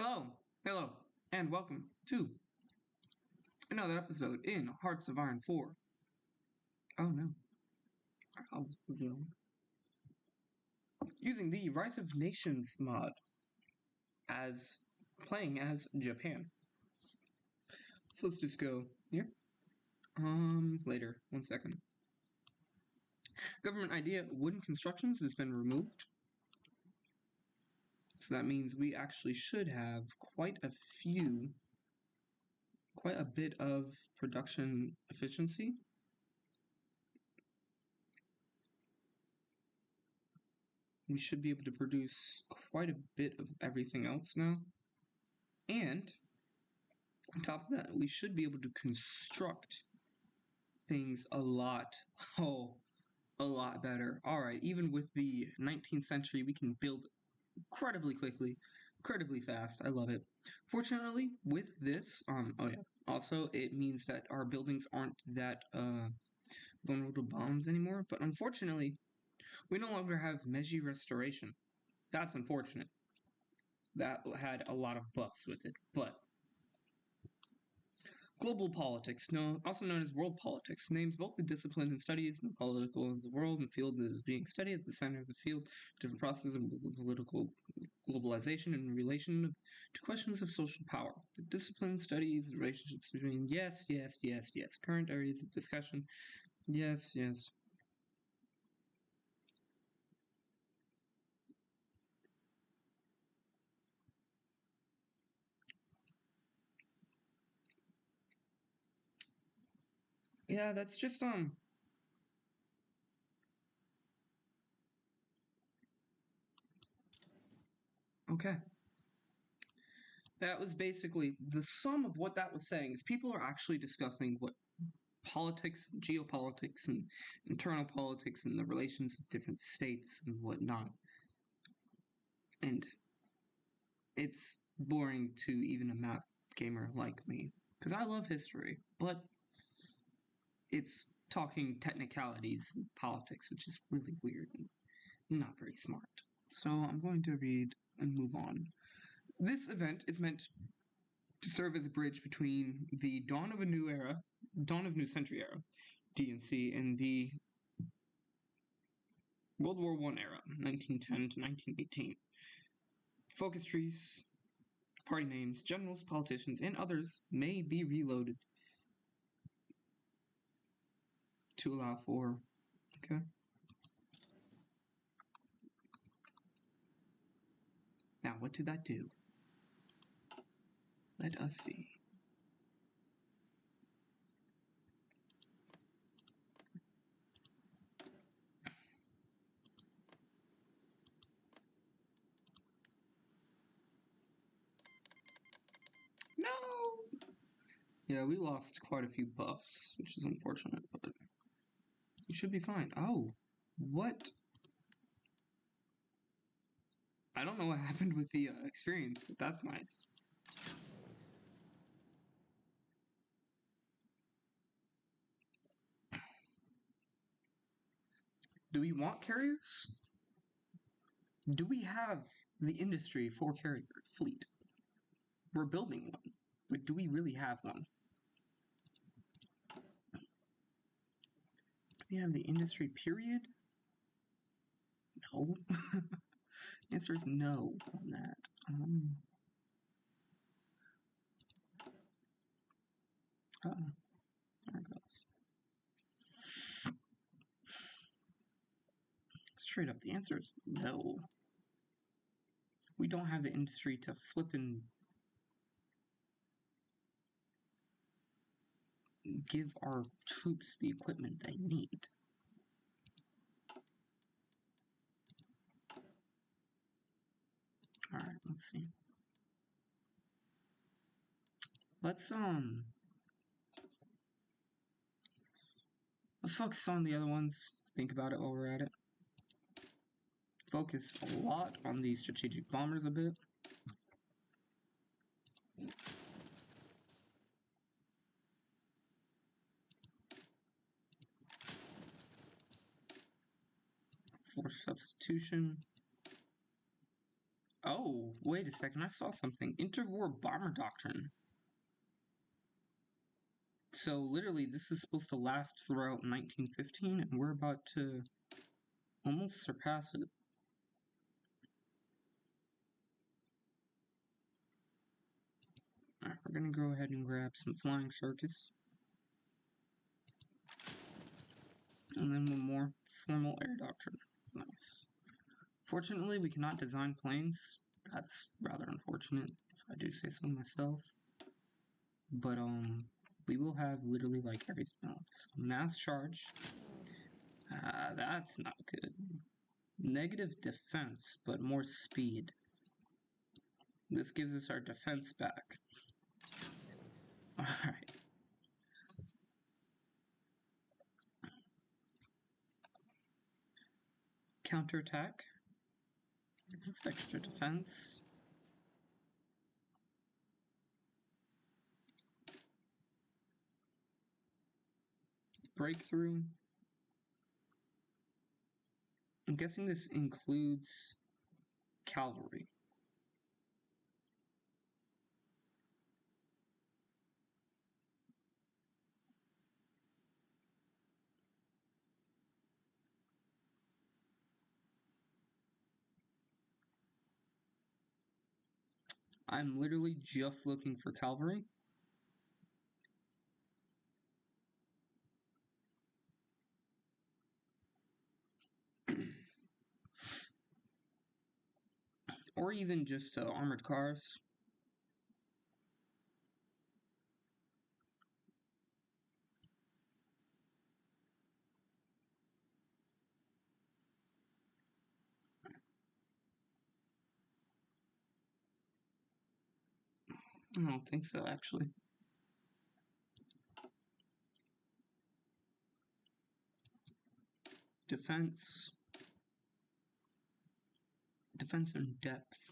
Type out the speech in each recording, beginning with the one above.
Hello, and welcome to another episode in Hearts of Iron 4. Oh no. I'll reveal. Using the Rise of Nations mod as playing as Japan. So let's just go here. Later. 1 second. Government idea wooden constructions has been removed. So that means we actually should have quite a bit of production efficiency. We should be able to produce quite a bit of everything else now. And on top of that, we should be able to construct things a lot better. Alright, even with the 19th century, we can build incredibly quickly, incredibly fast. I love it. Fortunately, with this, also, it means that our buildings aren't that vulnerable to bombs anymore. But unfortunately, we no longer have Meiji Restoration. That's unfortunate. That had a lot of buffs with it. But global politics, also known as world politics, names both the discipline and studies and the political of the world and field that is being studied at the center of the field, different processes of political globalization in relation to questions of social power. The discipline studies the relationships between yes, current areas of discussion, yes. Yeah, that's just, okay. That was basically, the sum of what that was saying is people are actually discussing what politics, geopolitics, and internal politics, and the relations of different states and whatnot. And it's boring to even a map gamer like me, because I love history, but it's talking technicalities and politics, which is really weird and not very smart. So I'm going to read and move on. This event is meant to serve as a bridge between the dawn of New Century era, DNC, and the World War I era, 1910 to 1918. Focus trees, party names, generals, politicians, and others may be reloaded to allow for, okay. Now, what did that do? Let us see. No! Yeah, we lost quite a few buffs, which is unfortunate, but we should be fine. Oh, what? I don't know what happened with the experience, but that's nice. Do we want carriers? Do we have the industry for carrier fleet? We're building one, but do we really have one? Do we have the industry, period? No. The answer is no on that. There it goes. Straight up, the answer is no. We don't have the industry to flip and give our troops the equipment they need. Alright, let's see. Let's focus on the other ones. Think about it while we're at it. Focus a lot on the strategic bombers a bit. Force substitution. Oh, wait a second, I saw something. Interwar bomber doctrine. So literally, this is supposed to last throughout 1915, and we're about to almost surpass it. Alright, we're gonna go ahead and grab some flying circus. And then one more formal air doctrine. Nice. Fortunately, we cannot design planes. That's rather unfortunate, if I do say so myself. But, we will have literally, like, everything else. Mass charge. That's not good. Negative defense, but more speed. This gives us our defense back. Alright. Counterattack. This is extra defense. Breakthrough. I'm guessing this includes cavalry. I'm literally just looking for cavalry. Or even just armored cars. I don't think so, actually. Defense. Defense and depth.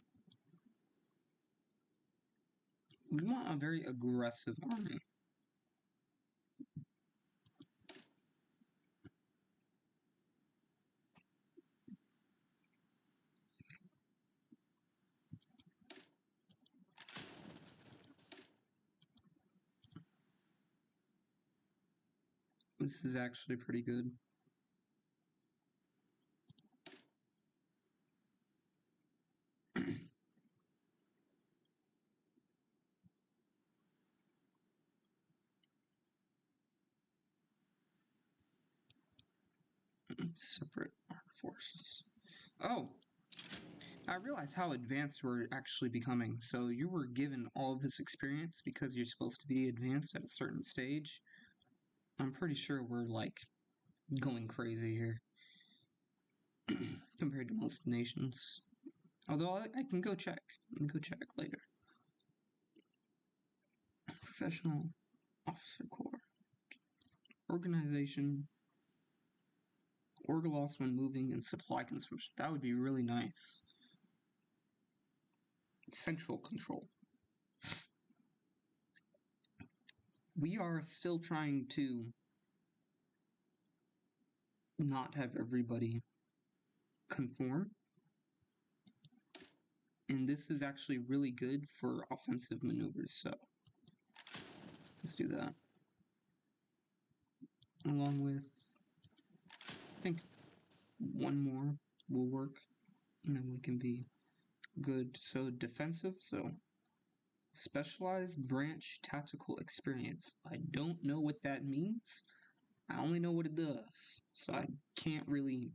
We want a very aggressive army. This is actually pretty good. Separate armed forces. Oh! I realize how advanced we're actually becoming. So you were given all of this experience because you're supposed to be advanced at a certain stage. I'm pretty sure we're, like, going crazy here. Compared to most nations. Although I can go check. I can go check later. Professional Officer Corps. Organization. Order loss when moving and supply consumption. That would be really nice. Central control. We are still trying to not have everybody conform. And this is actually really good for offensive maneuvers, so let's do that. Along with, I think, one more will work, and then we can be good. So defensive, so specialized branch tactical experience. I don't know what that means. I only know what it does, so I can't really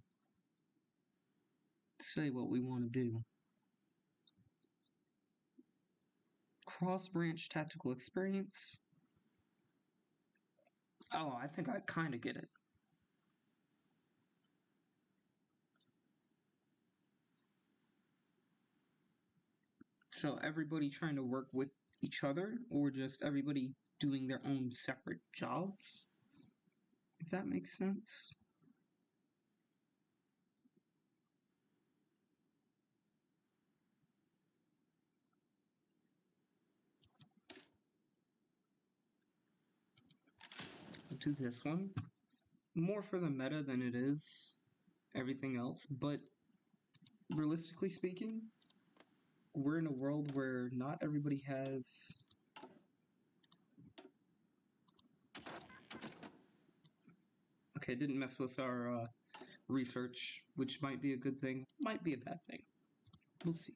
say what we want to do. Cross branch tactical experience. Oh, I think I kind of get it. So everybody trying to work with each other, or just everybody doing their own separate jobs? If that makes sense. I'll do this one. More for the meta than it is everything else, but realistically speaking, we're in a world where not everybody has... Okay, didn't mess with our research, which might be a good thing, might be a bad thing. We'll see.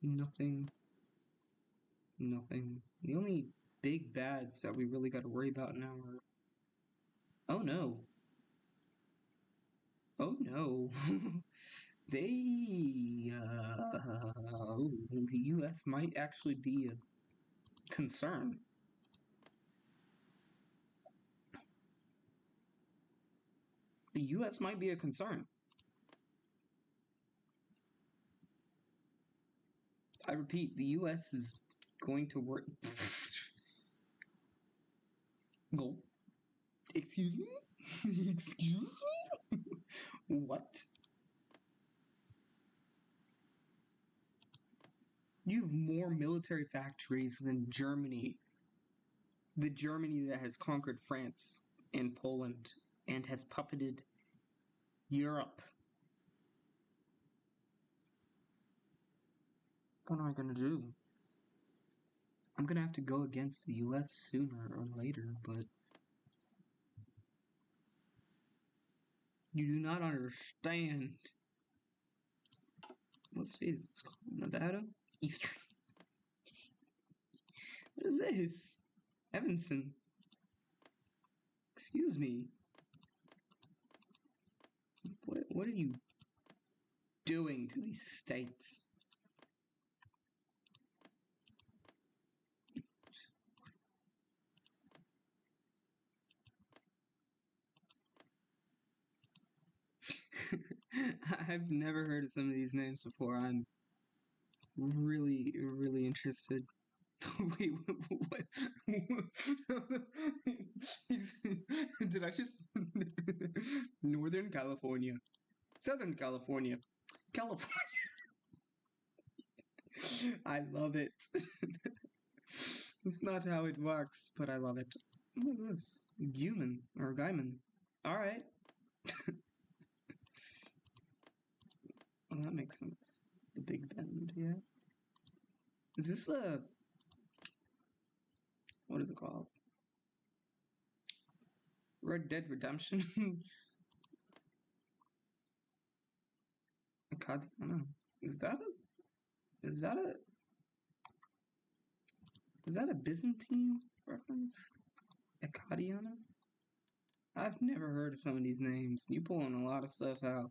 Nothing. The only big bads that we really got to worry about now are... Oh no. Oh no. The US might actually be a concern. The US might be a concern. I repeat, the US is going to work... Go. Excuse me? Excuse me? What? You have more military factories than Germany. The Germany that has conquered France and Poland and has puppeted Europe. What am I gonna do? I'm gonna have to go against the US sooner or later, but... You do not understand. What state is this called? Nevada? Eastern. What is this? Evanston. Excuse me. What are you doing to these states? I've never heard of some of these names before. I'm really, really interested. Wait, what? Did I just... Northern California. Southern California. California. I love it. That's not how it works, but I love it. What is this? Guman, or Guyman. Alright. Well, that makes sense. The Big Bend, yeah. Is this a... What is it called? Red Dead Redemption? Acadiana. Is that a Byzantine reference? Acadiana? I've never heard of some of these names. You pulling a lot of stuff out.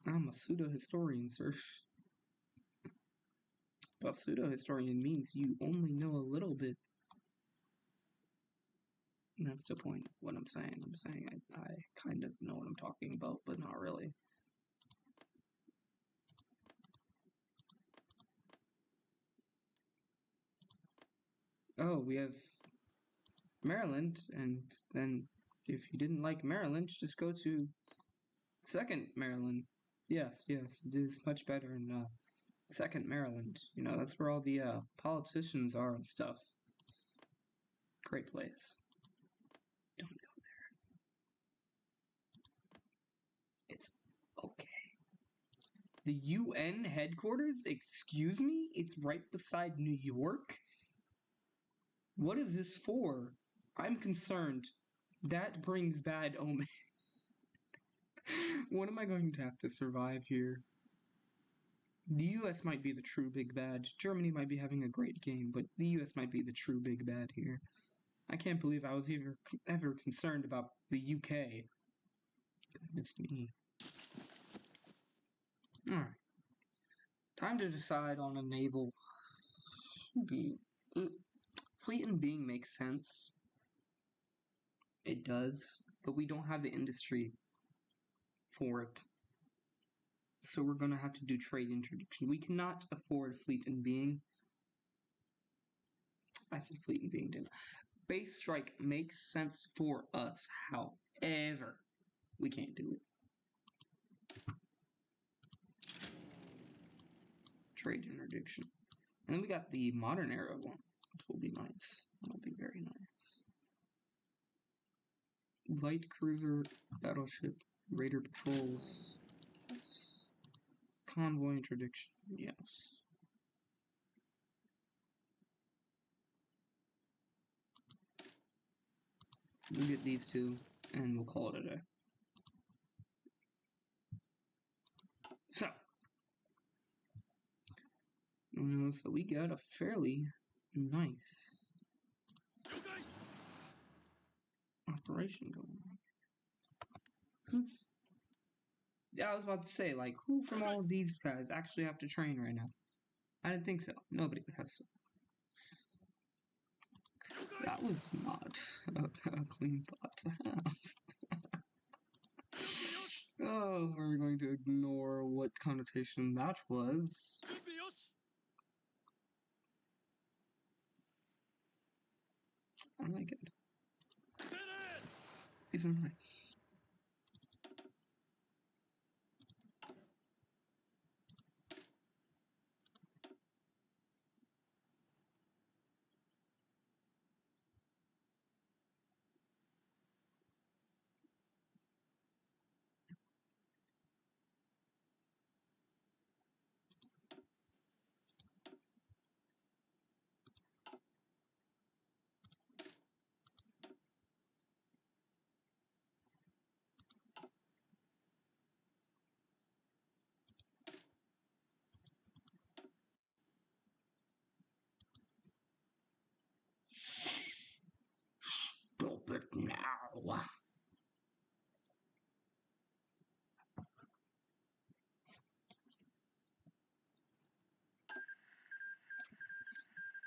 I'm a pseudo-historian, sir. But pseudo-historian means you only know a little bit. And that's the point of what I'm saying. I'm saying I kind of know what I'm talking about, but not really. Oh, we have Maryland, and then if you didn't like Maryland, just go to 2nd Maryland. Yes, it is much better in 2nd Maryland. You know, that's where all the politicians are and stuff. Great place. Don't go there. It's okay. The UN headquarters? Excuse me? It's right beside New York? What is this for? I'm concerned. That brings bad omen. What am I going to have to survive here? The US might be the true big bad. Germany might be having a great game, but the US might be the true big bad here. I can't believe I was ever concerned about the UK. Goodness me. Alright. Time to decide on a naval being. Fleet and being makes sense. It does, but we don't have the industry for it. So we're going to have to do trade interdiction. We cannot afford fleet and being. I said fleet and being, didn't I? Base strike makes sense for us. However, we can't do it. Trade interdiction. And then we got the modern era one, which will be nice. That'll be very nice. Light cruiser battleship Raider patrols. Yes. Convoy interdiction. Yes. We'll get these two, and we'll call it a day. So, you'll notice that we got a fairly nice operation going on. Who's... Yeah, I was about to say, like, who from all of these guys actually have to train right now? I didn't think so. Nobody has to. That was not a clean thought to have. Oh, we're going to ignore what connotation that was. I like it. These are nice. Stop it now.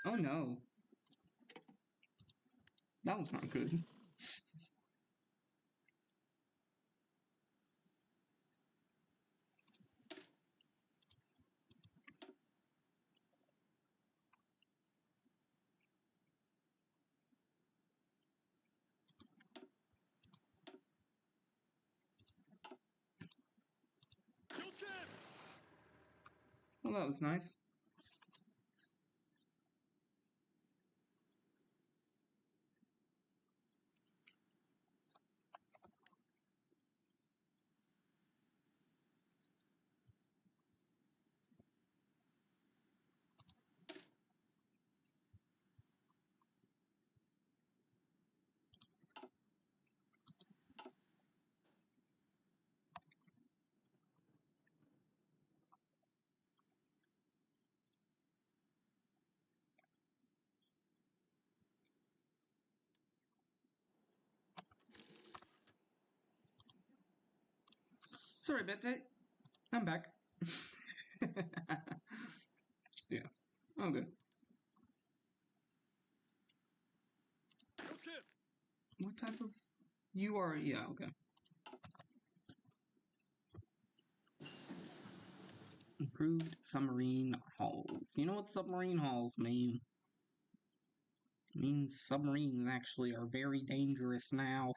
Oh no. That was not good. Well, that was nice. Sorry, Bette. I'm back. Yeah. Oh, good. What type of... You are... Yeah, okay. Improved submarine hulls. You know what submarine hulls mean? It means submarines actually are very dangerous now.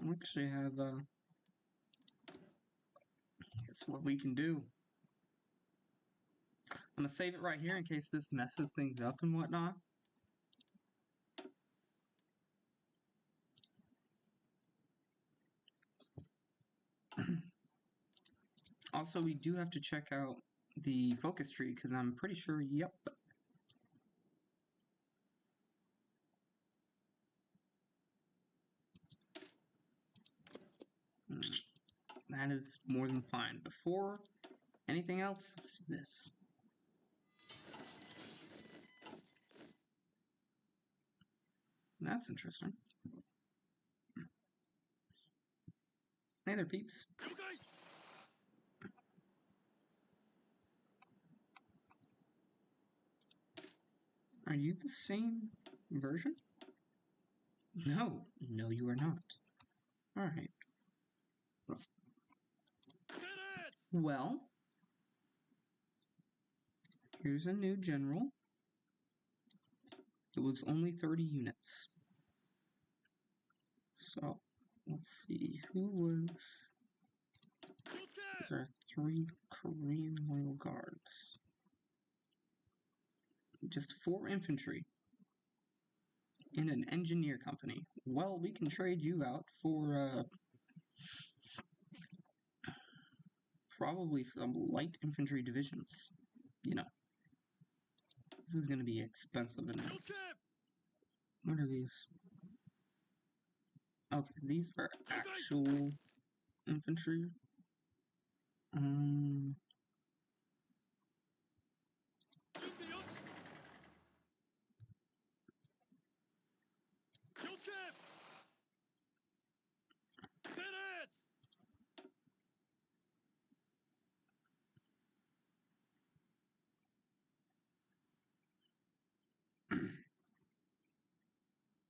We actually have, that's what we can do. I'm gonna save it right here in case this messes things up and whatnot. Also, we do have to check out the focus tree because I'm pretty sure, yep. That is more than fine. Before anything else, let's do this. That's interesting. Hey there, peeps. Are you the same version? No. No, you are not. Alright. Well, here's a new general. It was only 30 units. So, let's see. Who was... These are 3 Korean loyal guards. Just 4 infantry in an engineer company. Well, we can trade you out for probably some light infantry divisions. You know, this is going to be expensive. And what are these? Okay, these are actual infantry.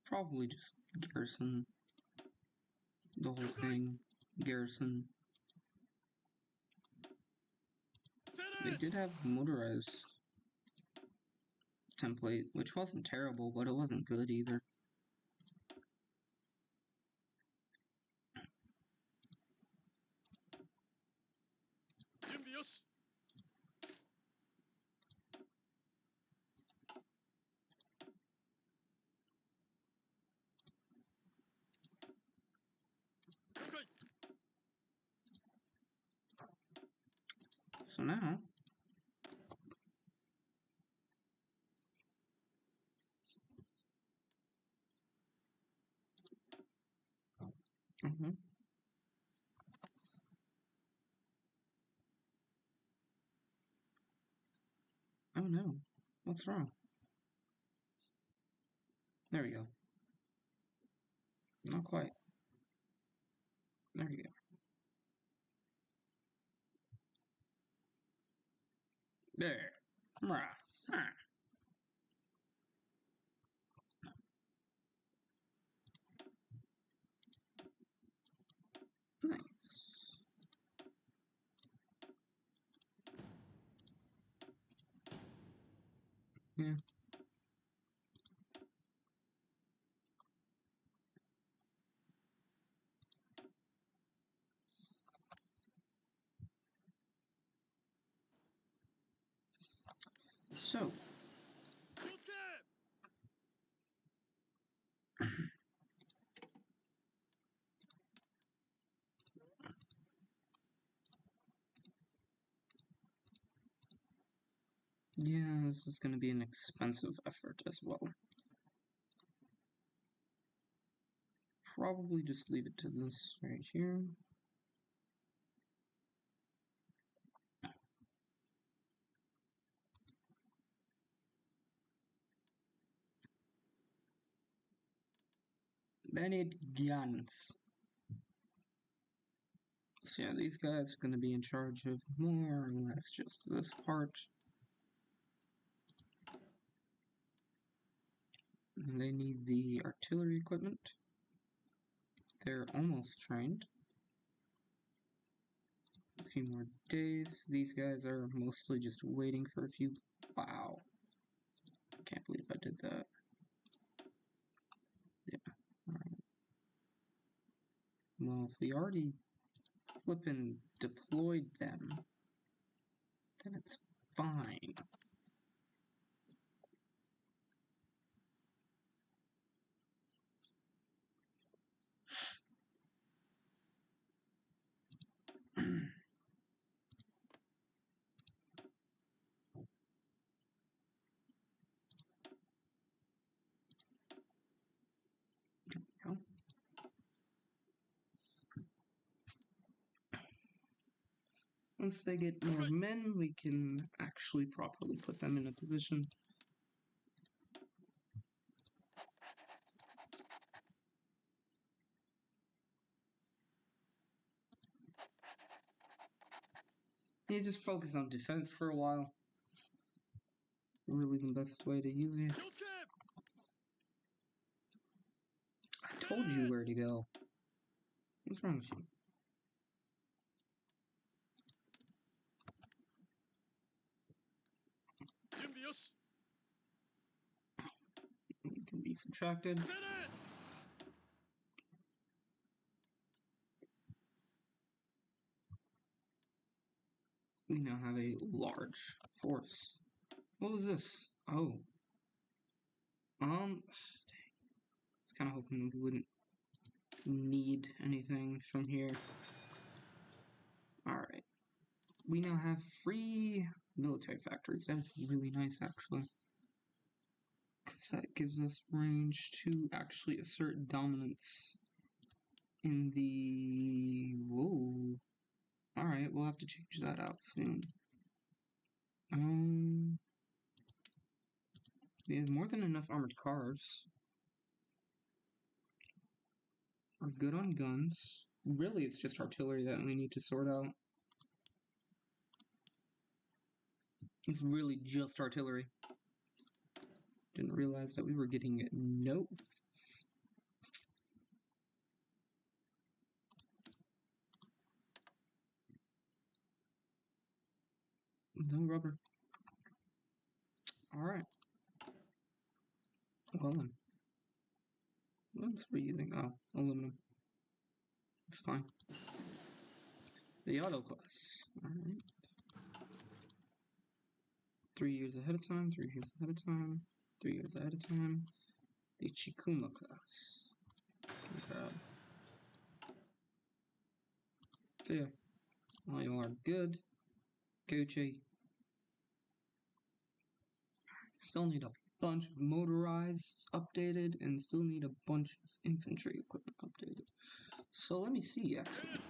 Probably just garrison the whole thing. Garrison. They did have motorized template, which wasn't terrible, but it wasn't good either. So now, oh no, what's wrong? There we go. Not quite. There you go. There. Rah. Ah. Nice. Yeah. So. Yeah, this is going to be an expensive effort as well. Probably just leave it to this right here. Bennett Gans. So yeah, these guys are going to be in charge of more or less just this part. And they need the artillery equipment. They're almost trained. A few more days. These guys are mostly just waiting for a few... Wow. I can't believe I did that. Yeah. Alright. Well, if we already flippin' deployed them, then it's fine. There we go. Once they get more men, we can actually properly put them in a position. You just focus on defense for a while. Really the best way to use it. I told you where to go. What's wrong with you? It can be subtracted. We now have a large force. What was this? Oh. Dang. I was kind of hoping we wouldn't need anything from here. Alright. We now have free military factories. That's really nice, actually. Because that gives us range to actually assert dominance in the... Whoa. Alright, we'll have to change that out soon. We have more than enough armored cars. We're good on guns. Really, it's just artillery that we need to sort out. It's really just artillery. Didn't realize that we were getting it. Nope. No rubber. Alright. Well then. What else were you using? Oh, aluminum. It's fine. The auto class. Alright. 3 years ahead of time, 3 years ahead of time, 3 years ahead of time. The Chikuma class. Grab. So yeah. All y'all are good. Gucci. Still need a bunch of motorized updated, and still need a bunch of infantry equipment updated. So let me see, actually.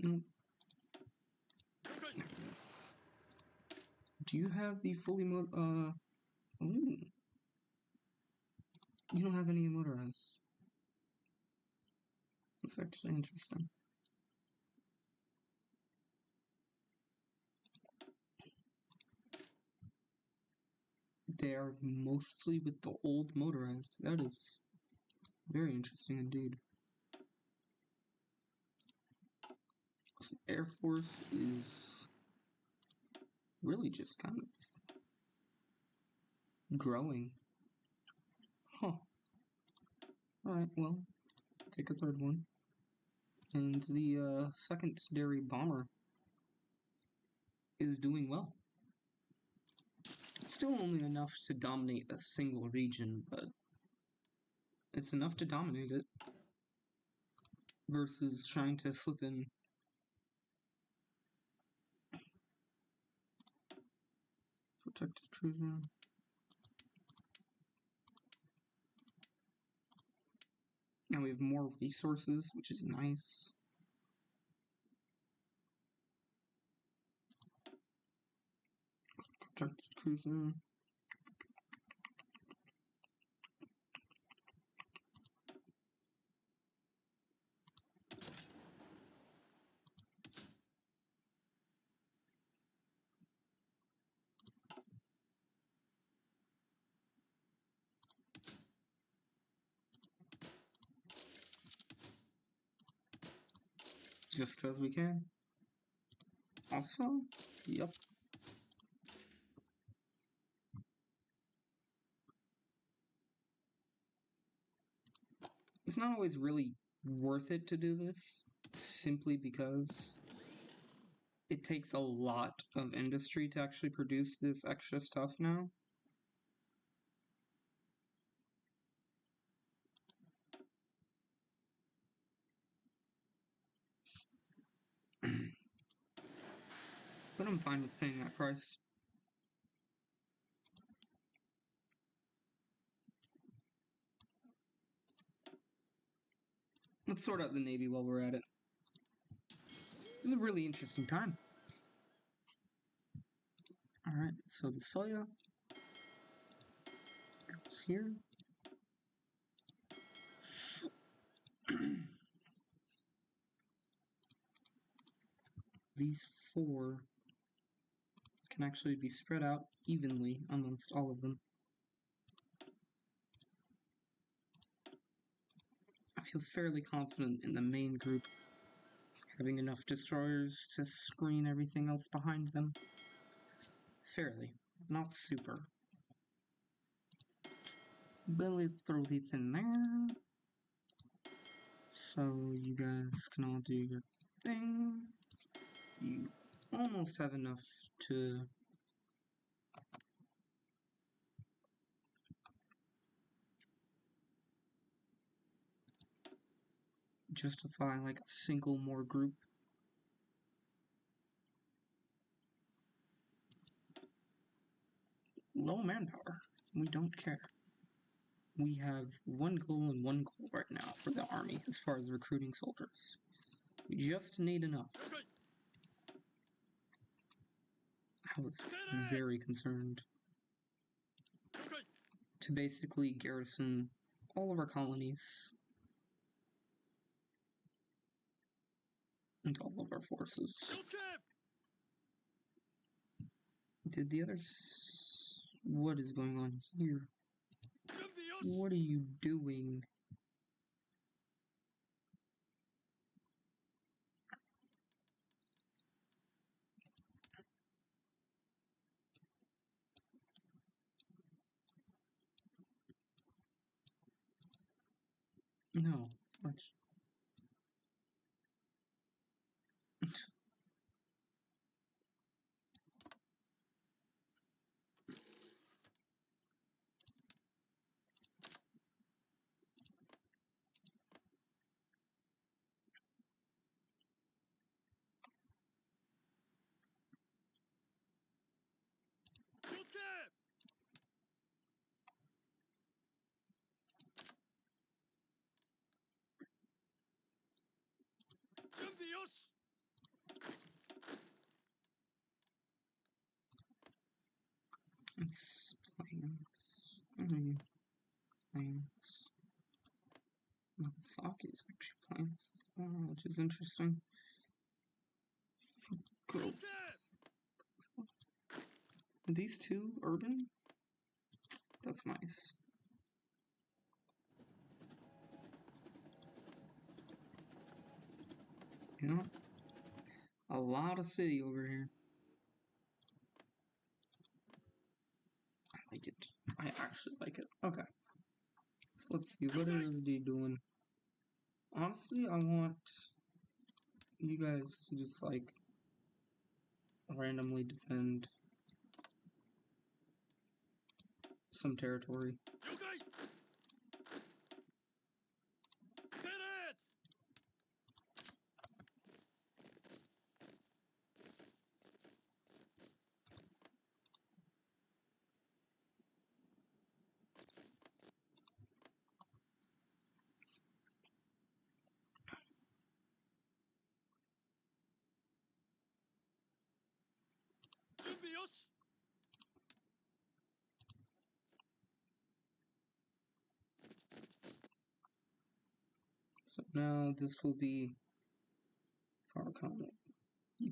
Nope. Do you have the fully ooh. You don't have any motorized. That's actually interesting. They are mostly with the old motorized. That is very interesting indeed. The Air Force is really just kind of growing. Huh. Alright, well, take a third one. And the secondary bomber is doing well. It's still only enough to dominate a single region, but it's enough to dominate it. Versus trying to flip in. Protected cruiser. Now we have more resources, which is nice. Protected cruiser. Just because we can. Also, yep. It's not always really worth it to do this, simply because it takes a lot of industry to actually produce this extra stuff now. But I'm fine with paying that price. Let's sort out the Navy while we're at it. This is a really interesting time. Alright, so the Soya goes here. These 4 can actually be spread out evenly amongst all of them. I feel fairly confident in the main group having enough destroyers to screen everything else behind them. Fairly, not super. But let's throw this in there. So you guys can all do your thing. You almost have enough to justify like a single more group. Low manpower. We don't care. We have one goal and one goal right now for the army as far as recruiting soldiers. We just need enough. I was very concerned to basically garrison all of our colonies and all of our forces. Did the others... What is going on here? What are you doing? No, French. It's plains. Plains. Nagasaki is actually plains, which is interesting. Cool. These two urban? That's nice. You know, a lot of city over here. I like it. I actually like it. Okay. So let's see, what are they doing? Honestly, I want you guys to just like randomly defend some territory. So now this will be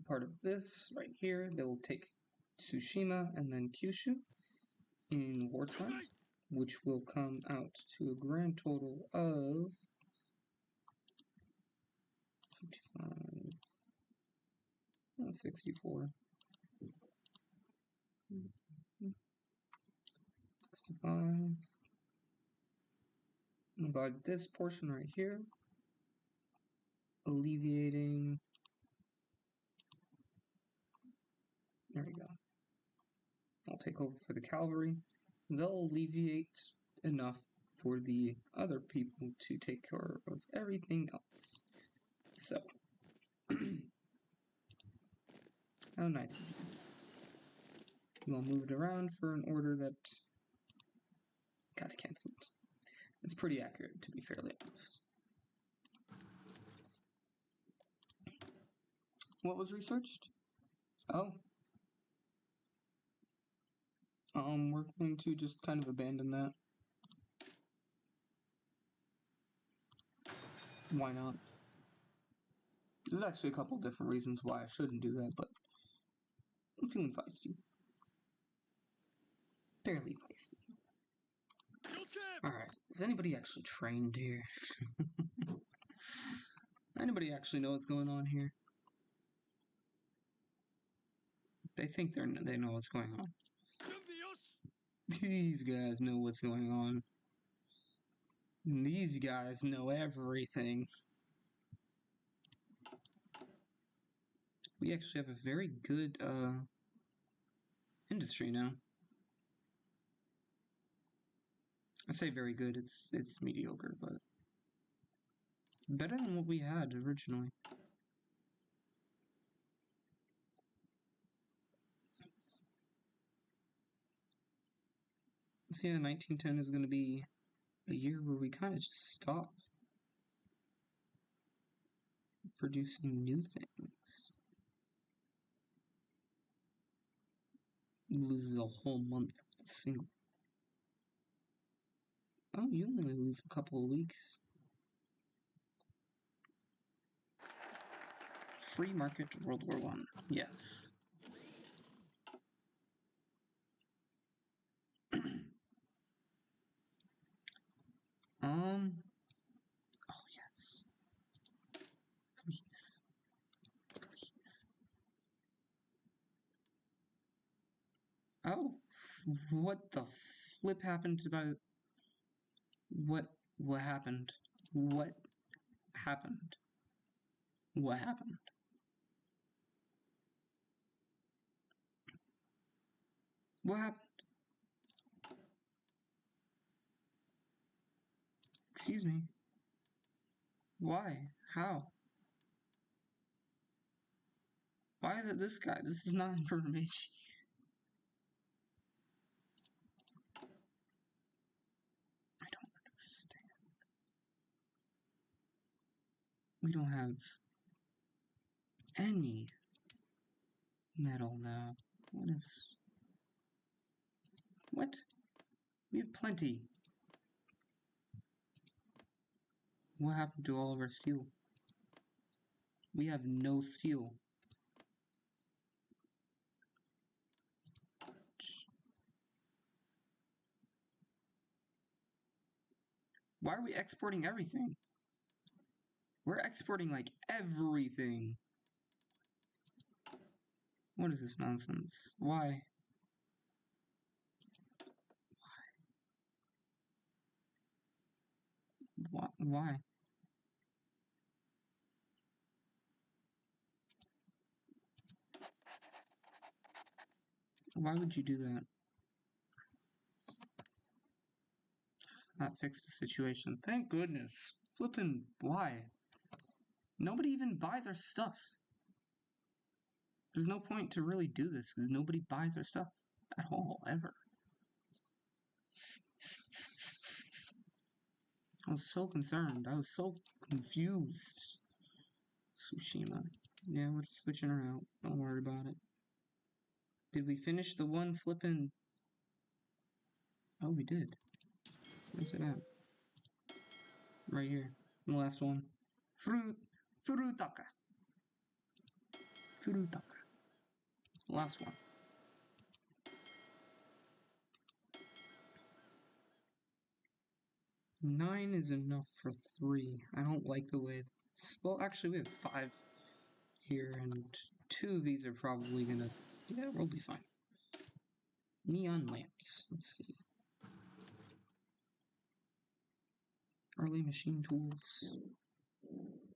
part of this right here. They will take Tsushima and then Kyushu in wartime, which will come out to a grand total of 55, 64. 65. And got this portion right here, alleviating. There we go. I'll take over for the cavalry. They'll alleviate enough for the other people to take care of everything else. So, how nice of you. We'll move it around for an order that got cancelled. It's pretty accurate, to be fairly honest. What was researched? Oh. We're going to just kind of abandon that. Why not? There's actually a couple different reasons why I shouldn't do that, but I'm feeling feisty. Fairly feisty. Alright, is anybody actually trained here? Anybody actually know what's going on here? They think they know what's going on. These guys know what's going on. These guys know everything. We actually have a very good industry now. I say very good, it's mediocre, but Better than what we had originally. See, 1910 is going to be a year where we kind of just stop producing new things. Loses a whole month of the single. Oh, you only lose a couple of weeks. Free market World War I. Yes. Oh yes. Please. Please. Oh. What the flip happened about... What happened? What happened? What happened? What happened? Excuse me. Why? How? Why is it this guy? This is not information. I don't understand. We don't have any metal now. What is... What? We have plenty. What happened to all of our steel? We have no steel. Why are we exporting everything? We're exporting like everything. What is this nonsense? Why? Why? Why would you do that? That fixed the situation. Thank goodness. Flippin' why? Nobody even buys our stuff. There's no point to really do this because nobody buys our stuff at all, ever. I was so concerned. I was so confused. Tsushima. Yeah, we're switching her out. Don't worry about it. Did we finish the one flippin'... Oh, we did. Where's it at? Right here. The last one. Furutaka. Furutaka. Last one. Nine is enough for 3. I don't like the way... Well, actually, we have 5 here, and 2 of these are probably gonna... Yeah, we'll be fine. Neon lamps. Let's see. Early machine tools.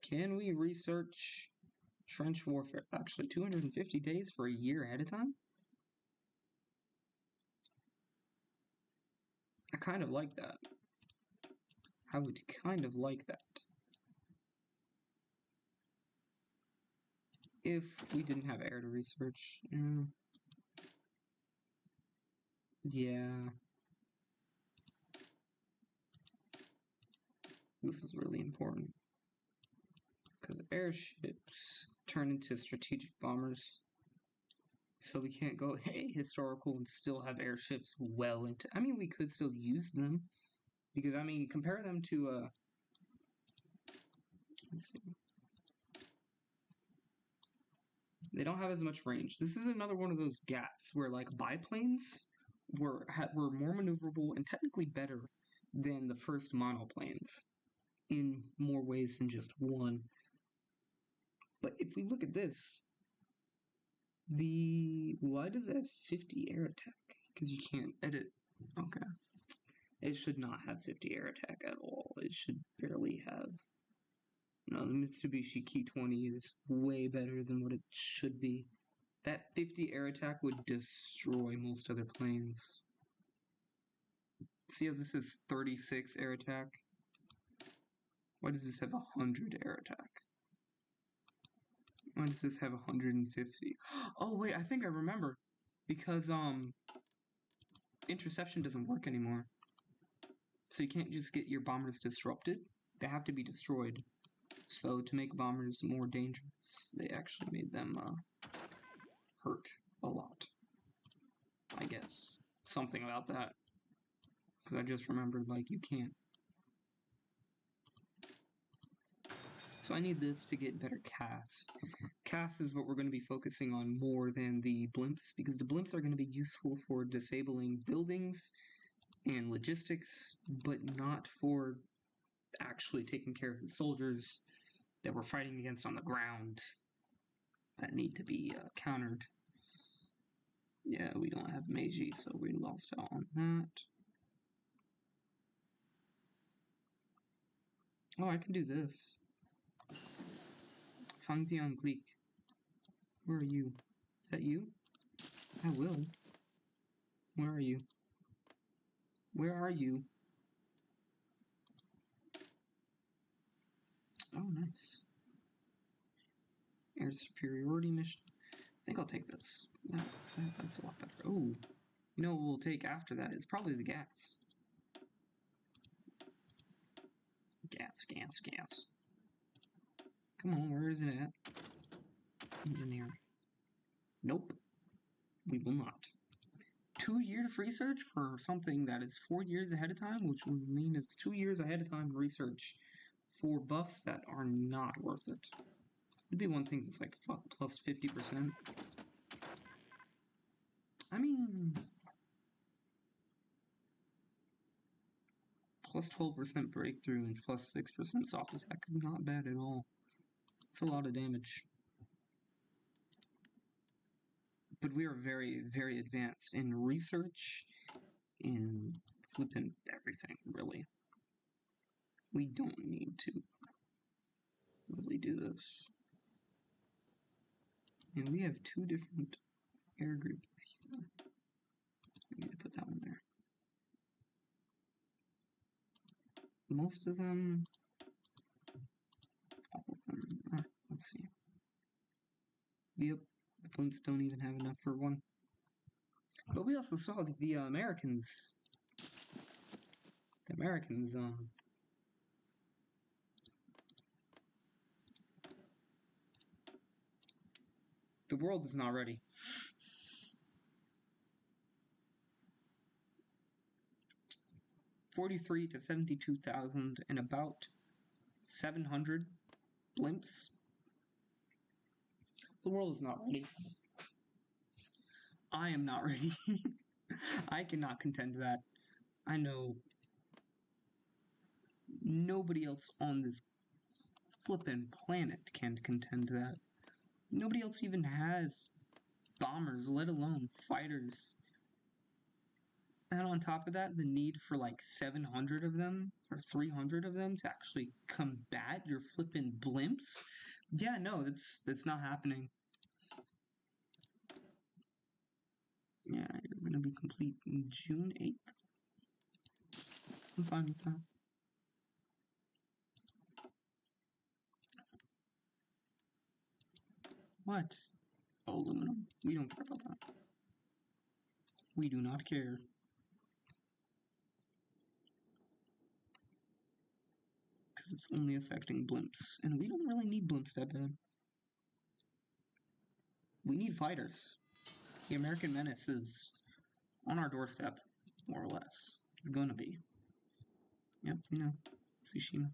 Can we research trench warfare? Actually, 250 days for a year ahead of time? I kind of like that. I would kind of like that. If we didn't have air to research. Yeah. This is really important. Because airships turn into strategic bombers. So we can't go, hey, historical and still have airships well into... I mean, we could still use them. Because, I mean, compare them to, let's see. They don't have as much range. This is another one of those gaps where, like, biplanes were more maneuverable and technically better than the first monoplanes in more ways than just one. But if we look at this, why does it have 50 air attack? Because you can't edit. Okay. It should not have 50 air attack at all. It should barely have... No, the Mitsubishi Key 20 is way better than what it should be. That 50 air attack would destroy most other planes. See how this is 36 air attack? Why does this have 100 air attack? Why does this have 150? Oh wait, I think I remember. Because interception doesn't work anymore. So you can't just get your bombers disrupted. They have to be destroyed. So to make bombers more dangerous, they actually made them hurt a lot. I guess. Something about that. Because I just remembered, like, you can't. So I need this to get better CAS. CAS is what we're going to be focusing on more than the blimps, because the blimps are going to be useful for disabling buildings and logistics, but not for actually taking care of the soldiers that we're fighting against on the ground that need to be countered. Yeah, we don't have Meiji, so we lost out on that. Oh, I can do this. Fangtian Clique. Where are you? Is that you? I will. Where are you? Where are you? Oh, nice. Air superiority mission. I think I'll take this. That's a lot better. Oh, you know what we'll take after that? It's probably the gas. Gas. Come on, where is it at? Engineer. Nope. We will not. 2 years research for something that is 4 years ahead of time, which would mean it's 2 years ahead of time research for buffs that are not worth it. It'd be one thing that's like, fuck, plus 50%. I mean, plus 12% breakthrough and plus 6% soft attack is not bad at all. It's a lot of damage. But we are very, very advanced in research, in flipping everything, really. We don't need to really do this. And we have 2 different air groups here. We need to put that one there. Most of them, all of them, let's see. Yep, the blimps don't even have enough for one. But we also saw that the Americans, the world is not ready. $43,000 to $72,000 and about 700 blimps. The world is not ready. I am not ready. I cannot contend that. I know nobody else on this flippin' planet can contend that. Nobody else even has bombers, let alone fighters. And on top of that, the need for like 700 of them or 300 of them to actually combat your flippin' blimps? Yeah, no, that's not happening. Yeah, you're gonna be complete June 8th. I'm fine with that. What? Oh, aluminum. We don't care about that. We do not care. Because it's only affecting blimps. And we don't really need blimps that bad. We need fighters. The American menace is on our doorstep, more or less. It's gonna be. Yep, you know, Tsushima.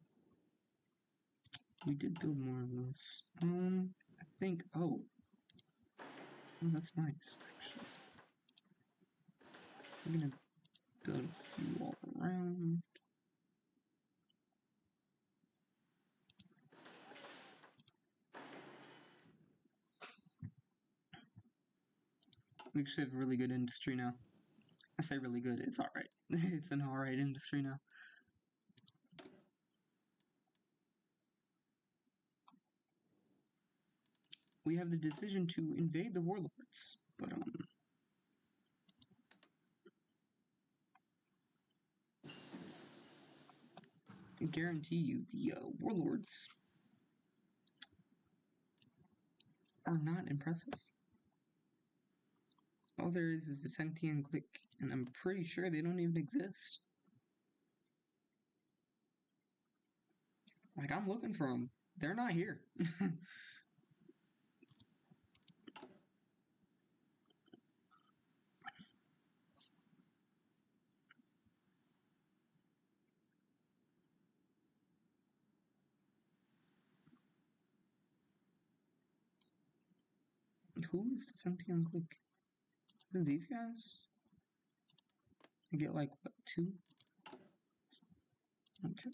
We did build more of those. I think, oh, that's nice, actually. We're gonna build a few all around. We actually have a really good industry now. I say really good, it's alright. It's an alright industry now. We have the decision to invade the warlords, but I guarantee you the warlords are not impressive. All there is the Fengtian clique, and I'm pretty sure they don't even exist. Like, I'm looking for them. They're not here. Who is the Fengtian clique? Is it these guys? I get like, what, 2? Okay.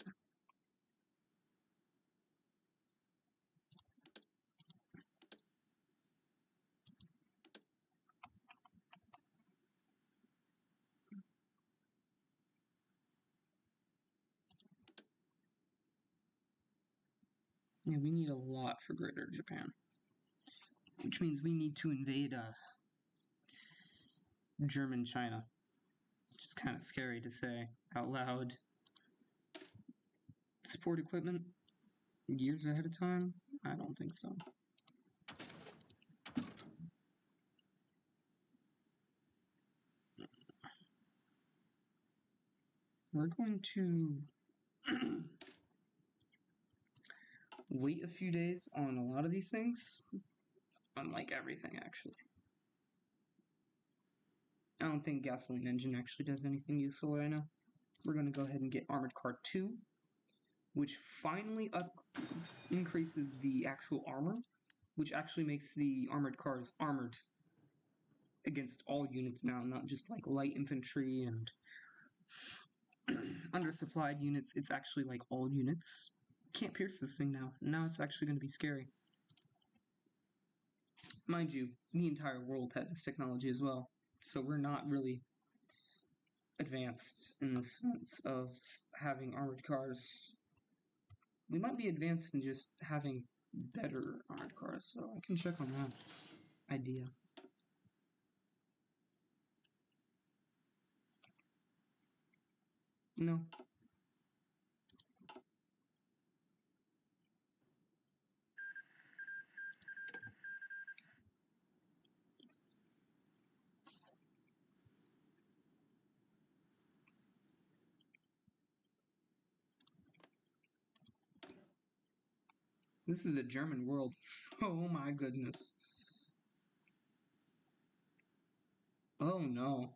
Yeah, we need a lot for Greater Japan. Which means we need to invade German China. Which is kind of scary to say out loud. Support equipment years ahead of time? I don't think so. We're going to wait a few days on a lot of these things. Unlike everything, actually. I don't think gasoline engine actually does anything useful right now. We're going to go ahead and get Armored Car 2, which finally increases the actual armor, which actually makes the armored cars armored against all units now, not just like light infantry and undersupplied units. It's actually like all units. Can't pierce this thing now. Now it's actually going to be scary. Mind you, the entire world had this technology as well, so we're not really advanced in the sense of having armored cars. We might be advanced in just having better armored cars, so I can check on that idea. No. This is a German world. Oh my goodness. Oh no.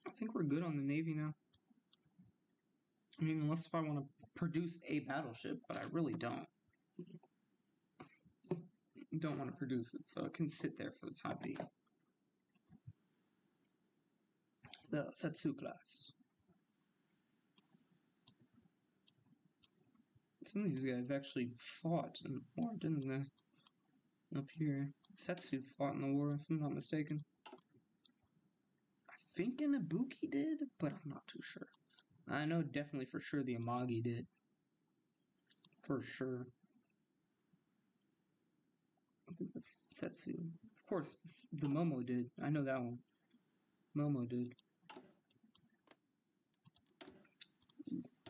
I think we're good on the Navy now. I mean, unless if I want to produce a battleship, but I really don't. Don't want to produce it, so it can sit there for the time being. The Setsu class. Some of these guys actually fought in the war, didn't they? Up here. Setsu fought in the war, if I'm not mistaken. I think Inabuki did, but I'm not too sure. I know definitely for sure the Amagi did. For sure. I think the Setsu. Of course, the Momo did. I know that one. Momo did.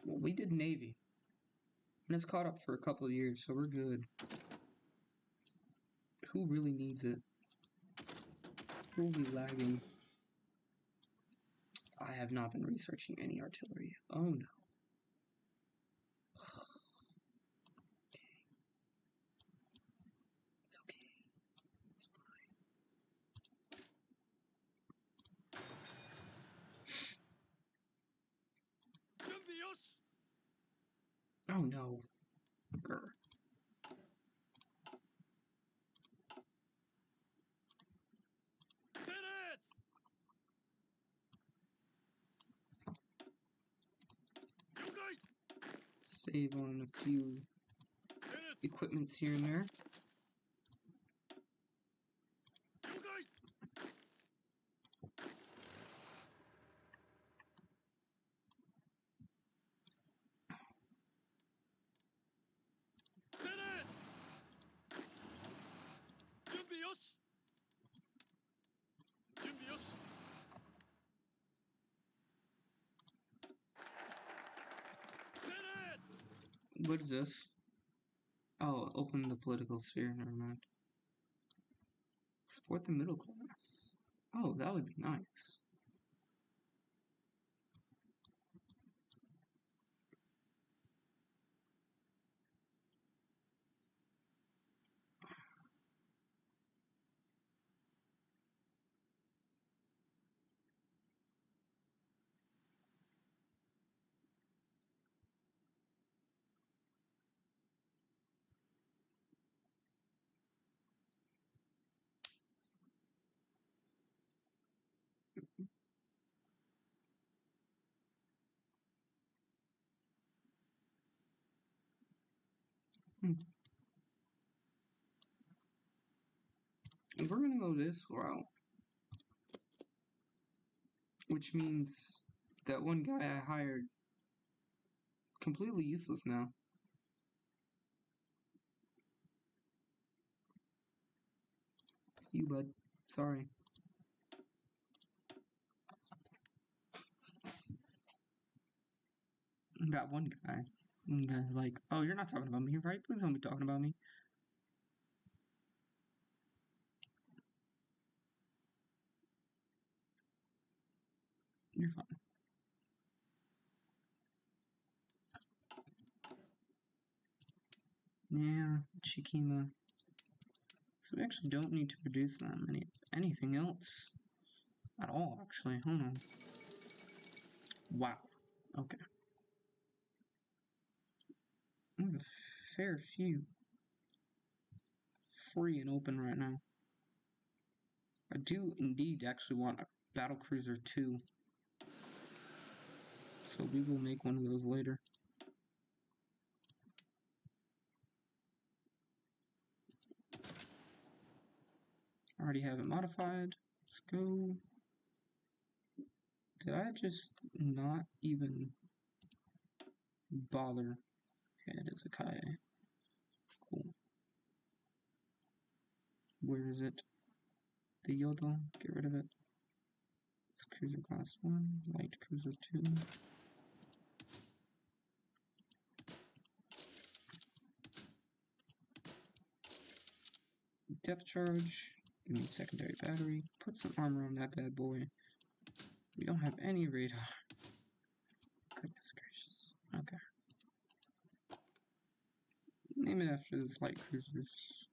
Well, we did Navy. And it's caught up for a couple of years, so we're good. Who really needs it? Who will be lagging? I have not been researching any artillery. Oh no. It's okay. It's fine. Oh no. Grr. save on a few equipments here and there. What is this? Oh, open the political sphere, never mind. Support the middle class. Oh, that would be nice. We're gonna go this route, which means that one guy I hired completely useless now. It's you, bud. Sorry. That one guy. One guy's like, oh, you're not talking about me, right? Please don't be talking about me. You're fine. Yeah, Shikima. So we actually don't need to produce them anything else at all, actually. Hold on. Wow. Okay. I have a fair few free and open right now. I do indeed actually want a battle cruiser too. So we will make one of those later. Already have it modified. Let's go. Did I just not even bother? Okay, it is a Kai. Cool. Where is it? The Yodo. Get rid of it. It's cruiser class 1, light cruiser 2. Depth charge. Give me secondary battery. Put some armor on that bad boy. We don't have any radar. Goodness gracious. Okay. Name it after this light cruisers.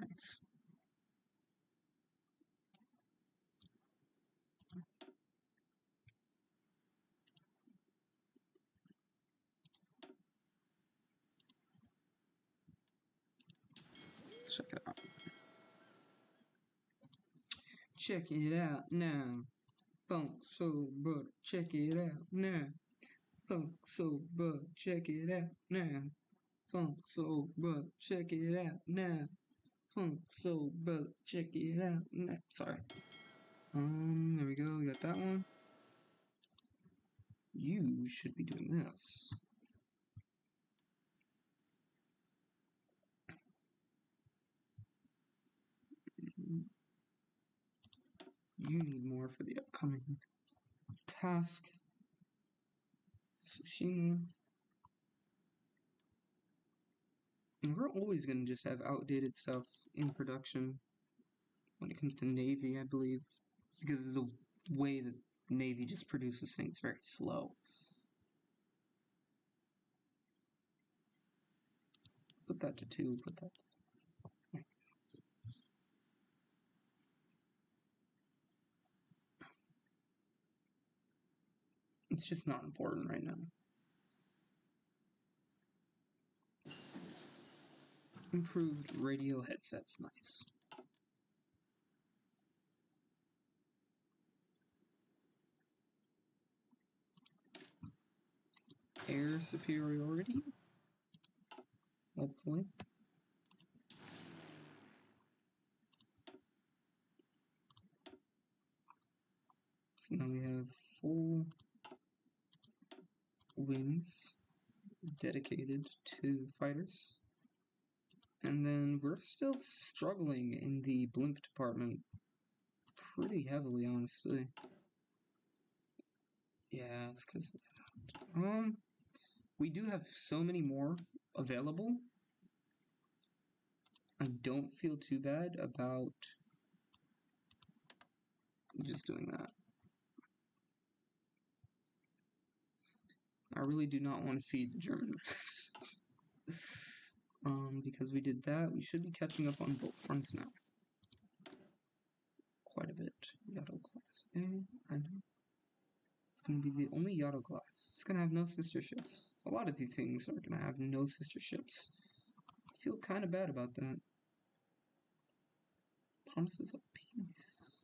Nice. Let's check it out. Check it out now. Funk Soul Brother, check it out now. Funk Soul Brother, check it out now. Funk Soul Brother, check it out now. Funk Soul Brother, check it out now. Sorry. There we go. We got that one. You should be doing this. You need more for the upcoming task. Tsushima. And we're always going to just have outdated stuff in production when it comes to Navy, I believe. Because of the way that Navy just produces things very slow. Put that to 2, put that to 3. It's just not important right now. Improved radio headsets, nice. Air superiority, hopefully. So now we have full wings dedicated to fighters. And then we're still struggling in the blimp department pretty heavily, honestly. Yeah, it's because of that. We do have so many more available. I don't feel too bad about just doing that. I really do not want to feed the German because we did that, we should be catching up on both fronts now. Quite a bit. Yato class A, I know. It's going to be the only Yato class. It's going to have no sister ships. A lot of these things are going to have no sister ships. I feel kind of bad about that. Promises of peace.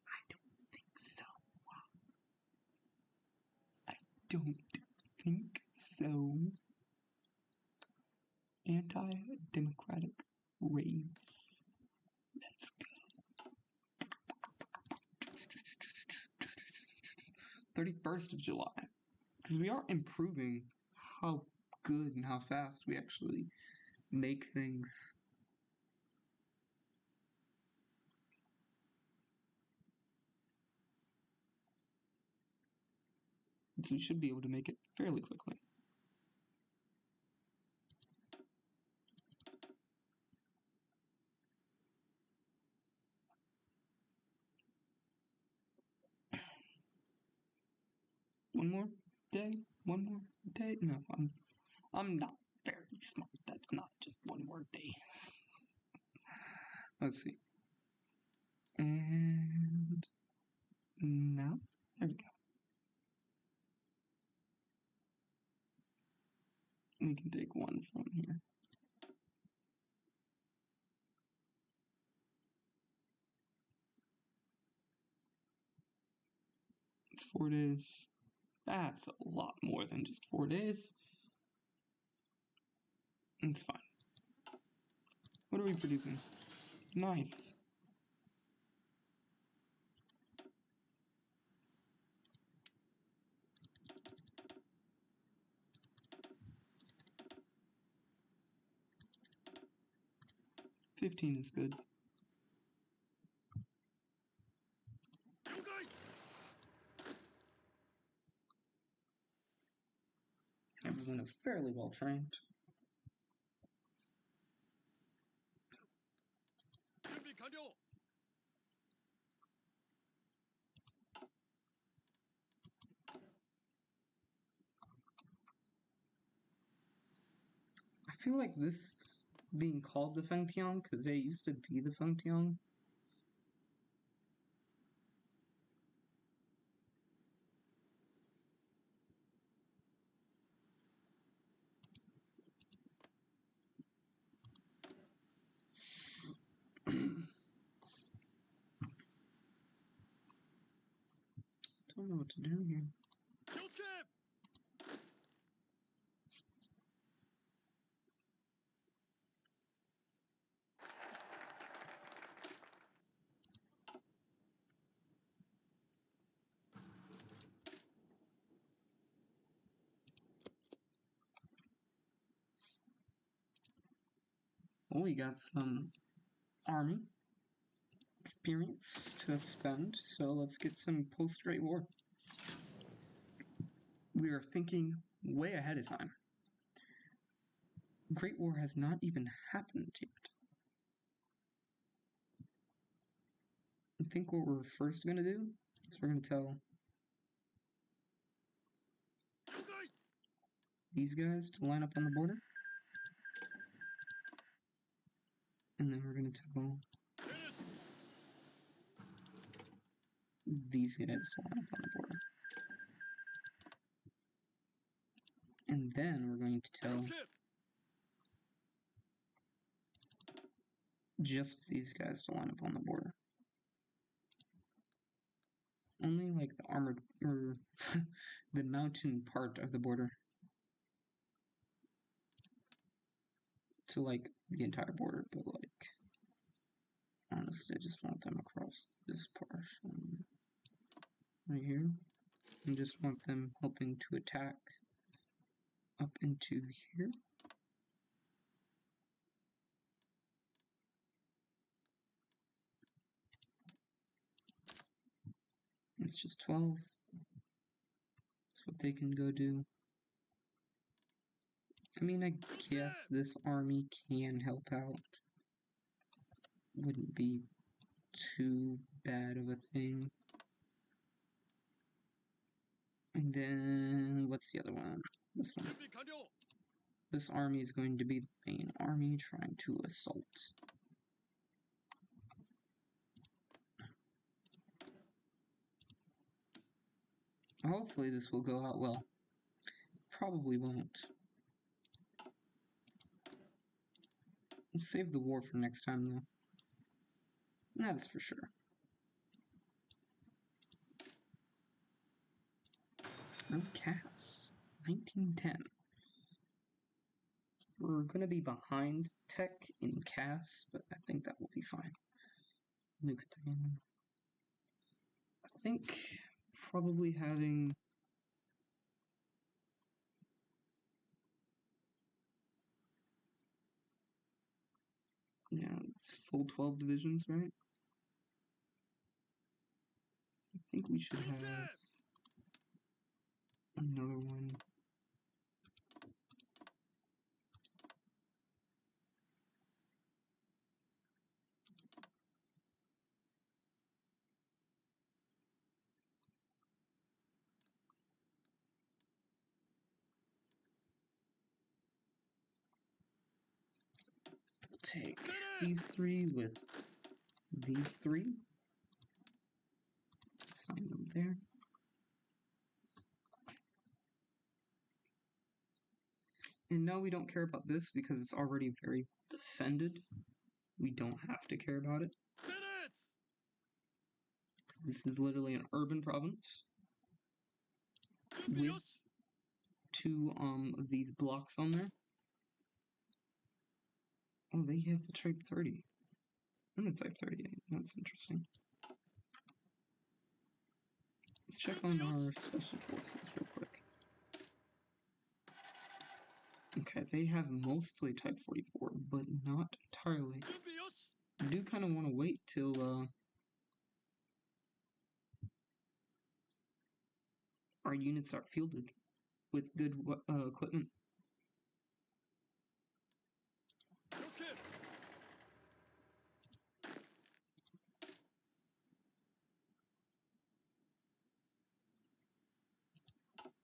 I don't think so. I don't think so. Anti-democratic raids. Let's go. 31st of July. Because we are improving how good and how fast we actually make things. So we should be able to make it fairly quickly. One more day? One more day? No, I'm not very smart. That's not just one more day. Let's see. And now, there we go. We can take one from here. It's 4 days. That's a lot more than just 4 days. It's fine. What are we producing? Nice. $15 is good. Everyone is fairly well trained. I feel like this being called the Fengtiang because they used to be the Fengtiang. Don't know what to do here. Well, we got some army experience to spend, so let's get some post-Great War. We are thinking way ahead of time. Great War has not even happened yet. I think what we're first going to do is we're going to tell these guys to line up on the border. And then we're going to tell these guys to line up on the border. And then we're going to tell just these guys to line up on the border. Only like the armored or the mountain part of the border to like the entire border, but like honestly, I just want them across this portion right here. I just want them helping to attack up into here. It's just 12. That's what they can go do. I mean, I guess this army can help out. Wouldn't be too bad of a thing. And then, what's the other one? This one. This army is going to be the main army trying to assault. Hopefully this will go out well. Probably won't. We'll save the war for next time, though. That is for sure. No cats. 1910. We're going to be behind tech in CAS, but I think that will be fine. Nuke thing. I think probably having... Yeah, it's full 12 divisions, right? I think we should have another one. Take these three with these three. Assign them there. And no, we don't care about this because it's already very defended. We don't have to care about it. This is literally an urban province with two of these blocks on there. Oh, they have the Type 30 and the Type 38. That's interesting. Let's check on our special forces real quick. Okay, they have mostly Type 44, but not entirely. I do kind of want to wait till our units are fielded with good equipment.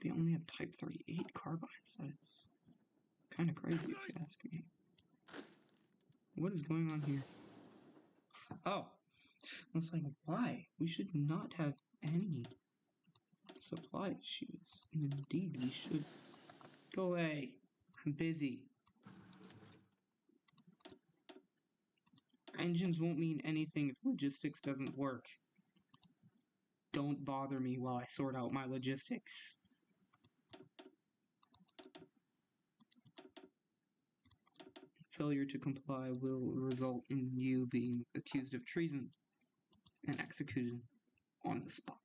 They only have Type 38 carbines. That's kind of crazy if you ask me. What is going on here? Oh, I was like, why? We should not have any supply issues. And indeed, we should. Go away. I'm busy. Engines won't mean anything if logistics doesn't work. Don't bother me while I sort out my logistics. Failure to comply will result in you being accused of treason and executed on the spot.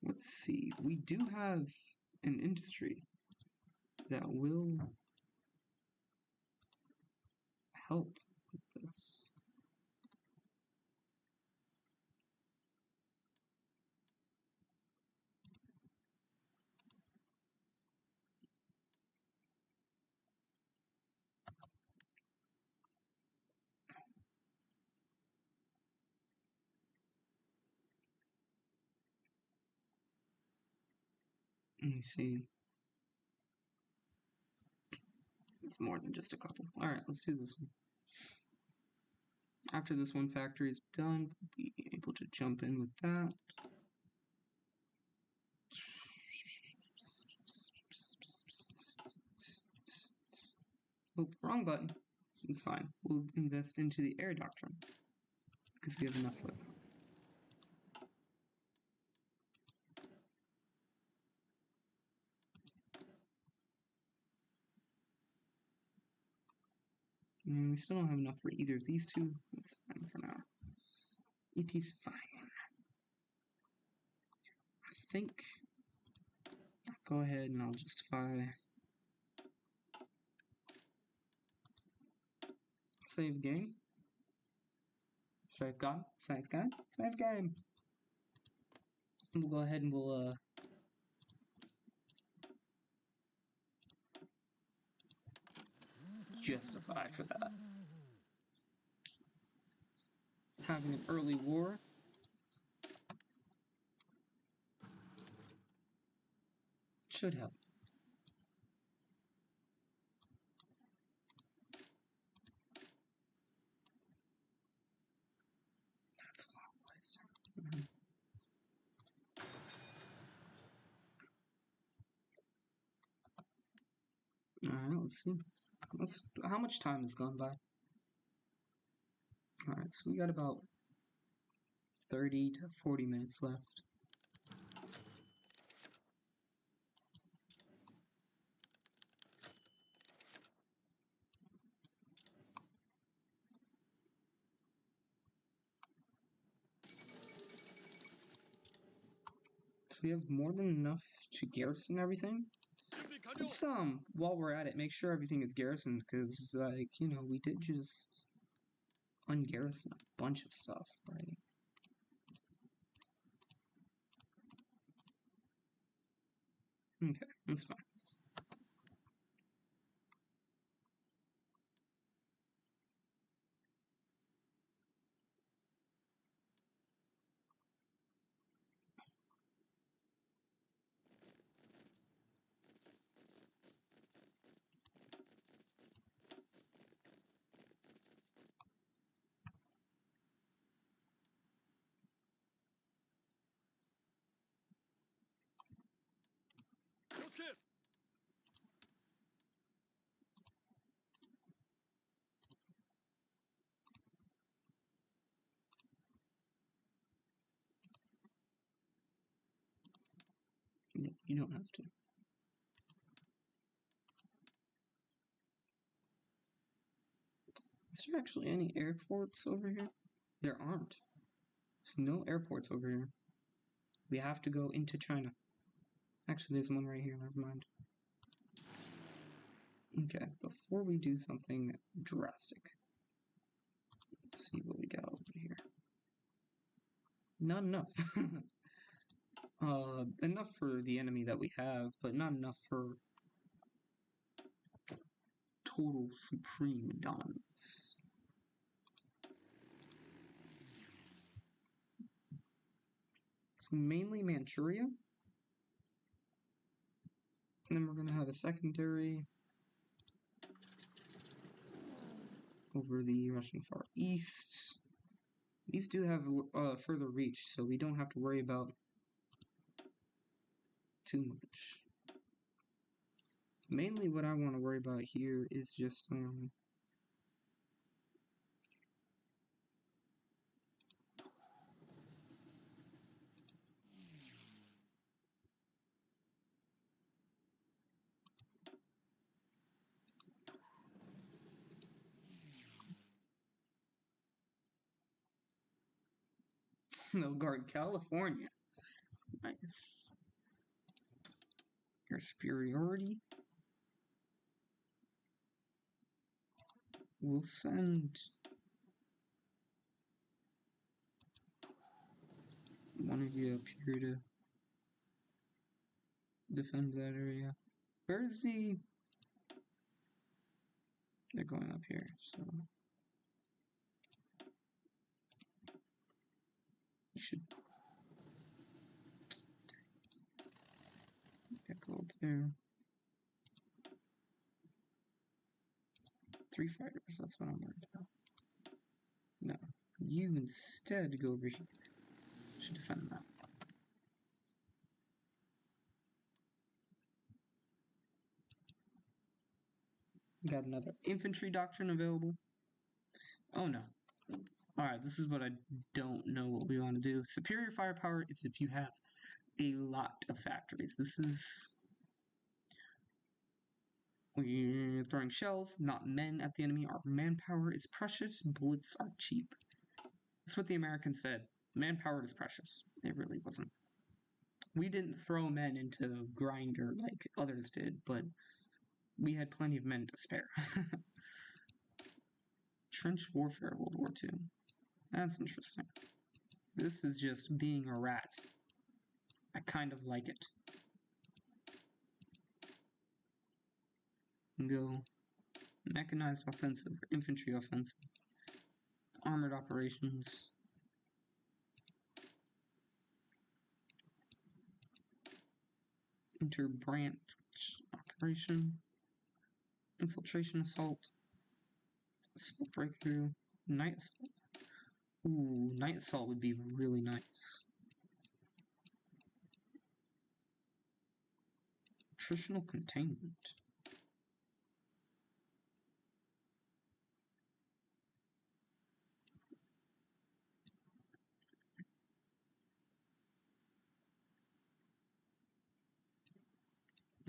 Let's see, we do have an industry that will help with this. Let me see. It's more than just a couple. Alright, let's do this one. After this one factory is done, we'll be able to jump in with that. Oh, wrong button. It's fine. We'll invest into the air doctrine because we have enough of it. And we still don't have enough for either of these two. It's fine for now. It is fine. I think I'll go ahead and I'll justify. Save game. Save game. Save game. Save game. And we'll go ahead and we'll justify for that. Having an early war. Should help. That's a long ways. Alright, let's see. How much time has gone by? Alright, so we got about 30 to 40 minutes left. So we have more than enough to garrison everything. Let's, while we're at it, make sure everything is garrisoned, because, like, you know, we did just ungarrison a bunch of stuff, right? Okay, that's fine. No, you don't have to. Is there actually any airports over here? There aren't. There's no airports over here. We have to go into China. Actually, there's one right here, never mind. Okay, before we do something drastic, let's see what we got over here. Not enough. Enough for the enemy that we have, but not enough for total supreme dominance. It's mainly Manchuria. And then we're going to have a secondary over the Russian Far East. These do have further reach, so we don't have to worry about too much. Mainly what I want to worry about here is just they'll guard California. Nice. Your superiority. We'll send one of you up here to defend that area. Where's the... They're going up here, so... You should... Yeah, go up there. 3 fighters, that's what I'm worried about. No. You instead go over here. Should defend that. Got another infantry doctrine available. Oh no. Alright, this is what I don't know what we want to do. Superior firepower is if you have a lot of factories. This is... We're throwing shells, not men at the enemy. Our manpower is precious, bullets are cheap. That's what the Americans said. Manpower is precious. It really wasn't. We didn't throw men into the grinder like others did, but we had plenty of men to spare. Trench warfare, World War II. That's interesting. This is just being a rat. I kind of like it. Go mechanized offensive or infantry offensive. Armored operations. Interbranch operation. Infiltration assault. Assault breakthrough. Night assault. Ooh, night assault would be really nice. Attritional containment.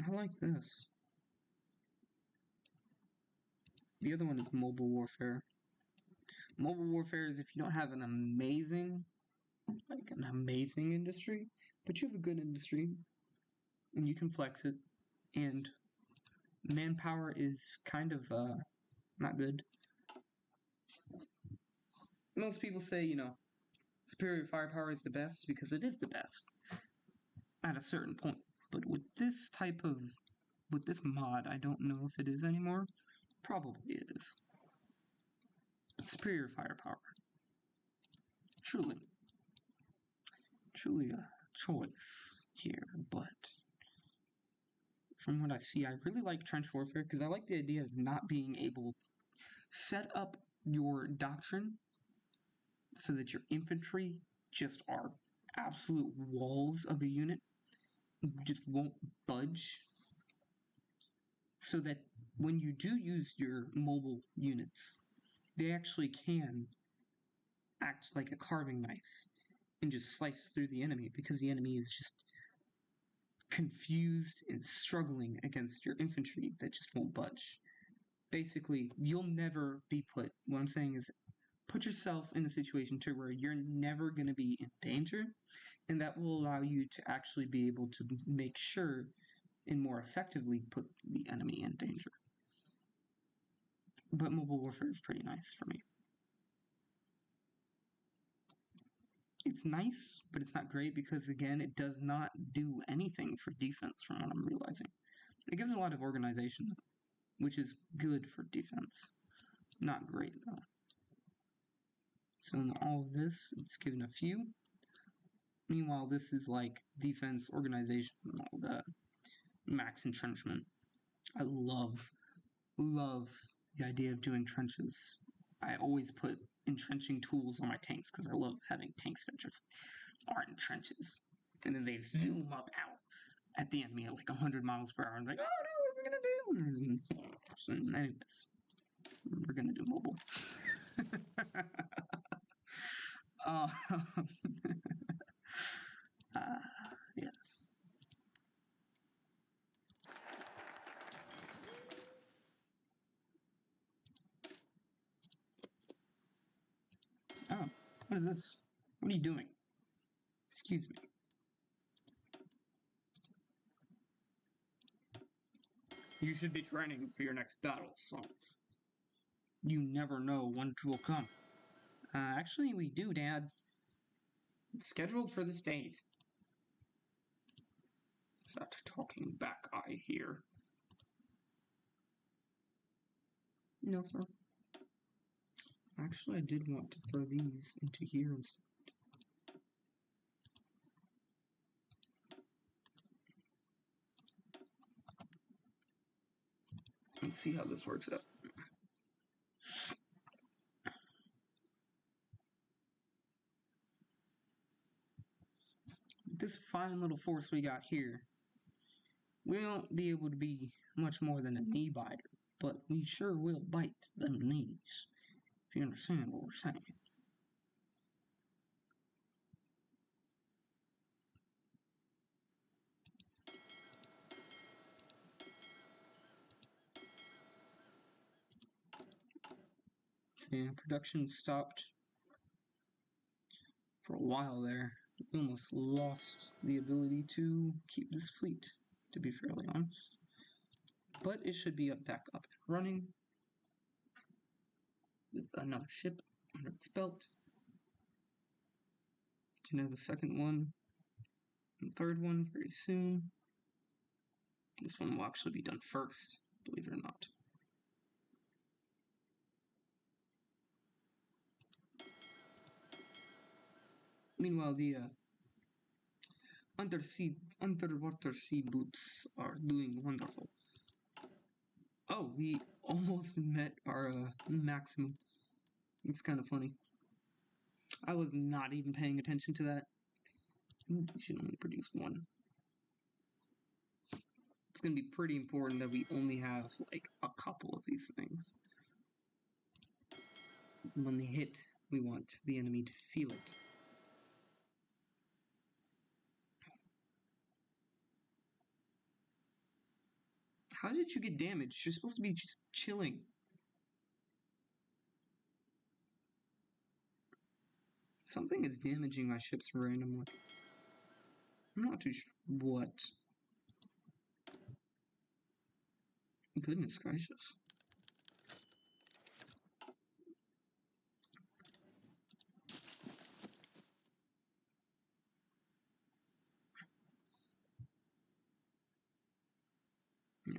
I like this. The other one is mobile warfare. Mobile warfare is if you don't have an amazing industry, but you have a good industry, and you can flex it, and manpower is kind of not good. Most people say, you know, superior firepower is the best because it is the best at a certain point. But with this mod, I don't know if it is anymore. Probably it is. Superior firepower. Truly a choice here, but from what I see, I really like trench warfare because I like the idea of not being able to set up your doctrine so that your infantry just are absolute walls of a unit, just won't budge, so that when you do use your mobile units, they actually can act like a carving knife and just slice through the enemy because the enemy is just confused and struggling against your infantry that just won't budge. Basically, you'll never be put, what I'm saying is, put yourself in a situation to where you're never going to be in danger, and that will allow you to actually be able to make sure and more effectively put the enemy in danger. But mobile warfare is pretty nice for me. It's nice, but it's not great because, again, it does not do anything for defense from what I'm realizing. It gives a lot of organization, which is good for defense. Not great, though. So in all of this, it's given a few. Meanwhile, this is like defense, organization, and all that. Max entrenchment. I love the idea of doing trenches. I always put entrenching tools on my tanks because I love having tanks that just are in trenches. And then they zoom up out at the enemy at like 100 miles per hour. And like, oh no, what are we gonna do? So anyways, we're gonna do mobile. Yes. Oh, what is this? What are you doing? Excuse me. You should be training for your next battle, son. You never know when it will come. Actually, we do, Dad. It's scheduled for this date. Is that talking back I hear? No, sir. Actually, I did want to throw these into here instead. Let's see how this works out. This fine little force we got here, we won't be able to be much more than a knee biter but we sure will bite them knees, if you understand what we're saying. Yeah, production stopped for a while there. We almost lost the ability to keep this fleet, to be fairly honest. But it should be back up and running with another ship under its belt. To know the second one and third one very soon. This one will actually be done first, believe it or not. Meanwhile, the underwater sea boots are doing wonderful. Oh, we almost met our maximum. It's kind of funny. I was not even paying attention to that. We should only produce one. It's going to be pretty important that we only have like a couple of these things. When they hit, we want the enemy to feel it. How did you get damaged? You're supposed to be just chilling. Something is damaging my ships randomly. I'm not too sure what. Goodness gracious.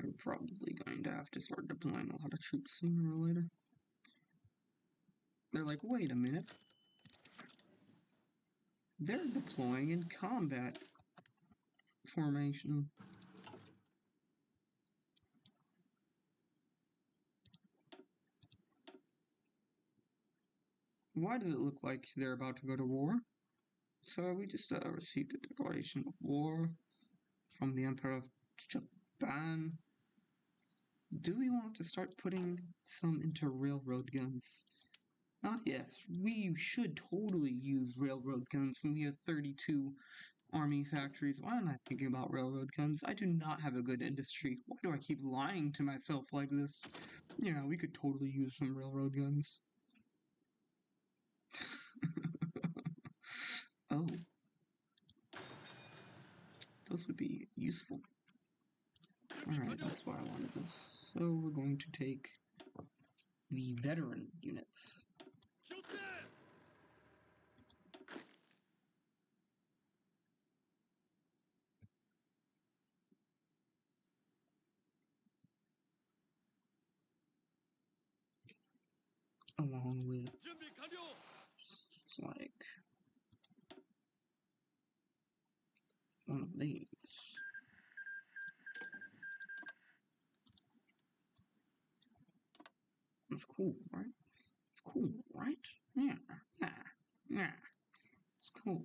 We're probably going to have to start deploying a lot of troops sooner or later. They're like, wait a minute. They're deploying in combat formation. Why does it look like they're about to go to war? So we just received a declaration of war from the Emperor of Japan. Do we want to start putting some into railroad guns? Ah, yes, we should totally use railroad guns when we have 32 army factories. Why am I thinking about railroad guns? I do not have a good industry. Why do I keep lying to myself like this? Yeah, we could totally use some railroad guns. Oh. Those would be useful. Alright, that's why I wanted this. So we're going to take the veteran units. Along with like one of these. That's cool, right? It's cool, right? Yeah. It's cool.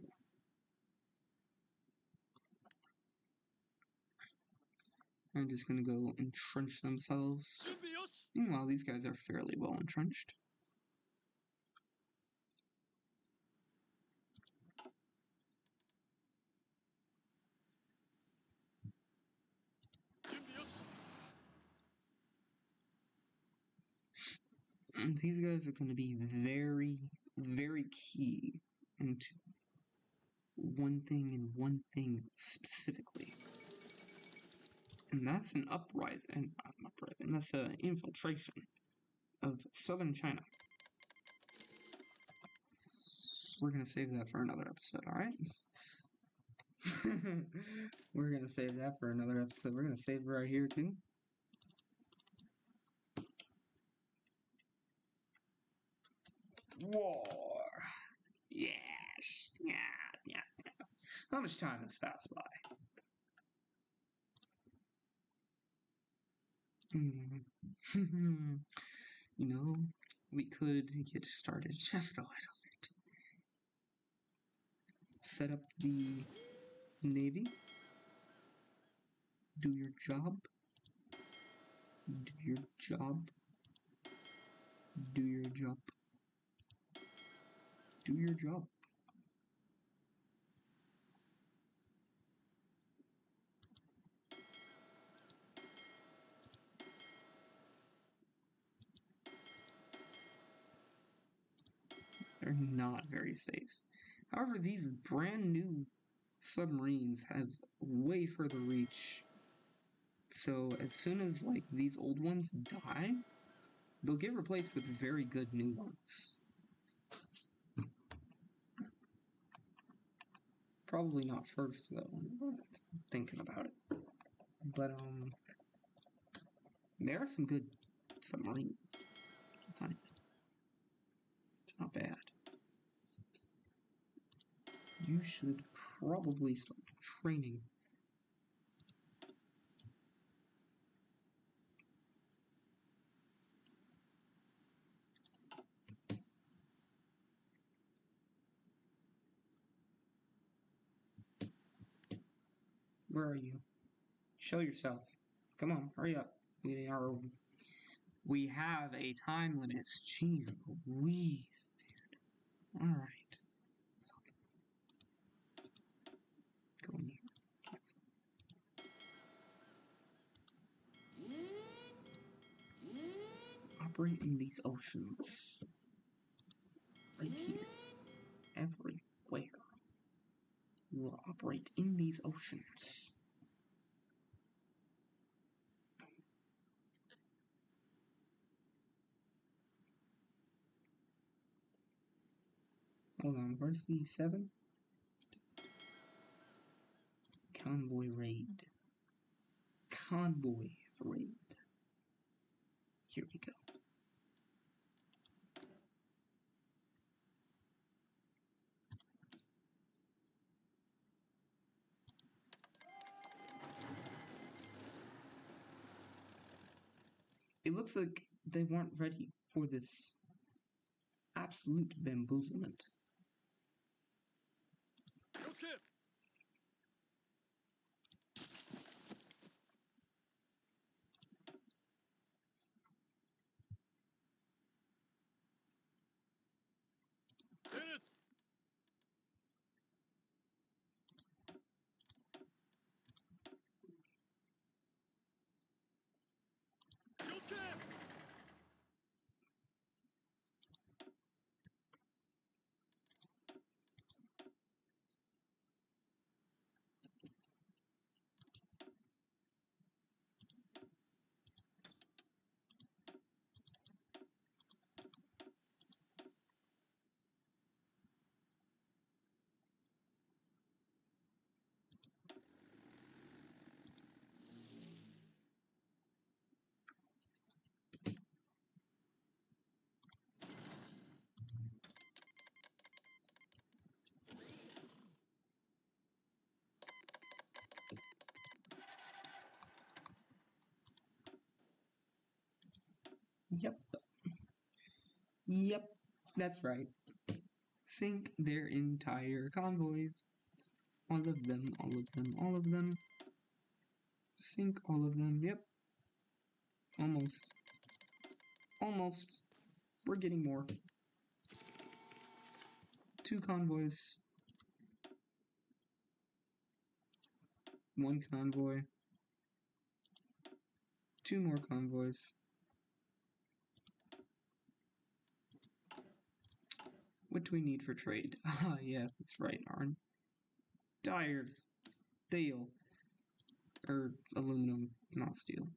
I'm just gonna go entrench themselves. Meanwhile, these guys are fairly well entrenched. And these guys are going to be very, very key into one thing and one thing specifically. And that's an uprising, that's an infiltration of southern China. We're going to save that for another episode, alright? We're going to save that for another episode. We're going to save it right here, too. War! Yes! How much time has passed by? You know, we could get started just a little bit. Set up the Navy. Do your job. Do your job. Do your job. Do your job. They're not very safe. However, these brand new submarines have way further reach. So as soon as like these old ones die, they'll get replaced with very good new ones. Probably not first though, thinking about it. But there are some good submarines. It's not bad. You should probably start training. Where are you? Show yourself. Come on, hurry up. We have a time limit. Jeez Louise, man. Alright. Go in here. Cancel. Operate in these oceans. Right here. Everywhere. We will operate in these oceans. Hold on, where's the 7? Convoy raid. Convoy raid. Here we go. It looks like they weren't ready for this absolute bamboozlement. Yep. Yep, that's right. Sink their entire convoys. All of them, all of them, all of them. Sink all of them, yep. Almost. Almost. We're getting more. 2 convoys. 1 convoy. 2 more convoys. What do we need for trade? Ah, yes, that's right, our dire steel. Or aluminum, not steel.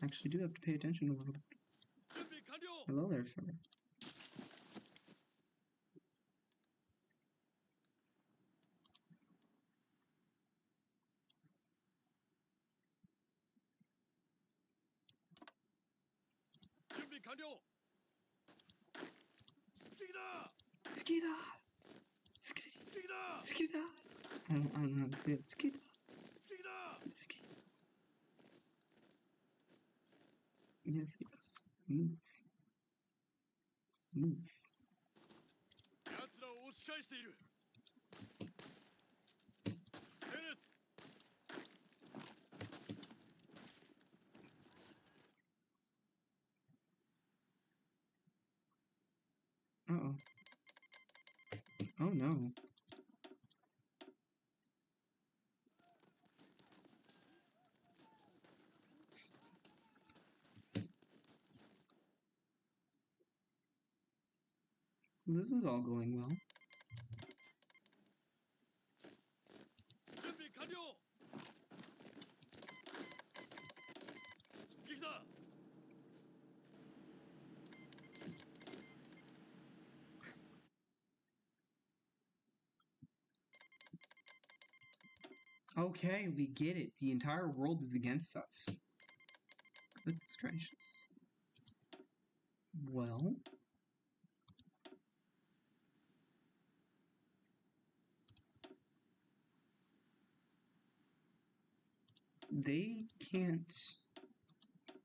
Actually, do have to pay attention a little bit. Hello there, sir. Skida! Skida! Skida! I don't know how to say it. Skida! Skida! Yes, yes. Move. Move. Uh-oh. Oh no. This is all going well. Okay, we get it. The entire world is against us. Goodness gracious. Well... they can't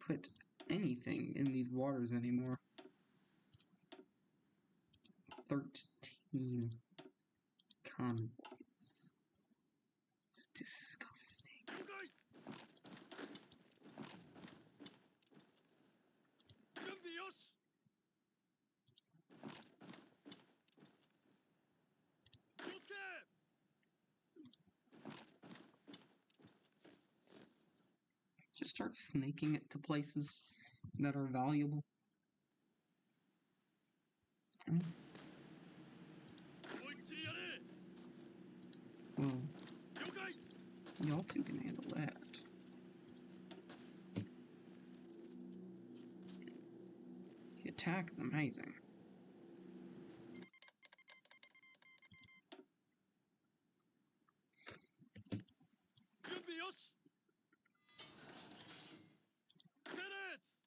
put anything in these waters anymore. 13 convoys. It's disgusting. Just start snaking it to places that are valuable. Well, y'all two can handle that. The attack is amazing.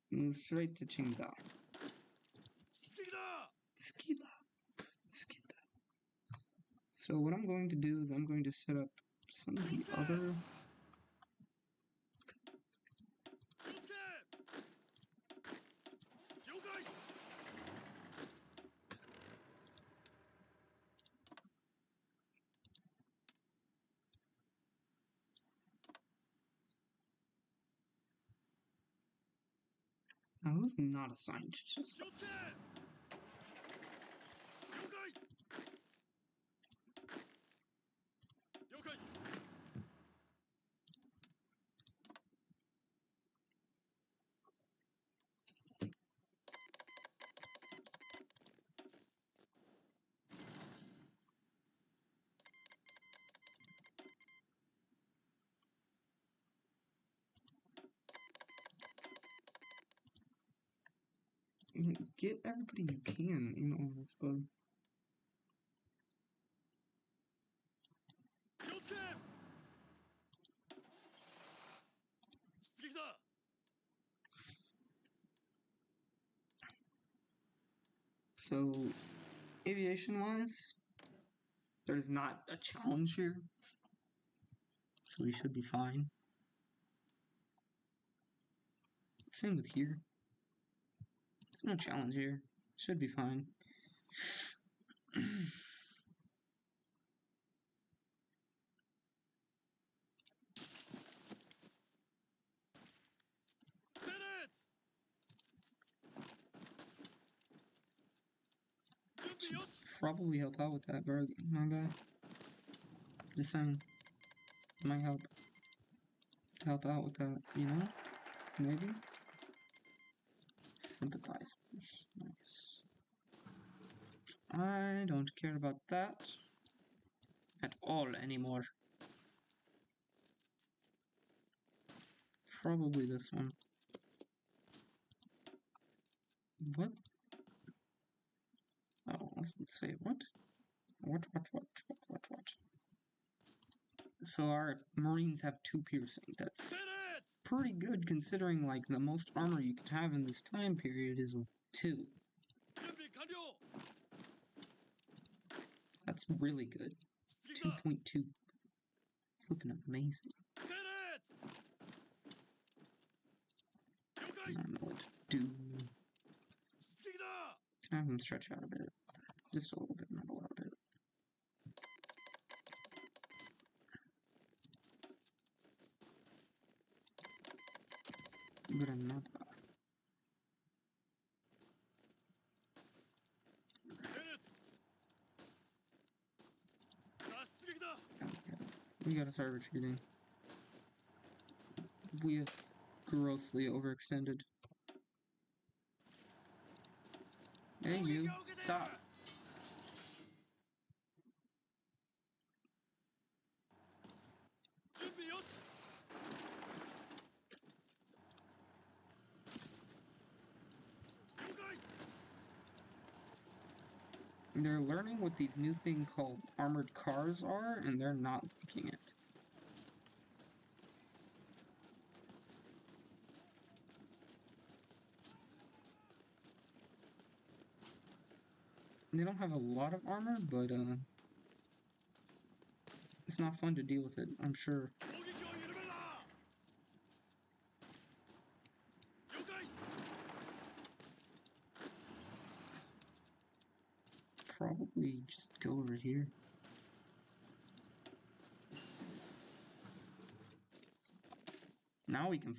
Move straight to Qingdao. Skida. So what I'm going to do is I'm going to set up some of the other... I was not assigned to just... Get everybody you can in on this, bud. So, aviation-wise, there's not a challenge here. So we should be fine. Same with here. There's no challenge here. Should be fine. Should probably help out with that, bro. My guy. Just saying. Might help out with that, you know? Maybe? Sympathize. Nice. I don't care about that at all anymore. Probably this one. What? Oh, I was going to say, what? What? So our Marines have 2 piercing. That's pretty good considering, like, the most armor you can have in this time period is 2. That's really good. 2.2. Flipping amazing. I don't know what to do. Can I have him stretch out a bit? Just a little bit, not a lot of it. Granada. We gotta start retreating. We have grossly overextended. Hey, you. Stop. They're learning what these new things called armored cars are, and they're not liking it. They don't have a lot of armor, but it's not fun to deal with it, I'm sure. Probably just go over here. Now we can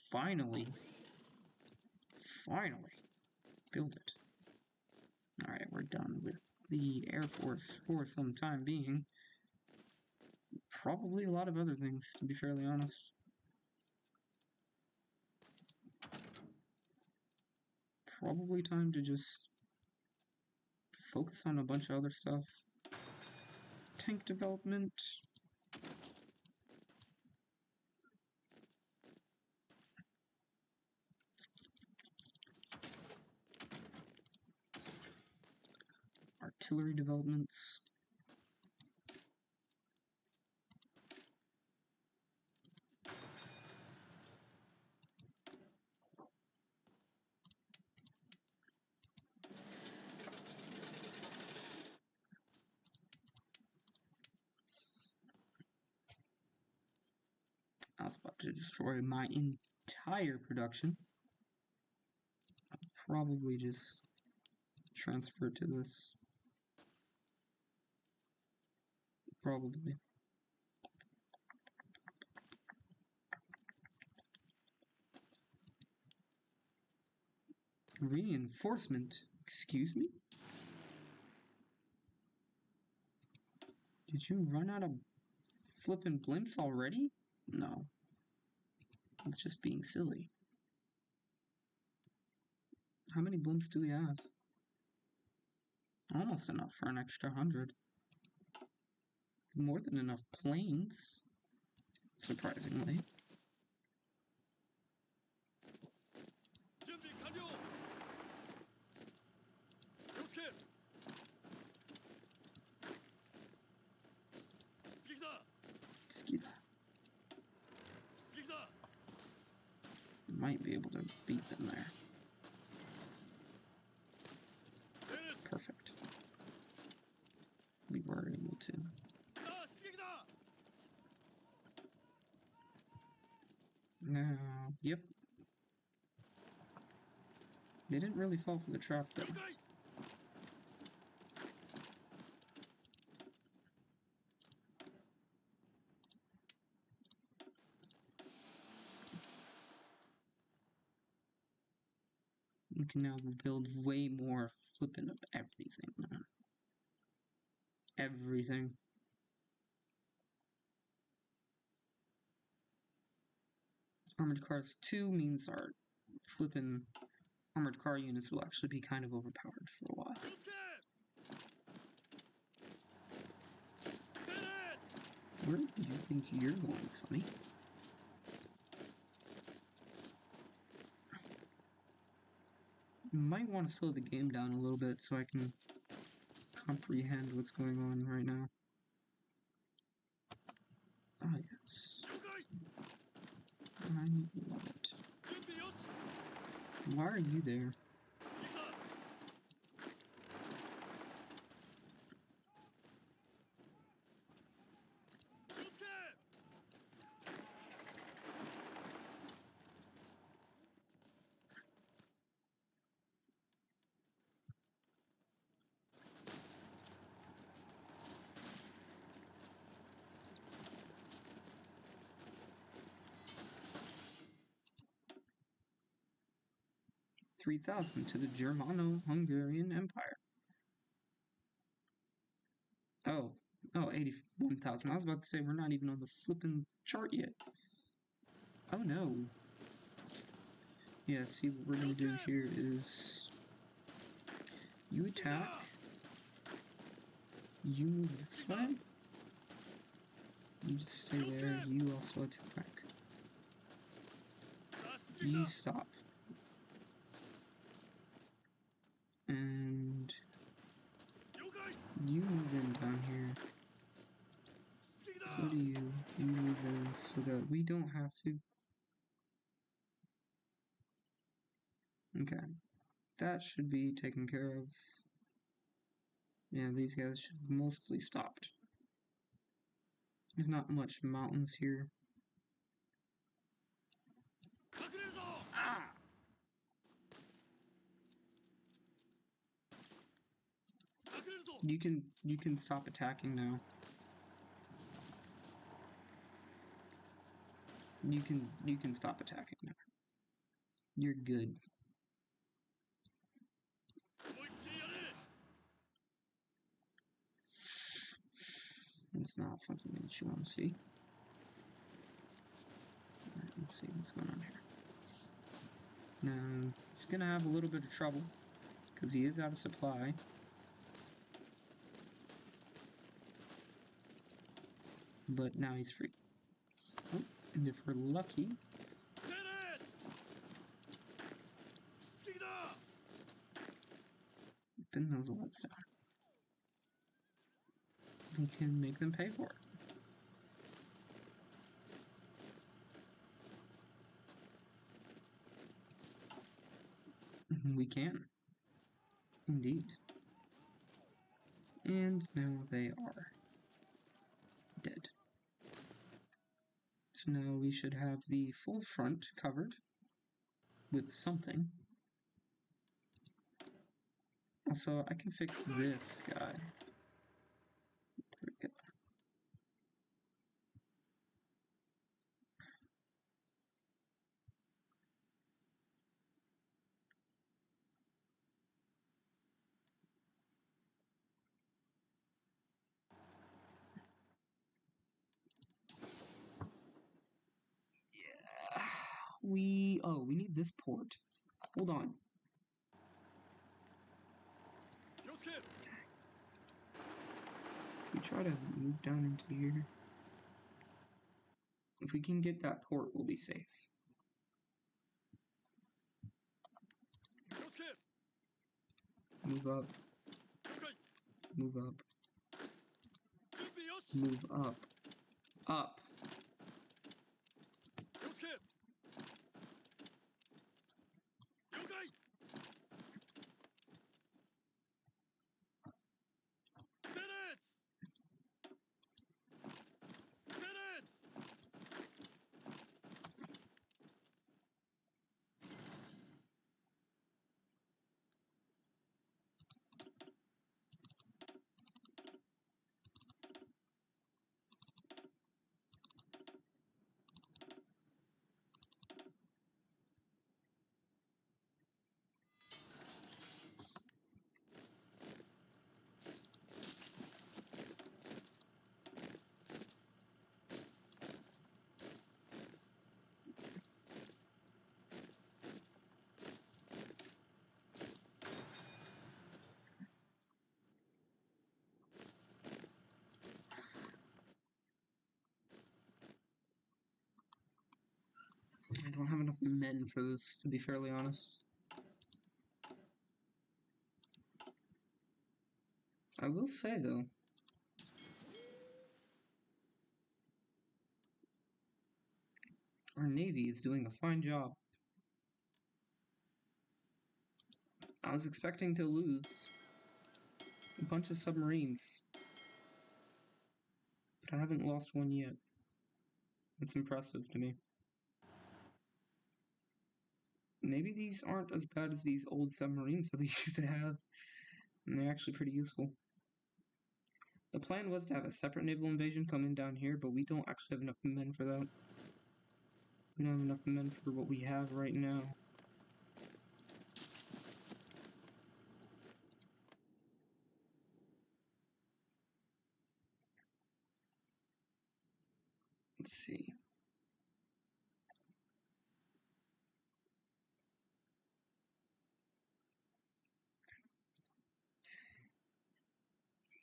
finally build it. Alright, we're done with the Air Force for some time being. Probably a lot of other things, to be fairly honest. Probably time to just focus on a bunch of other stuff. Tank development. Artillery developments. I was about to destroy my entire production. I'll probably just transfer it to this. Probably. Reinforcement? Excuse me? Did you run out of flippin' blimps already? No. That's just being silly. How many blimps do we have? Almost enough for an extra 100. More than enough planes, surprisingly. Might be able to beat them there. Perfect. We were able to. Now, yep. They didn't really fall for the trap though. You can now build way more flippin' of everything, man. Everything. Armored Cars 2 means our flippin' armored car units will actually be kind of overpowered for a while. Where do you think you're going, Sonny? You might want to slow the game down a little bit so I can comprehend what's going on right now. Ah, yes. I love it. Why are you there? 3,000 to the Germano-Hungarian Empire. Oh, 81,000. I was about to say we're not even on the flipping chart yet. Oh no. Yeah, see what we're gonna do here is you attack, you move this way, you just stay there, you also attack. You stop. And you move in down here. So do you. You move in so that we don't have to. Okay. That should be taken care of. Yeah, these guys should have mostly stopped. There's not much mountains here. Ah! You can stop attacking now. You can stop attacking now. You're good. It's not something that you want to see. Alright, let's see what's going on here. Now, he's gonna have a little bit of trouble because he is out of supply. But now he's free. Oh, and if we're lucky, pin those lots down. We can make them pay for it. We can. Indeed. And now they are dead. So now we should have the full front covered with something. Also, I can fix this guy. There we go. We need this port. Hold on. We try to move down into here. If we can get that port, we'll be safe. Move up. Move up. Move up. Up. I don't have enough men for this, to be fairly honest. I will say, though, our Navy is doing a fine job. I was expecting to lose a bunch of submarines, but I haven't lost one yet. It's impressive to me. Maybe these aren't as bad as these old submarines that we used to have, and they're actually pretty useful. The plan was to have a separate naval invasion come in down here, but we don't actually have enough men for that. We don't have enough men for what we have right now. Let's see.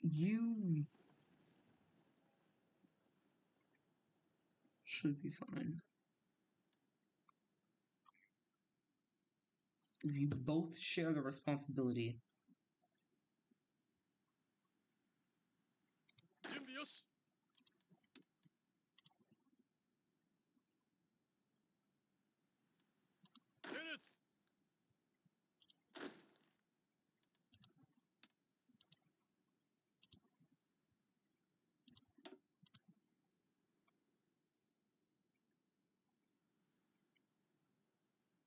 You should be fine. You both share the responsibility.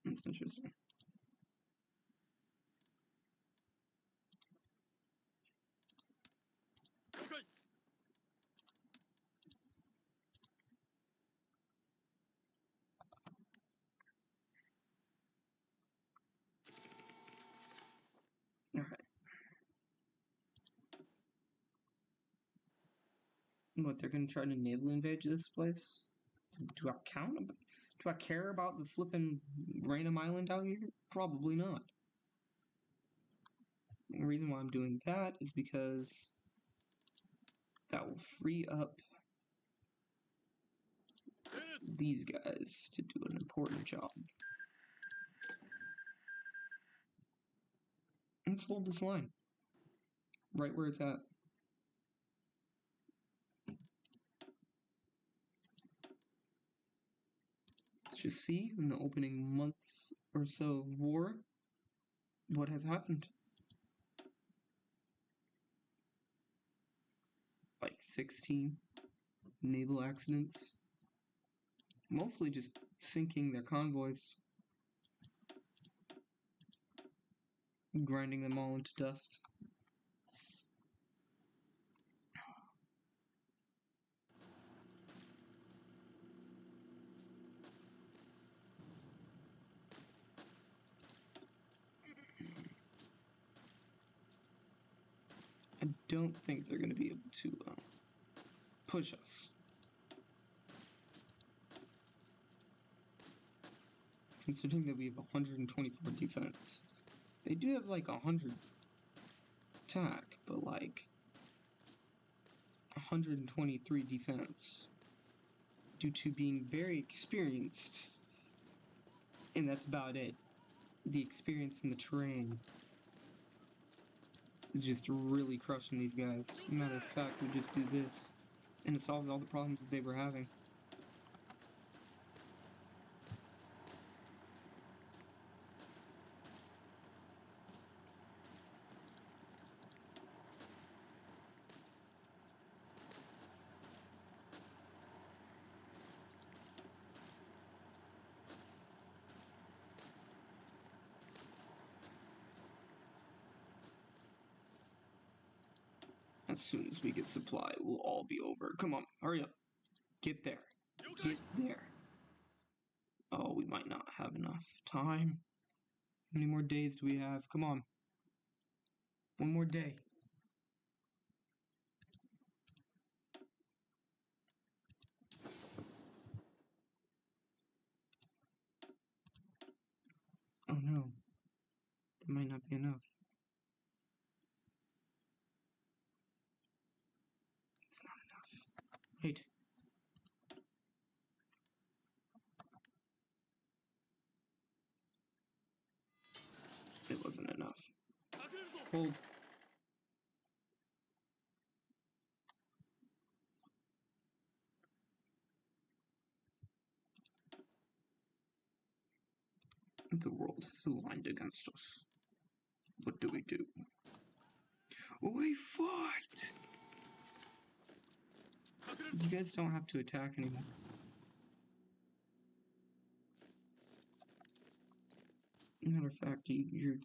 That's interesting. Alright. What, they're gonna try to naval invade this place? Do I count? Do I care about the flippin' random island out here? Probably not. The reason why I'm doing that is because that will free up these guys to do an important job. Let's hold this line. Right where it's at. Let's just see in the opening months or so of war what has happened. Like 16 naval accidents. Mostly just sinking their convoys. Grinding them all into dust. I don't think they're going to be able to push us. Considering that we have 124 defense. They do have like 100 attack, but like 123 defense. Due to being very experienced. And that's about it. The experience in the terrain is just really crushing these guys. Matter of fact, we just do this, and it solves all the problems that they were having. As soon as we get supply, it will all be over. Come on, hurry up. Get there. Get there. Oh, we might not have enough time. How many more days do we have? Come on. One more day. Oh no. That might not be enough. It's not enough. Wait. It wasn't enough. Hold. The world is aligned against us. What do we do? We fight! You guys don't have to attack anymore. Matter of fact, you're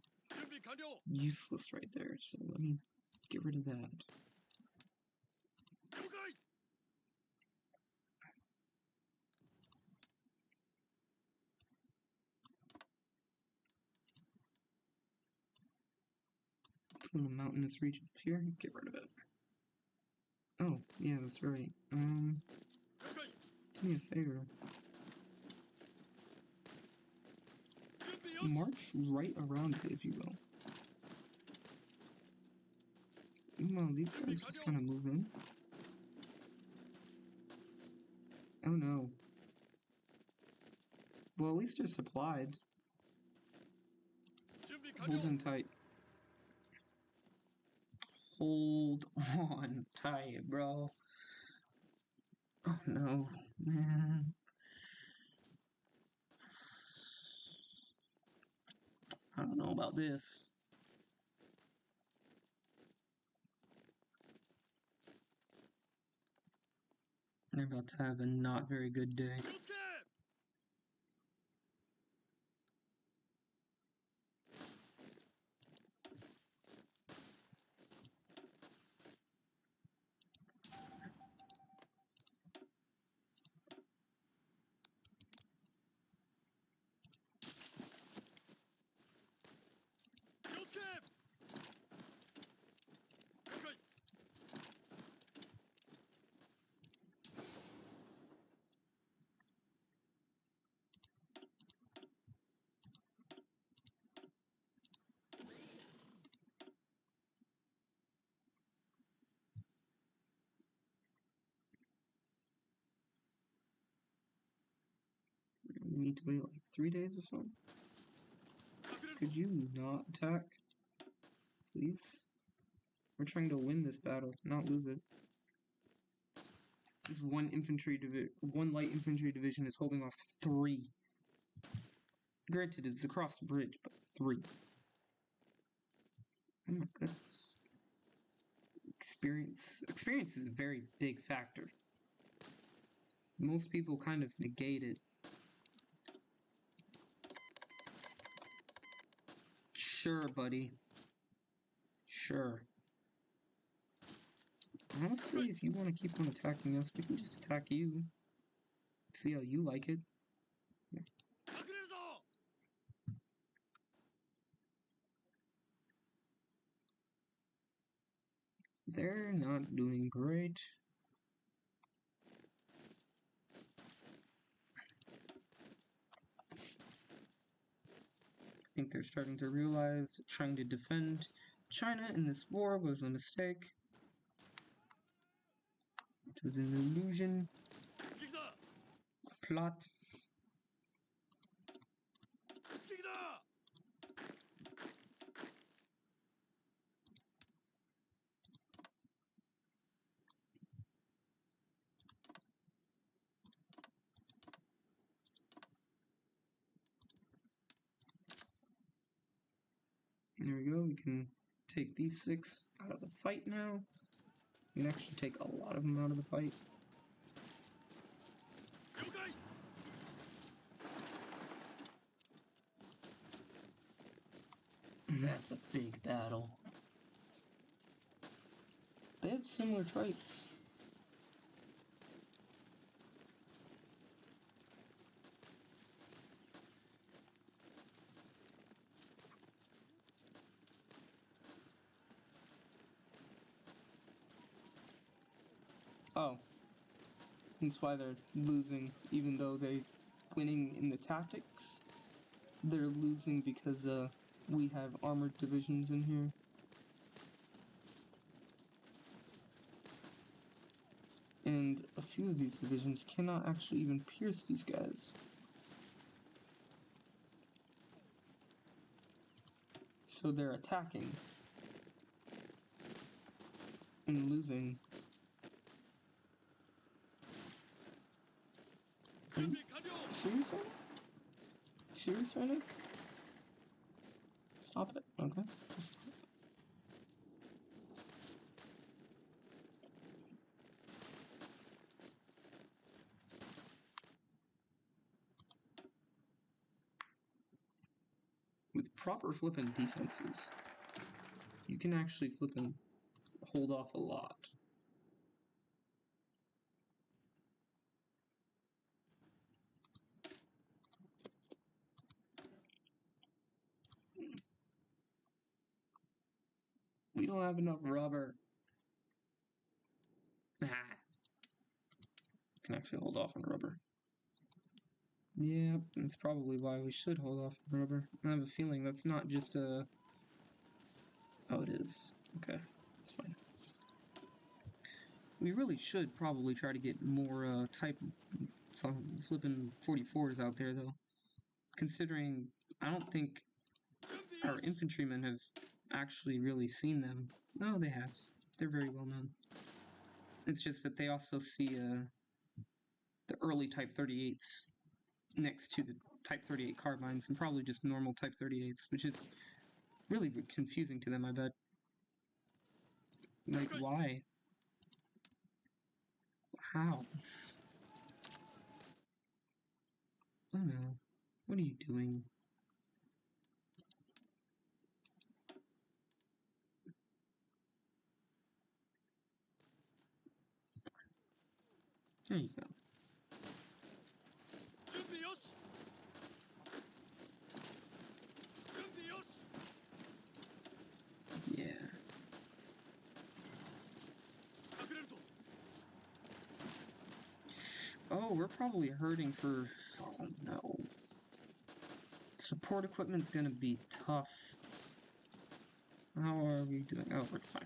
useless right there, so let me get rid of that. This little mountainous region up here, get rid of it. Oh, yeah, that's right. Do me a favor. March right around it, if you will. Well, these guys just kind of move in. Oh no. Well, at least they're supplied. Hold in tight. Hold on tight, bro. Oh no, man. I don't know about this. They're about to have a not very good day. We need to wait like 3 days or so. Could you not attack? Please? We're trying to win this battle, not lose it. There's one light infantry division is holding off 3. Granted, it's across the bridge, but 3. Oh my goodness. Experience is a very big factor. Most people kind of negate it. Sure, buddy. Sure. Honestly, if you want to keep on attacking us, we can just attack you. See how you like it. Yeah. They're not doing great. I think they're starting to realize trying to defend China in this war was a mistake. It was an illusion. A plot. There we go, we can take these 6 out of the fight now. We can actually take a lot of them out of the fight. That's a big battle. They have similar traits. Oh. That's why they're losing, even though they're winning in the tactics. They're losing because we have armored divisions in here. And a few of these divisions cannot actually even pierce these guys. So they're attacking and losing. Are you serious? Serious right now? Stop it. Okay. Stop it. With proper flippin' defenses, you can actually flippin' hold off a lot. We don't have enough rubber. can actually hold off on rubber. Yeah, that's probably why we should hold off on rubber. I have a feeling that's not just a... Oh, it is. Okay, that's fine. We really should probably try to get more type flipping 44s out there, though. Considering I don't think our infantrymen have actually really seen them. No, they have. They're very well known. It's just that they also see the early Type 38s next to the Type 38 carbines, and probably just normal Type 38s, which is really confusing to them, I bet. Like, why? How? Oh no. What are you doing? There you go. Yeah. Oh, we're probably hurting for... Oh no. Support equipment's gonna be tough. How are we doing? Oh, we're fine.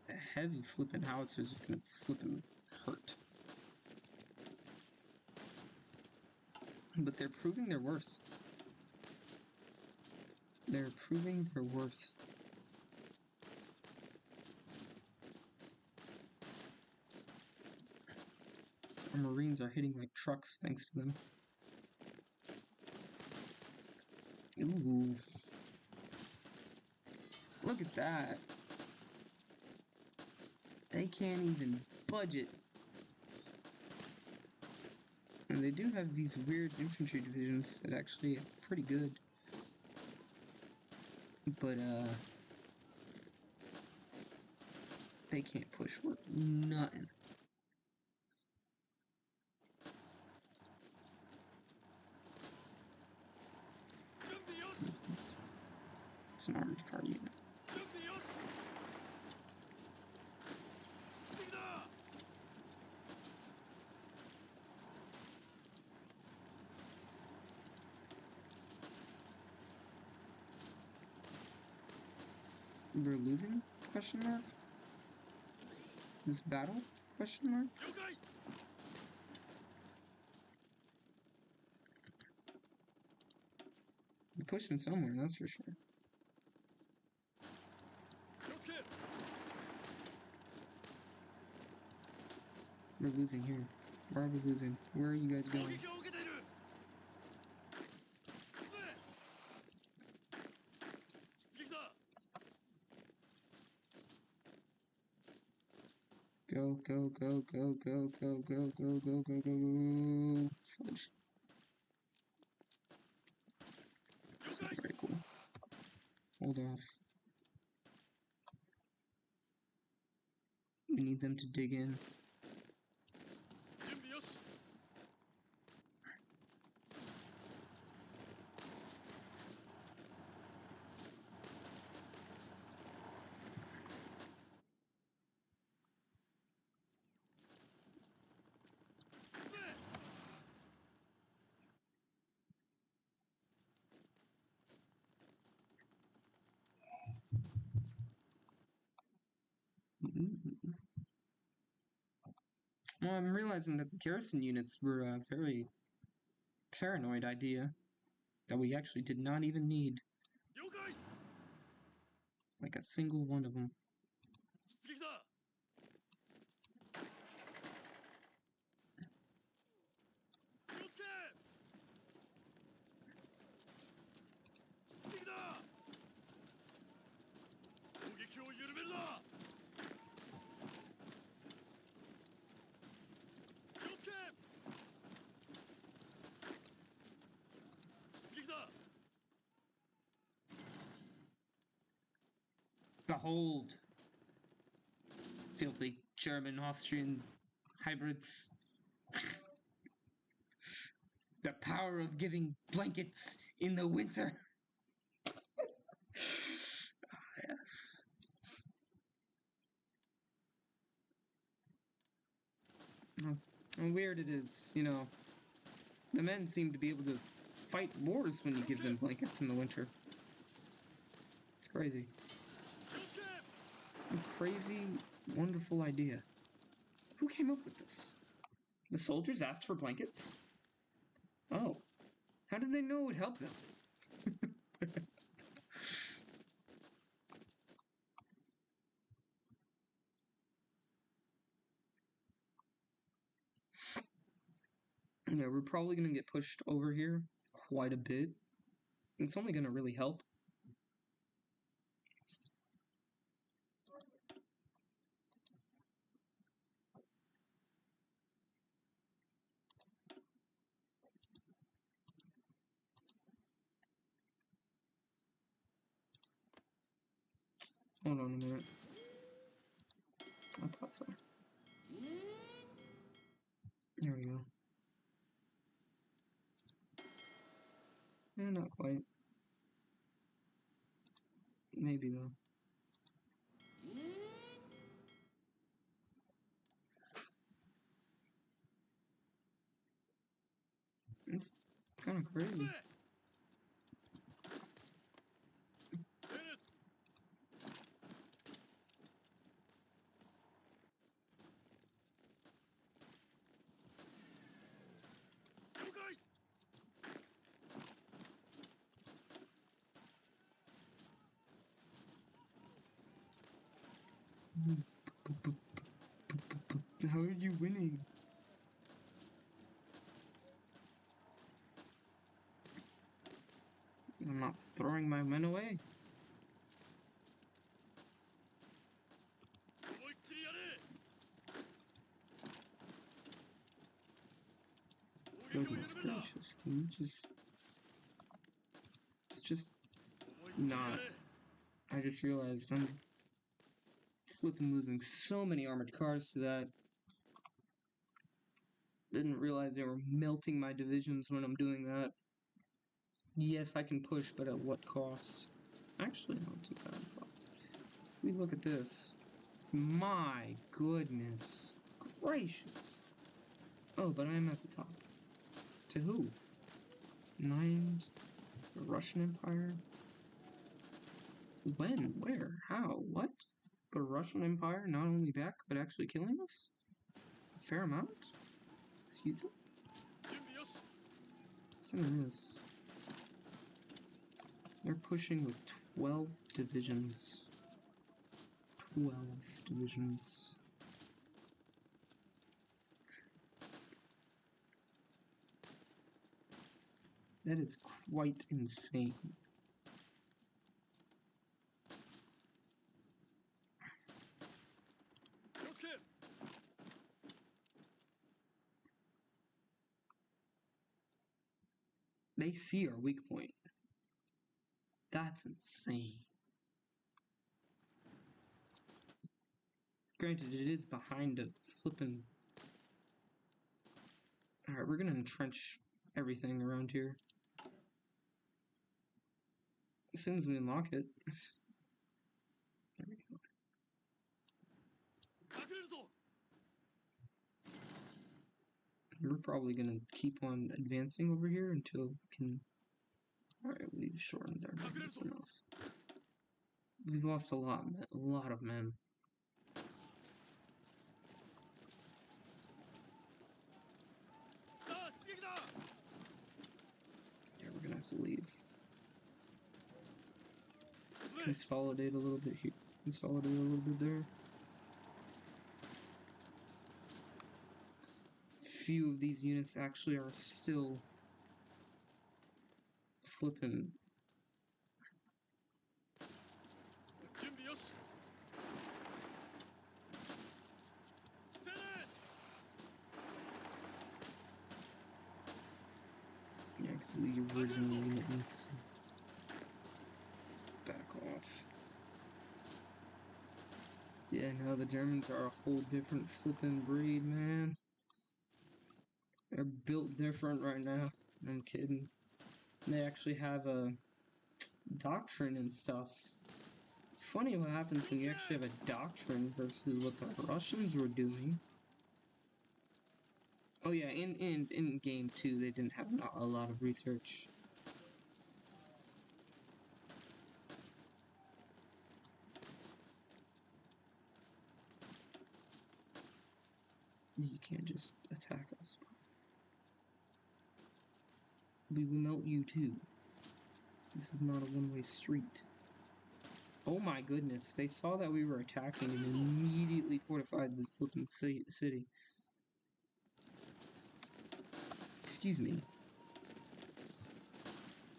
The heavy flipping howitzers is gonna flipping hurt. But they're proving their worth. They're proving their worth. Our Marines are hitting like trucks thanks to them. Ooh. Look at that. They can't even budget. And they do have these weird infantry divisions that actually are pretty good. But, they can't push worth nothing. It's an armored car unit. We're losing? Question mark? This battle? Question mark? We're pushing somewhere, that's for sure. We're losing here. Why are we losing? Where are you guys going? Go, go, go, go, go, go, go, go, go, go, go, fudge. That's not very cool. Hold off. We need them to dig in. Well, I'm realizing that the garrison units were a very paranoid idea that we actually did not even need. Like a single one of them. Behold, filthy German-Austrian hybrids. The power of giving blankets in the winter. Yes. How weird it is, you know. The men seem to be able to fight wars when you give them blankets in the winter. It's crazy. A crazy, wonderful idea. Who came up with this? The soldiers asked for blankets? Oh. How did they know it would help them? Yeah, we're probably going to get pushed over here quite a bit. It's only going to really help. Hold on a minute. I thought so. There we go. Not quite. Maybe though. It's kind of crazy. How are you winning? I'm not throwing my men away. Goodness gracious, can you just... It's just not... I just realized I'm flipping losing so many armored cars to that. Didn't realize they were melting my divisions when I'm doing that. Yes, I can push, but at what cost? Actually, not too bad. We look at this. My goodness gracious. Oh, but I'm at the top. To who? Nines? The Russian Empire? When? Where? How? What? The Russian Empire not only back, but actually killing us? A fair amount? Excuse me? Listen to this. They're pushing with 12 divisions. 12 divisions. That is quite insane. They see our weak point. That's insane. Granted, it is behind a flippin'... Alright, we're gonna entrench everything around here. As soon as we unlock it. There we go. We're probably gonna keep on advancing over here until we can... Alright, we've shortened there. That's enough. We've lost a lot of men. Yeah, we're gonna have to leave. Consolidate a little bit here. Consolidate a little bit there. Few of these units actually are still flipping. Yeah, because the original unit needs to back off. Yeah, no, the Germans are a whole different flipping breed, man. They're built different right now. I'm kidding. They actually have a doctrine and stuff. Funny what happens when you actually have a doctrine versus what the Russians were doing. Oh yeah, in game 2 they didn't have a lot of research. You can't just attack us. We will melt you too. This is not a one-way street. Oh my goodness, they saw that we were attacking and immediately fortified the flipping city. Excuse me.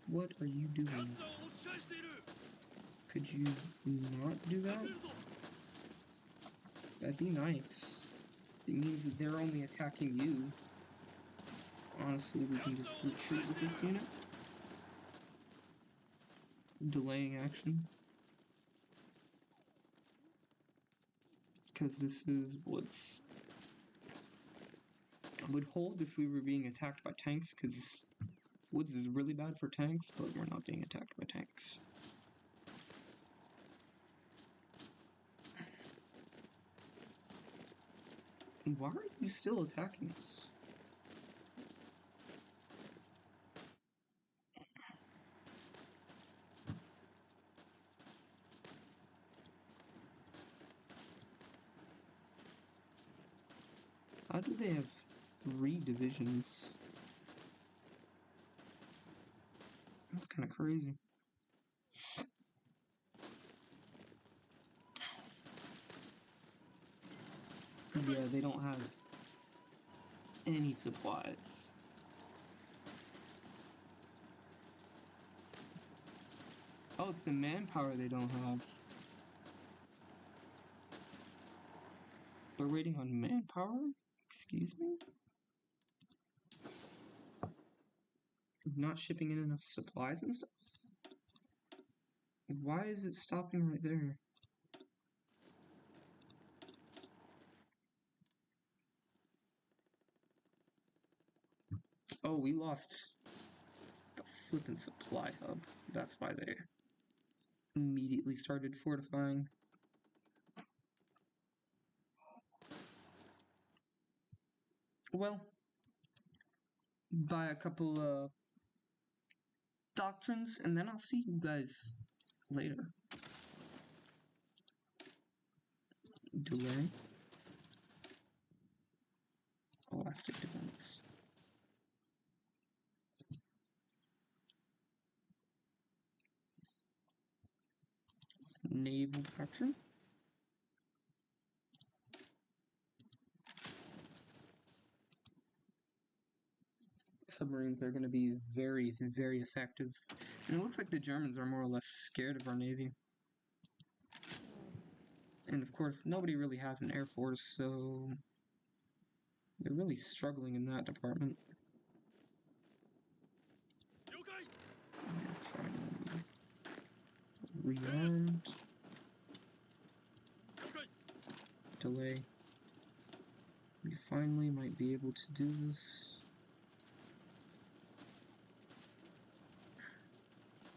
What are you doing? Could you not do that? That'd be nice. It means that they're only attacking you. Honestly, we can just retreat with this unit. Delaying action. Because this is woods. I would hold if we were being attacked by tanks, because woods is really bad for tanks, but we're not being attacked by tanks. Why are you still attacking us? How do they have 3 divisions? That's kind of crazy. Yeah, they don't have any supplies. Oh, it's the manpower they don't have. They're waiting on manpower? Excuse me? Not shipping in enough supplies and stuff? Why is it stopping right there? Oh, we lost the flippin' supply hub. That's why they immediately started fortifying. Well, buy a couple doctrines, and then I'll see you guys later. Delay. Elastic defense. Naval doctrine. Submarines are going to be very, very effective. And it looks like the Germans are more or less scared of our navy. And of course, nobody really has an air force, so they're really struggling in that department. Finally rearmed. Delay. We finally might be able to do this.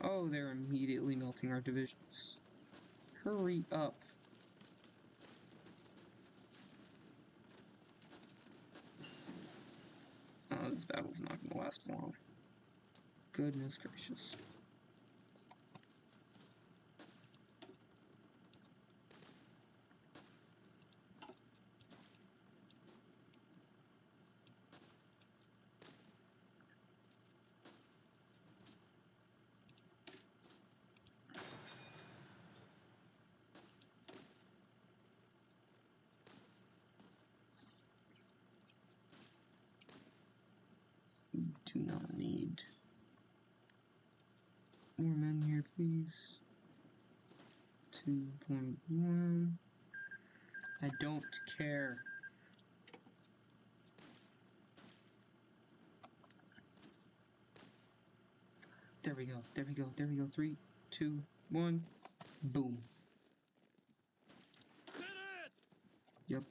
Oh, they're immediately melting our divisions. Hurry up. This battle's not going to last long. Goodness gracious. Do not need more men here, please. 2.1. I don't care. There we go, there we go, there we go. 3, 2, 1. Boom. Yep.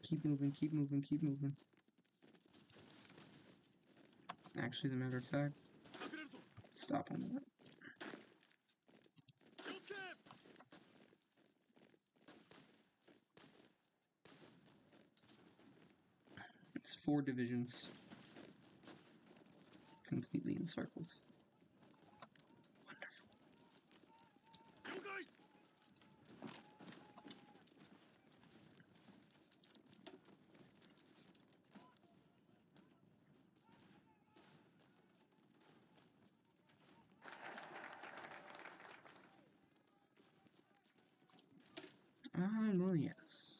Keep moving, keep moving, keep moving. Actually, as a matter of fact, stop on that. 4 divisions. Completely encircled. Wonderful. Well, yes.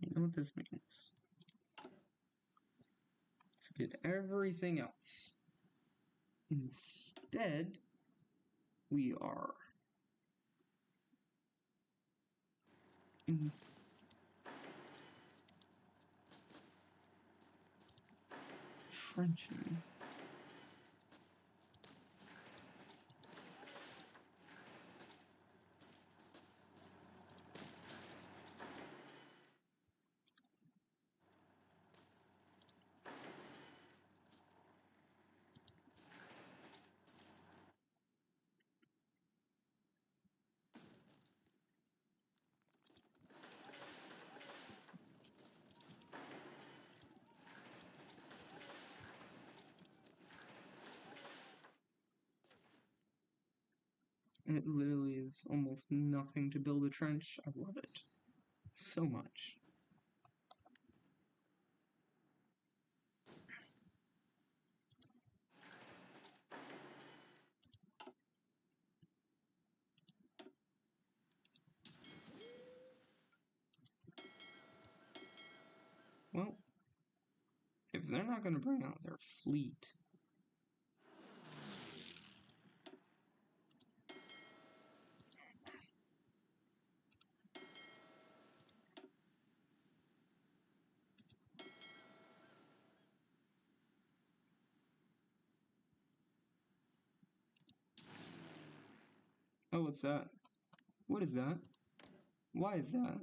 You know what this means. Forget everything else. Instead, we are entrenching. It literally is almost nothing to build a trench. I love it so much. Well, if they're not going to bring out their fleet, oh, what's that? What is that? Why is that?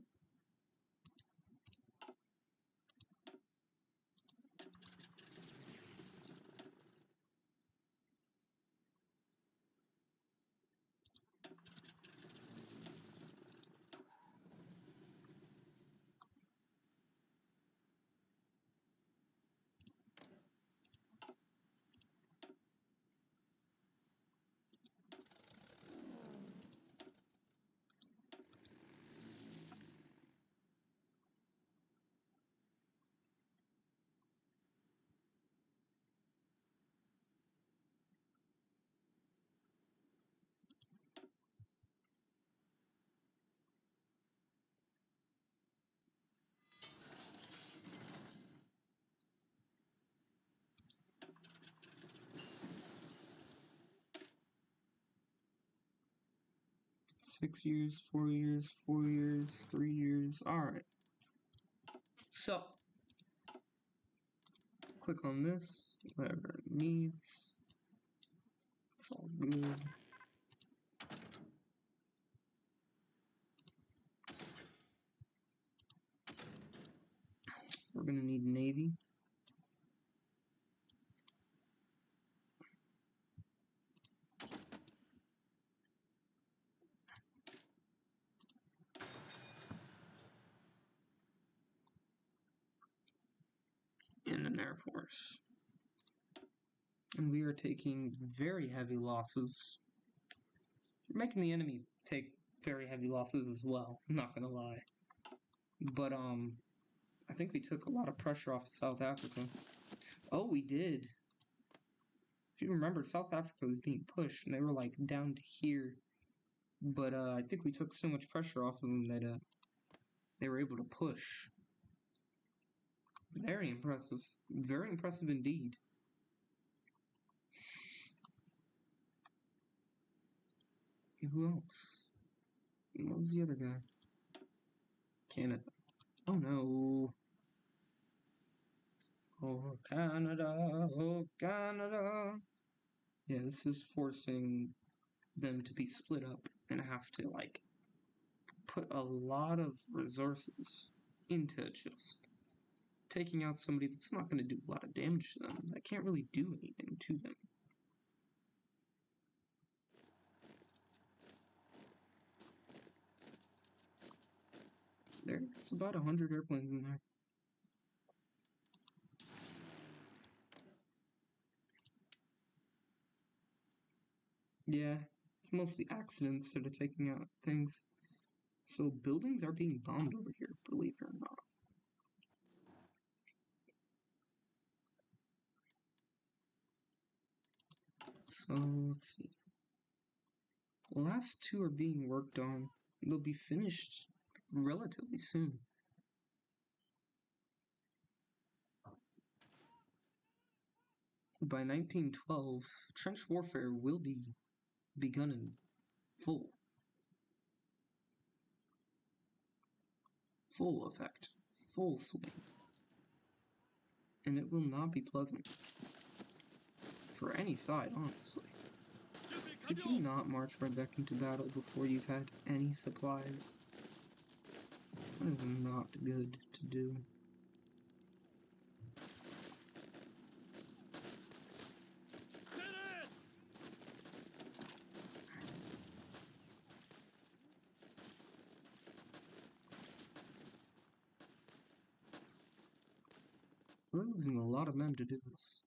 Six years, 4 years, 4 years, 3 years. Alright. So, click on this, whatever it needs. It's all good. We're gonna need Navy. And an Air Force. And we are taking very heavy losses. We're making the enemy take very heavy losses as well, I'm not gonna lie. But, I think we took a lot of pressure off of South Africa. Oh, we did. If you remember, South Africa was being pushed, and they were, like, down to here. But, I think we took so much pressure off of them that, they were able to push. Very impressive. Very impressive indeed. Who else? What was the other guy? Canada. Oh no. Oh, Canada. Oh, Canada. Yeah, this is forcing them to be split up and have to, like, put a lot of resources into just taking out somebody that's not going to do a lot of damage to them. That can't really do anything to them. There's about 100 airplanes in there. Yeah, it's mostly accidents that are taking out things. So buildings are being bombed over here, believe it or not. So let's see. The last two are being worked on. They'll be finished relatively soon. By 1912, trench warfare will be begun in full effect, full swing. And it will not be pleasant for any side, honestly. Could you not march right back into battle before you've had any supplies? That is not good to do. We're losing a lot of men to do this.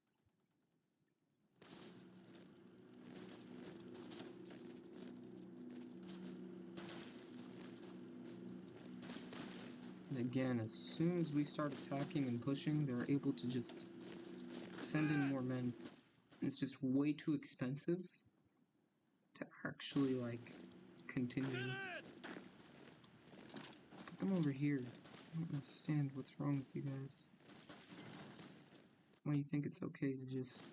And again, as soon as we start attacking and pushing, they're able to just send in more men. It's just way too expensive to actually, like, continue. Put them over here. I don't understand what's wrong with you guys. Why do you think it's okay to just...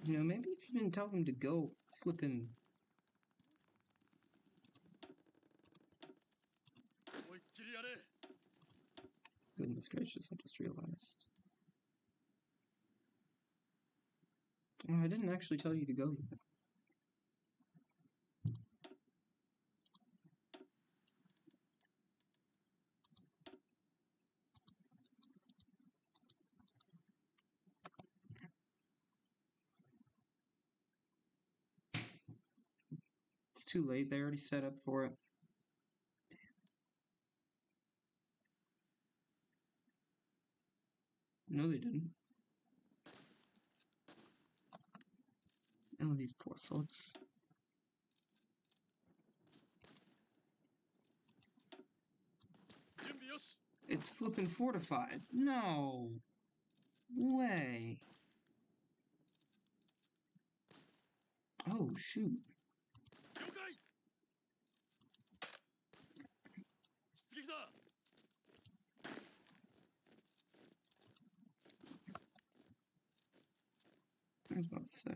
You know, maybe if you didn't tell them to go flipping... Goodness gracious, I just realized. Oh, I didn't actually tell you to go yet. It's too late, they already set up for it. No, they didn't. Oh, these poor folks. It's flippin' fortified. No way. Oh, shoot. I was about to say,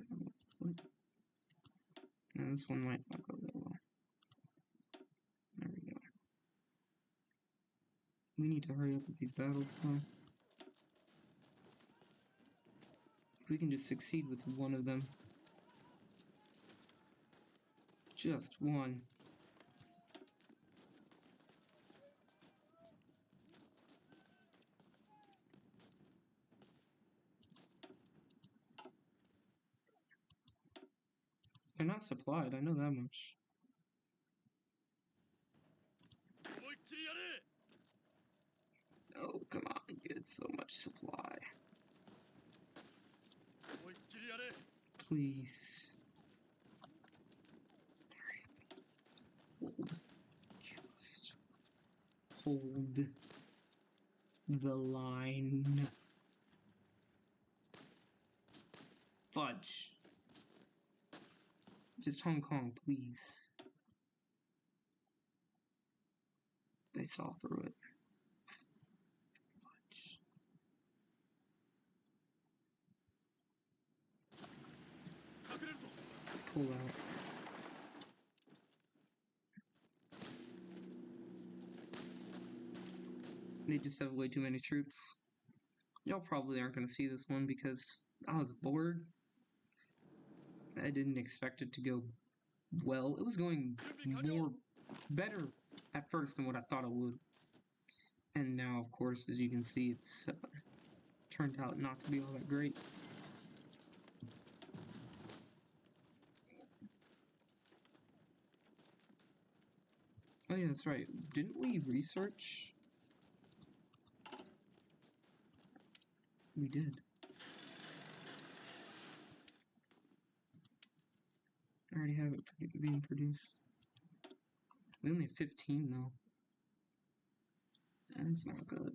no, this one might not go that well. There we go. We need to hurry up with these battles now. If we can just succeed with one of them. Just one. They're not supplied, I know that much. Oh, come on, you had so much supply. Please. Just hold the line. Fudge. Just Hong Kong, please. They saw through it. Fudge. Pull out. They just have way too many troops. Y'all probably aren't going to see this one because I was bored. I didn't expect it to go well. It was going better at first than what I thought it would. And now, of course, as you can see, it's turned out not to be all that great. Oh yeah, that's right. Didn't we research? We did. I already have it being produced. We only have 15 though. That's not good.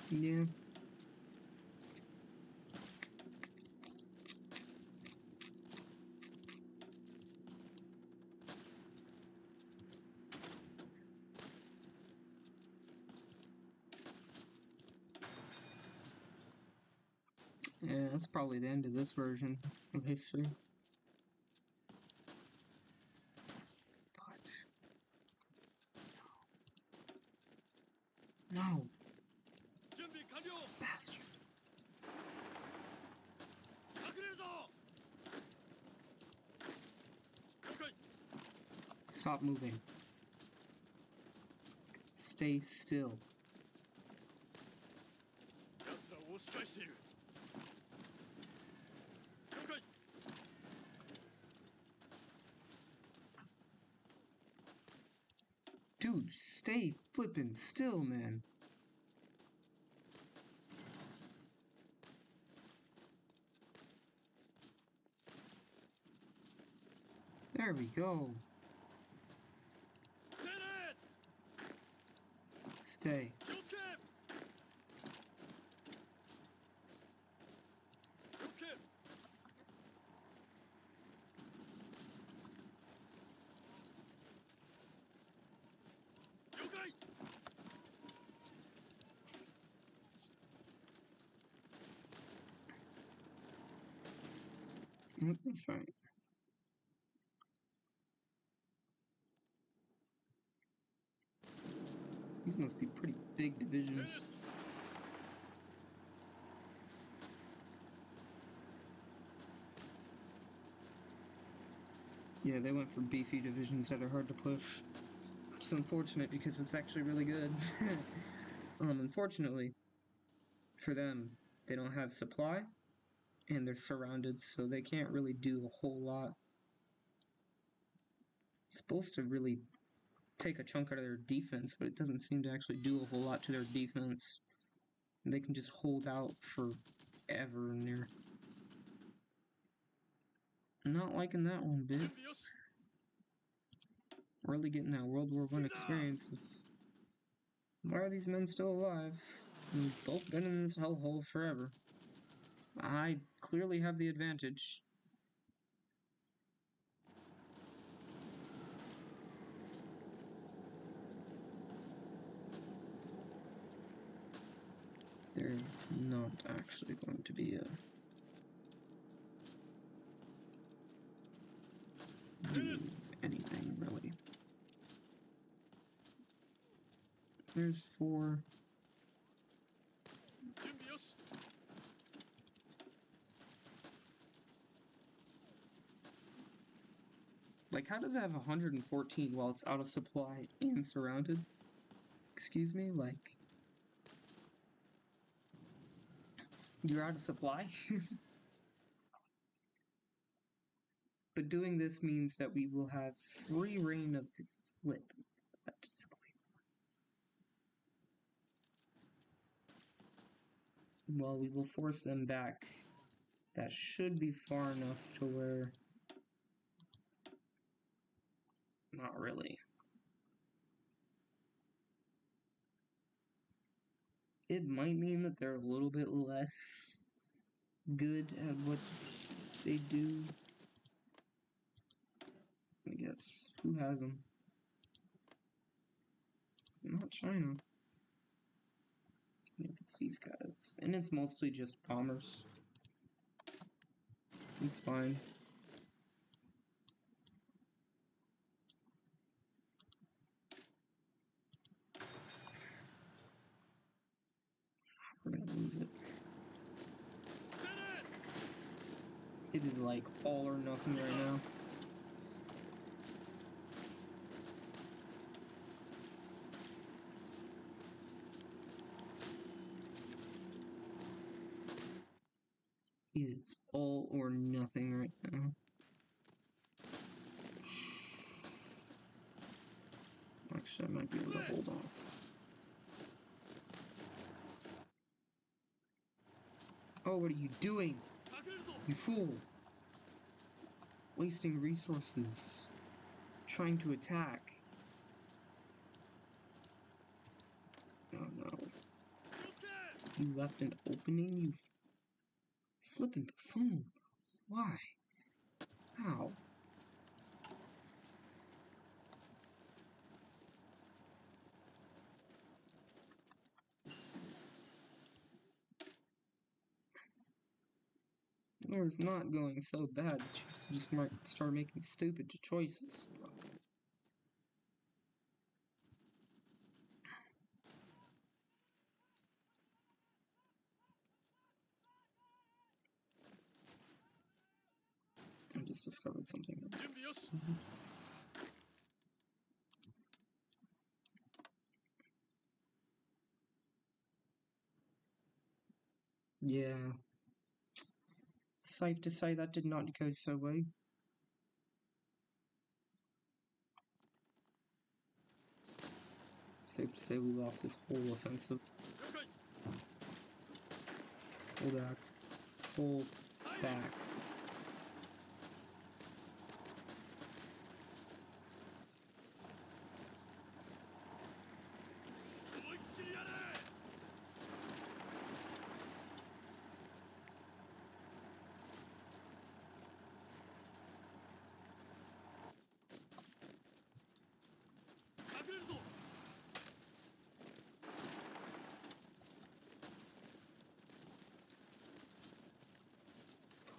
Yeah. Yeah, that's probably the end of this version of history. No. Bastard. Stop moving. Stay still. Dude, stay flippin' still, man. There we go. Stay. That's right. These must be pretty big divisions. Yeah, they went for beefy divisions that are hard to push. It's unfortunate because it's actually really good. Unfortunately for them, they don't have supply and they're surrounded, so they can't really do a whole lot. It's supposed to really take a chunk out of their defense, but it doesn't seem to actually do a whole lot to their defense. They can just hold out forever in there. I'm not liking that one bit. Really getting that World War I experience of why are these men still alive? We've both been in this hellhole forever. I clearly have the advantage. They're not actually going to be do anything really. There's 4. Like, how does it have 114 while it's out of supply and surrounded? Excuse me, like, you're out of supply? But doing this means that we will have free reign of the flip. Well, we will force them back. That should be far enough to where... Not really. It might mean that they're a little bit less good at what they do. I guess. Who has them? Not China. If it's these guys. And it's mostly just bombers. It's fine. We're gonna lose it. It is like all or nothing right now. It is all or nothing right now. Actually, I might be able to hold off. Oh, what are you doing? You fool! Wasting resources. Trying to attack. Oh no. You left an opening, you flippin' buffoon. Why? How? Or it's not going so bad that you just might start making stupid choices. I just discovered something else. Yeah. Safe to say that did not go so well. Safe to say we lost this whole offensive. Pull back. Pull back.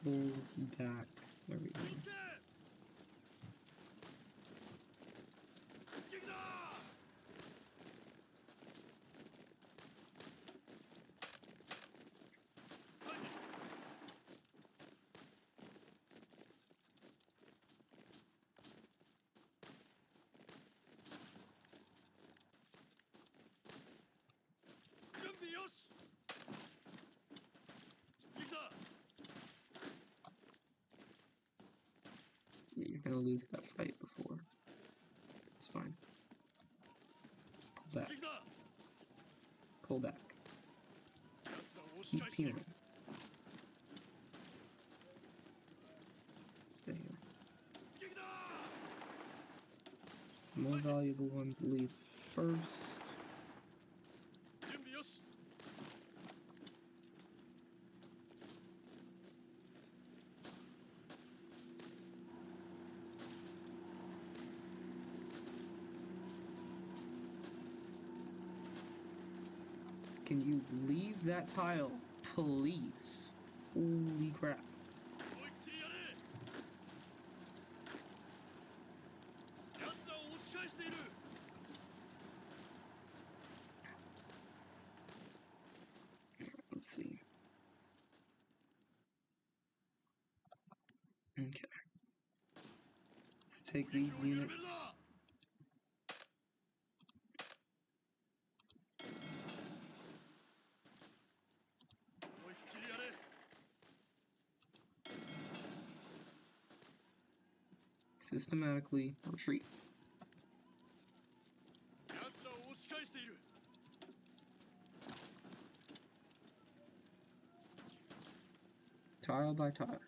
Pull back. There we go. Yeah, you're gonna lose that fight before. It's fine. Pull back. Pull back. Keep peeling. Stay here. More valuable ones leave first. Can you leave that tile, please? Holy crap. Let's see. Okay. Let's take these units. Systematically retreat. Tile by tile.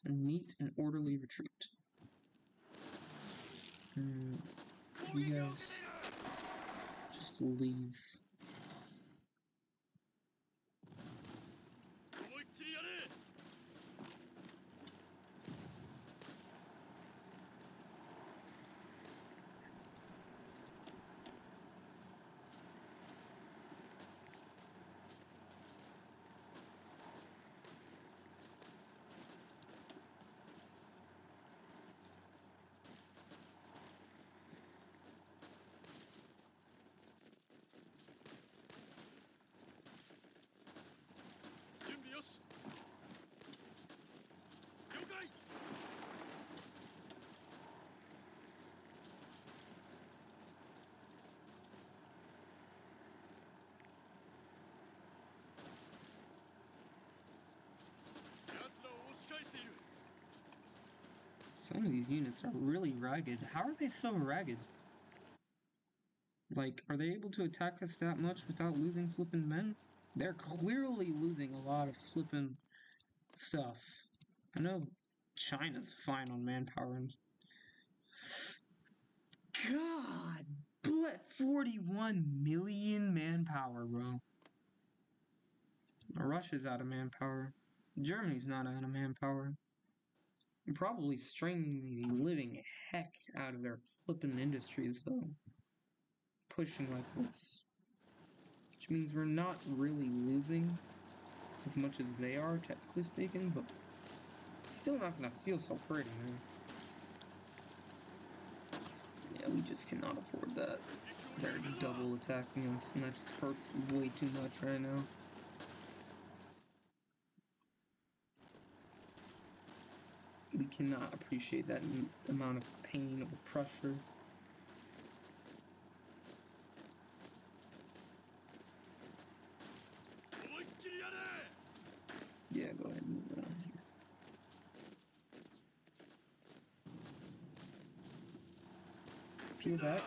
A neat and orderly retreat. You guys just leave. Some of these units are really ragged. How are they so ragged? Like, are they able to attack us that much without losing flippin' men? They're clearly losing a lot of flippin' stuff. I know China's fine on manpower. God, 41 million manpower, bro. Russia's out of manpower. Germany's not out of manpower. I'm probably straining the living heck out of their flippin' industries, though. Pushing like this. Which means we're not really losing as much as they are, technically speaking, but it's still not gonna feel so pretty, man. Yeah, we just cannot afford that. They're double attacking us, and that just hurts way too much right now. We cannot appreciate that amount of pain or pressure. Yeah, go ahead and move it on here. Peel back.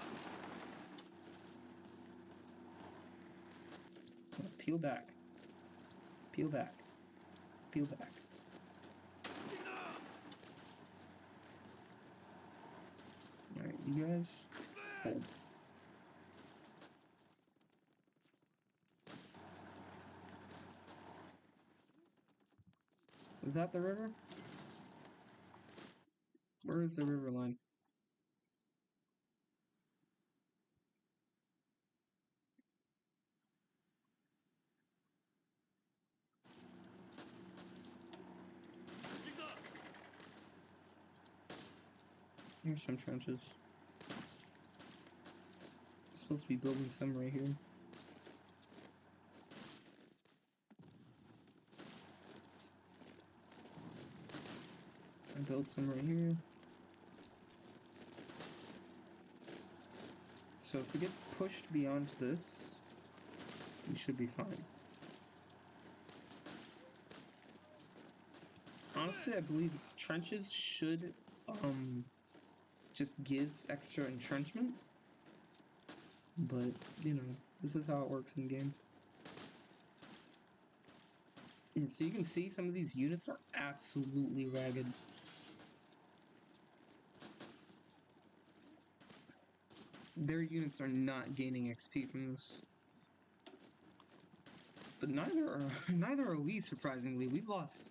Peel back. Peel back. Peel back. Alright, you guys hold. Is that the river? Where is the river line? Here's some trenches. I'm supposed to be building some right here. build some right here. So if we get pushed beyond this, we should be fine. Honestly, I believe trenches should just give extra entrenchment. But, you know, this is how it works in the game. And so you can see some of these units are absolutely ragged. Their units are not gaining XP from this. But neither are we, surprisingly. We've lost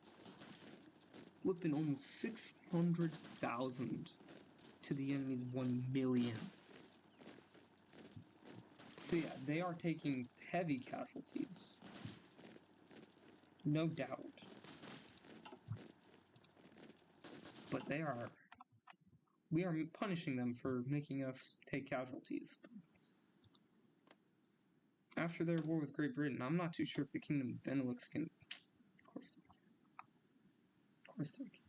flipping almost 600,000 to the enemy's 1 million. So yeah, they are taking heavy casualties. No doubt. But we are punishing them for making us take casualties. After their war with Great Britain, I'm not too sure if the Kingdom of Benelux can... Of course they can. Of course they can.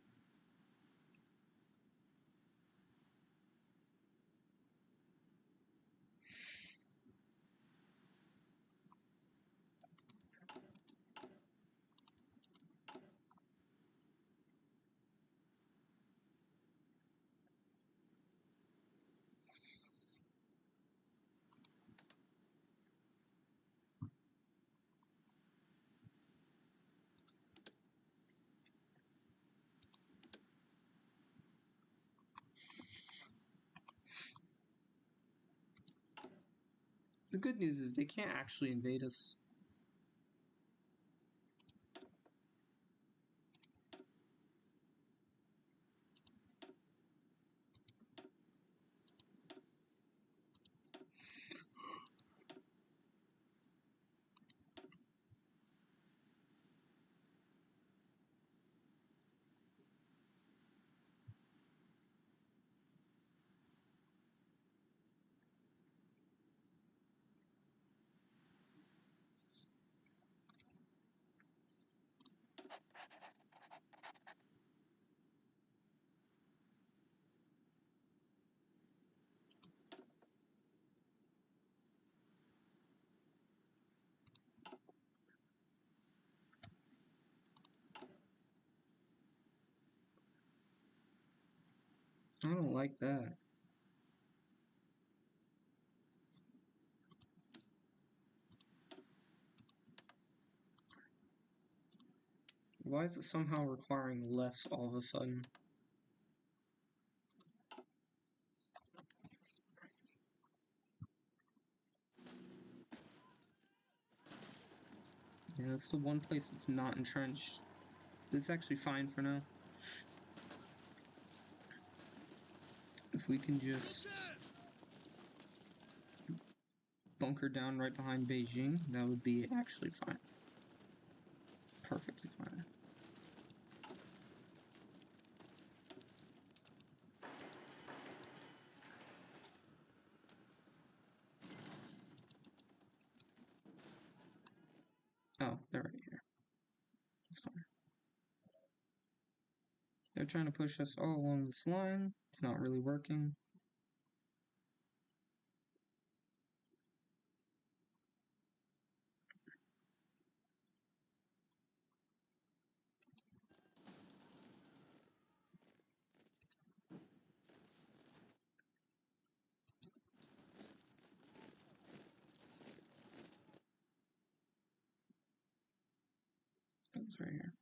The good news is they can't actually invade us. I don't like that. Why is it somehow requiring less all of a sudden? Yeah, that's the one place that's not entrenched. It's actually fine for now. If we can just bunker down right behind Beijing, that would be actually fine. Perfectly fine. Oh, they're right here. That's fine. They're trying to push us all along this line. It's not really working. It's right here.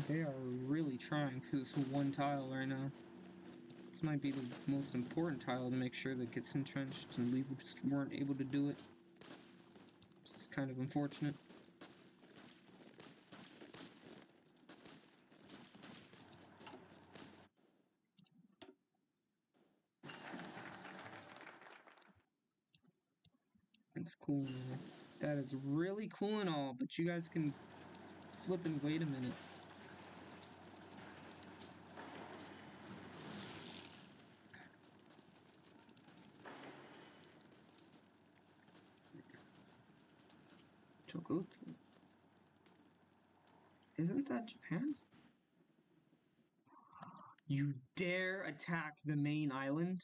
They are really trying for this one tile right now. This might be the most important tile to make sure that gets entrenched, and we just weren't able to do it. This is kind of unfortunate. It's cool and all. That is really cool and all, but you guys can flip and wait a minute. Chogotsu. Isn't that Japan? You dare attack the main island?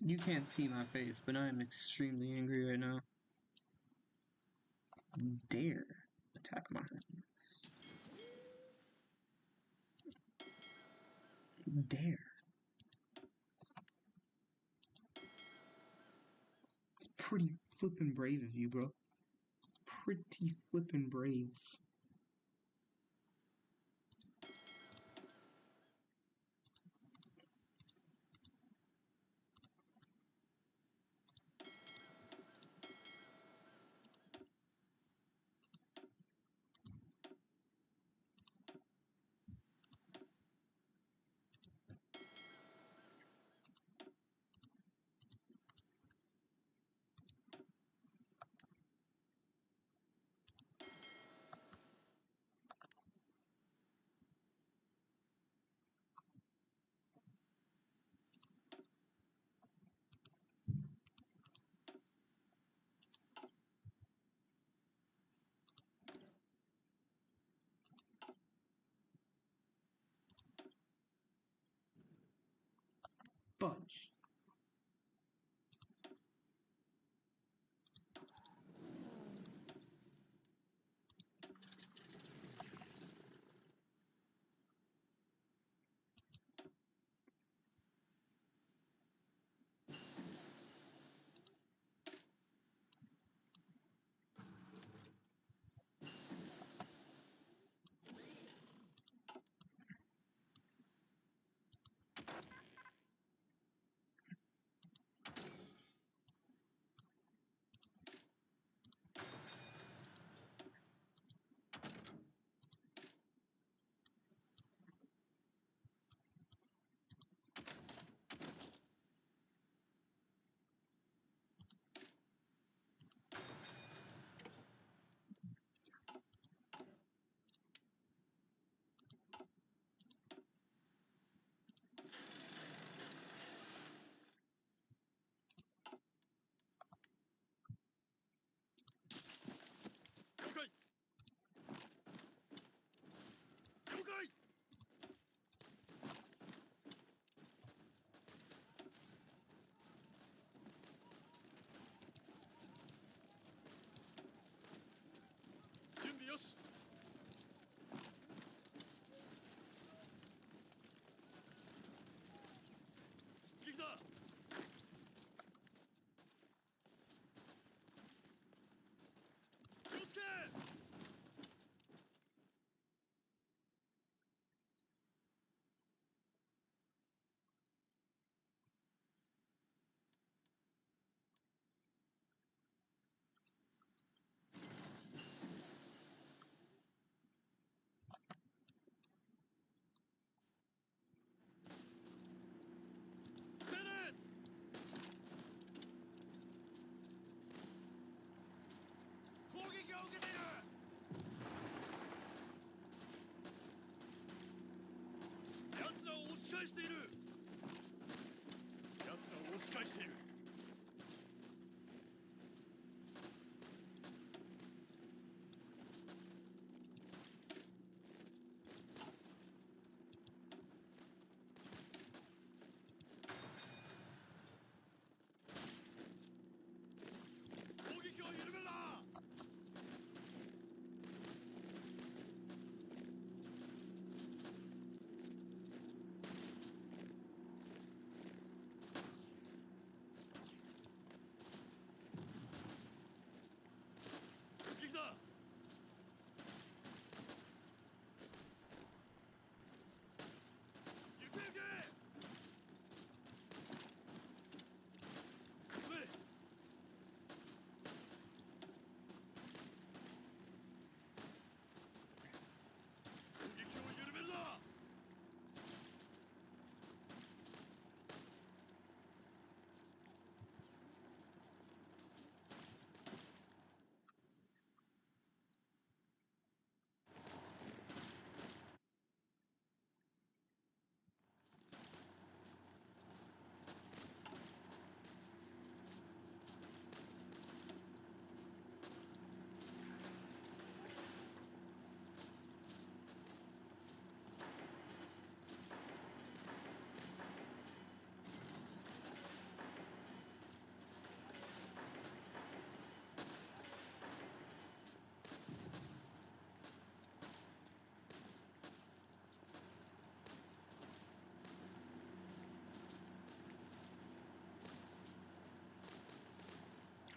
You can't see my face, but I am extremely angry right now. Dare attack my friends. Dare. It's pretty flippin' brave of you, bro. Pretty flippin' brave. Bunch. 仕返している。攻撃を緩めるな。撃だ。行け行け。進め。攻撃を緩めるな。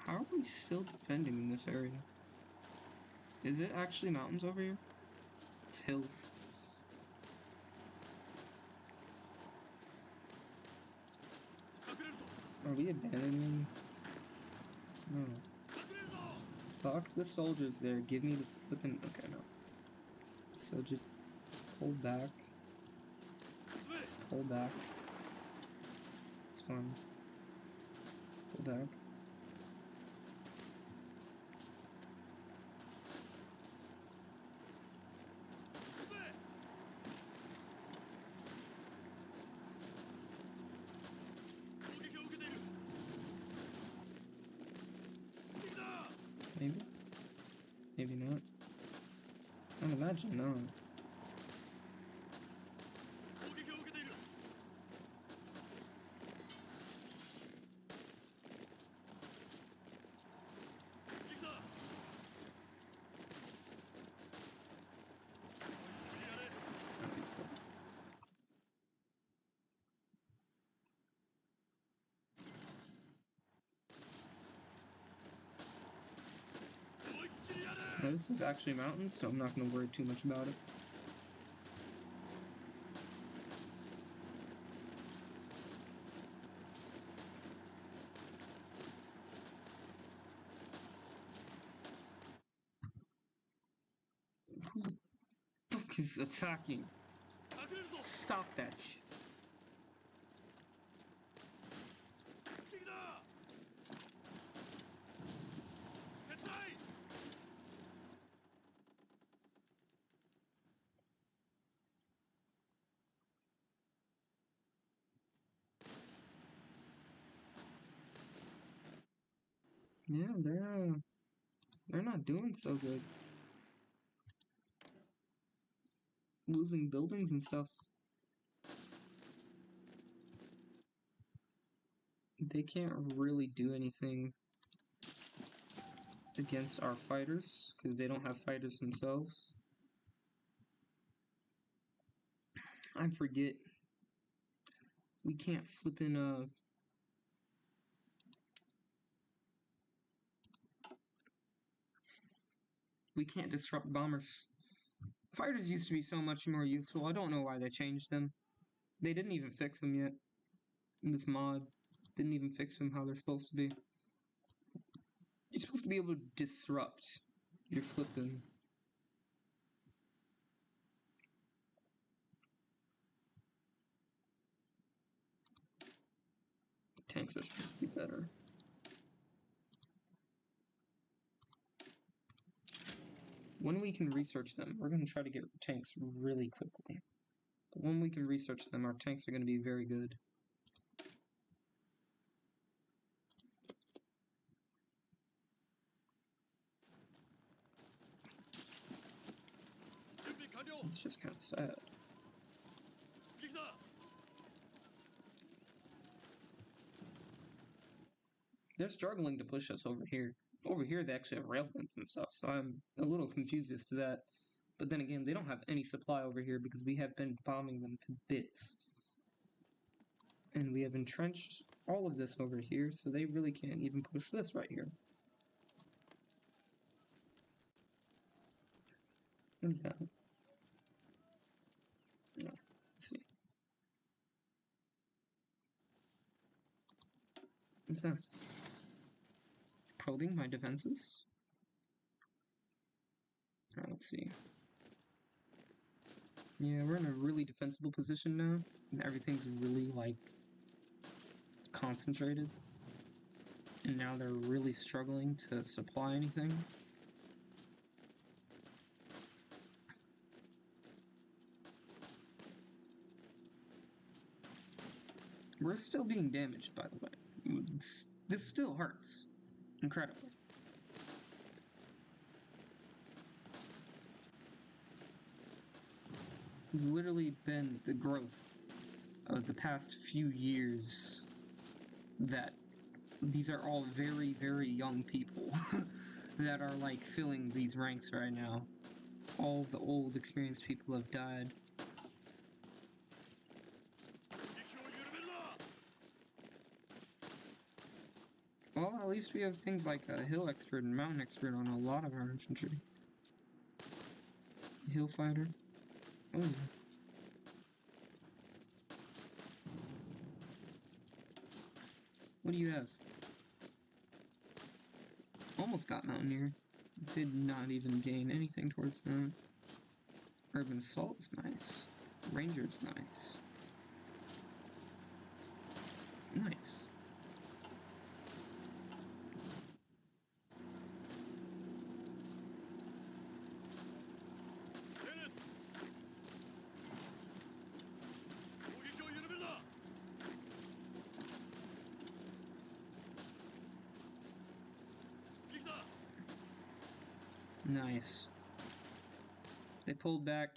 How are we still defending in this area? Is it actually mountains over here? It's hills. Are we abandoning? No. Fuck the soldiers there. Give me the flippin'. Okay, no. So just pull back. Pull back. It's fine. Pull back. Maybe? Maybe not. I'd imagine not. Now this is actually mountains, so I'm not going to worry too much about it. Who the fuck is attacking? Stop that shit. Yeah, they're not doing so good. Losing buildings and stuff. They can't really do anything against our fighters because they don't have fighters themselves. I forget. We can't flip in we can't disrupt bombers. Fighters used to be so much more useful. I don't know why they changed them. They didn't even fix them yet. This mod didn't even fix them how they're supposed to be. You're supposed to be able to disrupt your flipping. Tanks are supposed to be better. When we can research them, we're going to try to get tanks really quickly. But when we can research them, our tanks are going to be very good. It's just kind of sad. 出撃だ They're struggling to push us over here. Over here, they actually have railguns and stuff, so I'm a little confused as to that. But then again, they don't have any supply over here because we have been bombing them to bits. And we have entrenched all of this over here, so they really can't even push this right here. What is that? No, let's see. What's that? Probing my defenses? Let's see. Yeah, we're in a really defensible position now, and everything's really, like, concentrated. And now they're really struggling to supply anything. We're still being damaged, by the way. This still hurts. Incredibly. It's literally been the growth of the past few years that these are all very, very young people that are, like, filling these ranks right now. All the old, experienced people have died. 撃を緩めるな Well, at least we have things like a hill expert and mountain expert on a lot of our infantry. Hill fighter. Oh yeah. What do you have? Almost got Mountaineer. Did not even gain anything towards that. Urban Assault is nice. Ranger's nice. Nice. Nice. They pulled back.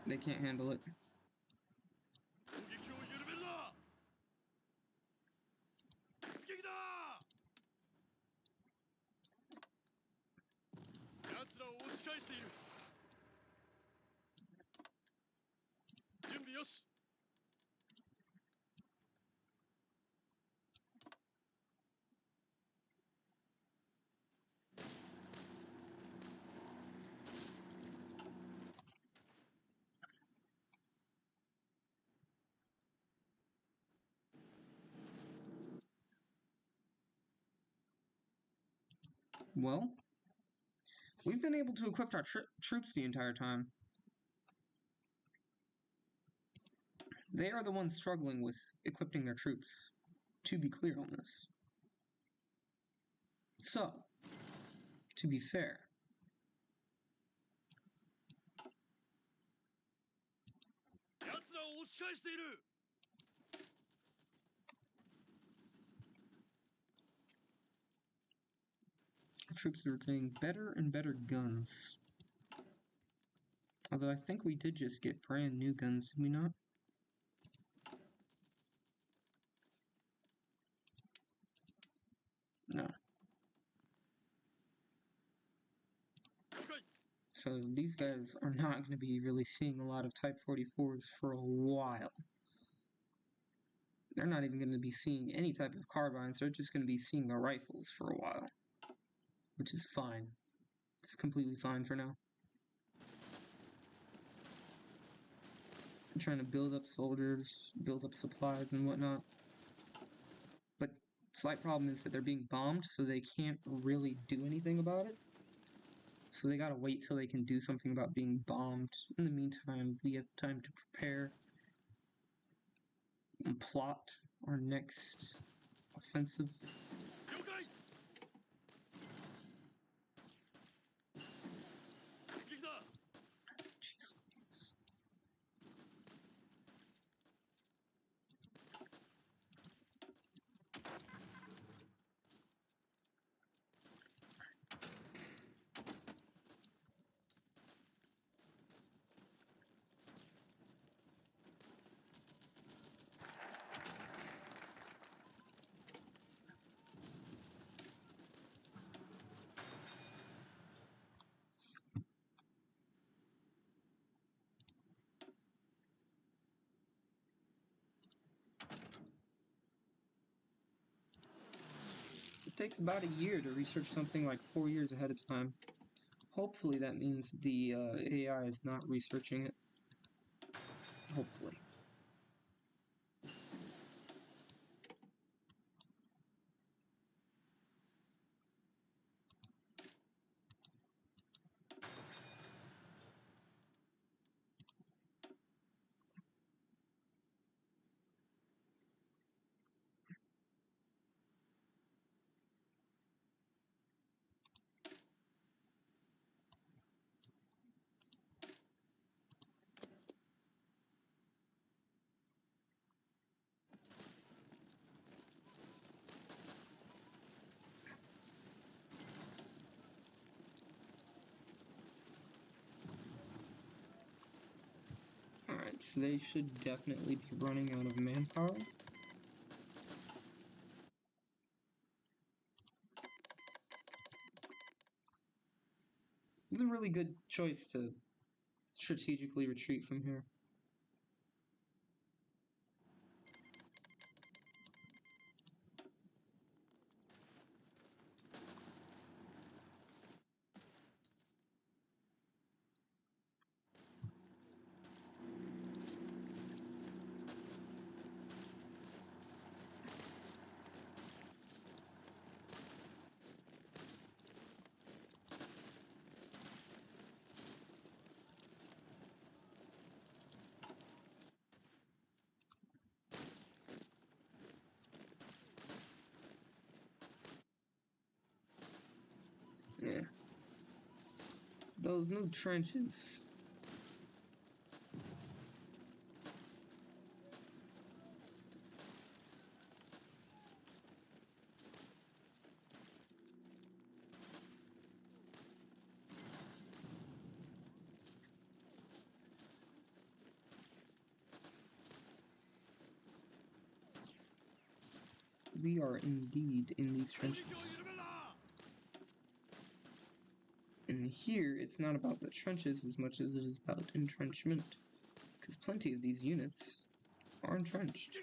They can't handle it. Well, we've been able to equip our troops the entire time. They are the ones struggling with equipping their troops, to be clear on this. So, to be fair, troops are getting better and better guns. Although I think we did just get brand new guns, did we not? No. So these guys are not going to be really seeing a lot of Type 44s for a while. They're not even going to be seeing any type of carbines, they're just going to be seeing the rifles for a while. Which is fine. It's completely fine for now. I'm trying to build up soldiers, build up supplies and whatnot. But slight problem is that they're being bombed, so they can't really do anything about it. So they gotta wait till they can do something about being bombed. In the meantime, we have time to prepare and plot our next offensive. takes about a year to research something like 4 years ahead of time. Hopefully that means the AI is not researching it. Hopefully. Alright, so they should definitely be running out of manpower. It's a really good choice to strategically retreat from here. Yeah. Those new trenches. We are indeed in these trenches. And here, it's not about the trenches as much as it is about entrenchment. Because plenty of these units are entrenched.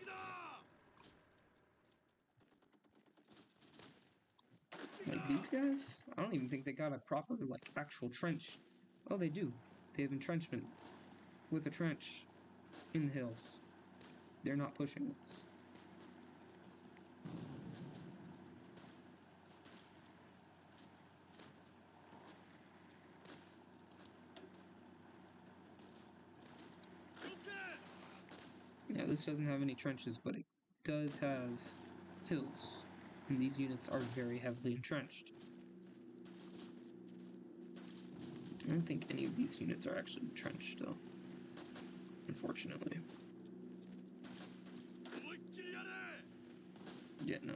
Like these guys, I don't even think they got a proper, like, actual trench. Oh, they do. They have entrenchment with a trench in the hills. They're not pushing this. Yeah, this doesn't have any trenches, but it does have hills. And these units are very heavily entrenched. I don't think any of these units are actually entrenched, though. Unfortunately. Yeah, no.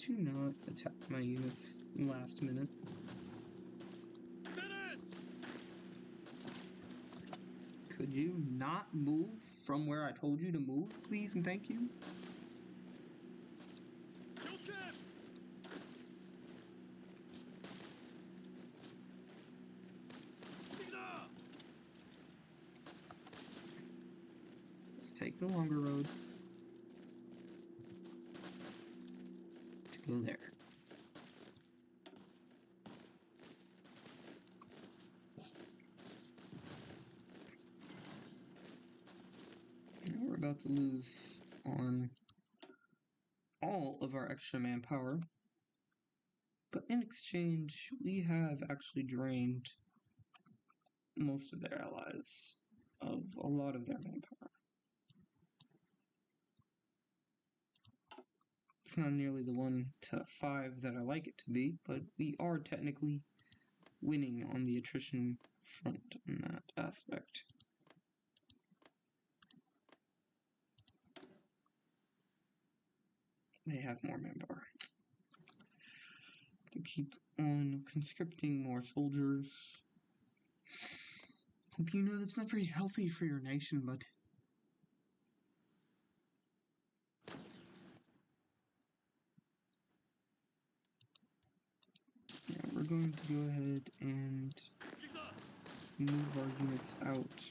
Do not attack my units last minute. Could you not move from where I told you to move, please and thank you? Let's take the longer road to go there. Now we're about to lose on all of our extra manpower, but in exchange, we have actually drained most of their allies of a lot of their manpower. It's not nearly the 1-5 that I like it to be, but we are technically winning on the attrition front in that aspect. They have more manpower. To keep on conscripting more soldiers. Hope you know that's not very healthy for your nation, but... Yeah, we're going to go ahead and move our units out.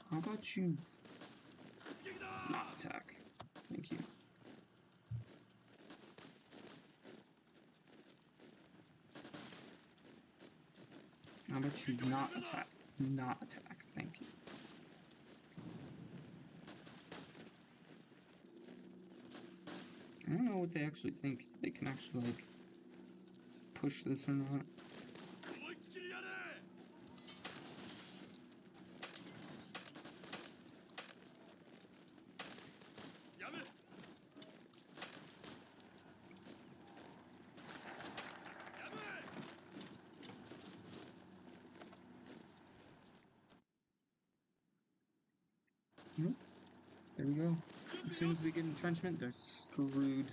How about you not attack? Thank you. How about you not attack? Not attack. Thank you. I don't know what they actually think, if they can actually, like, push this or not. Nope. There we go. As soon as we get entrenchment, they're screwed.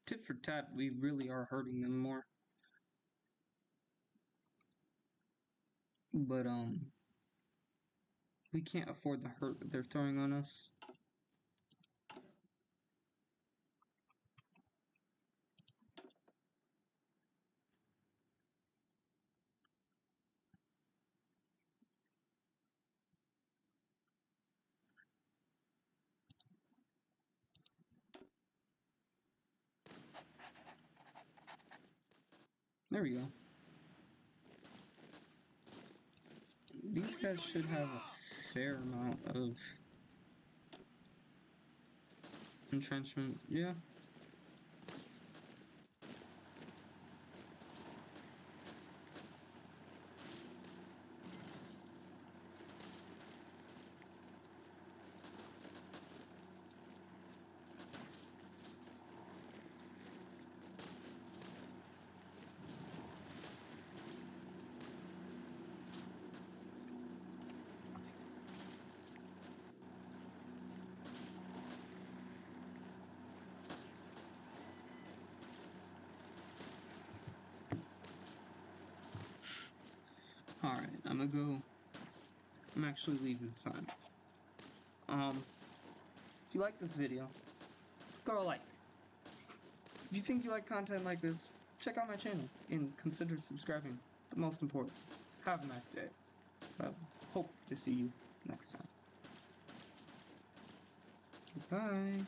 Tit for tat, we really are hurting them more. But, we can't afford the hurt that they're throwing on us. There we go. These guys should have a fair amount of entrenchment. Yeah. Alright, I'm gonna go. I'm actually leaving this time. If you like this video, throw a like. If you think you like content like this, check out my channel and consider subscribing. But most important, have a nice day. I hope to see you next time. Goodbye.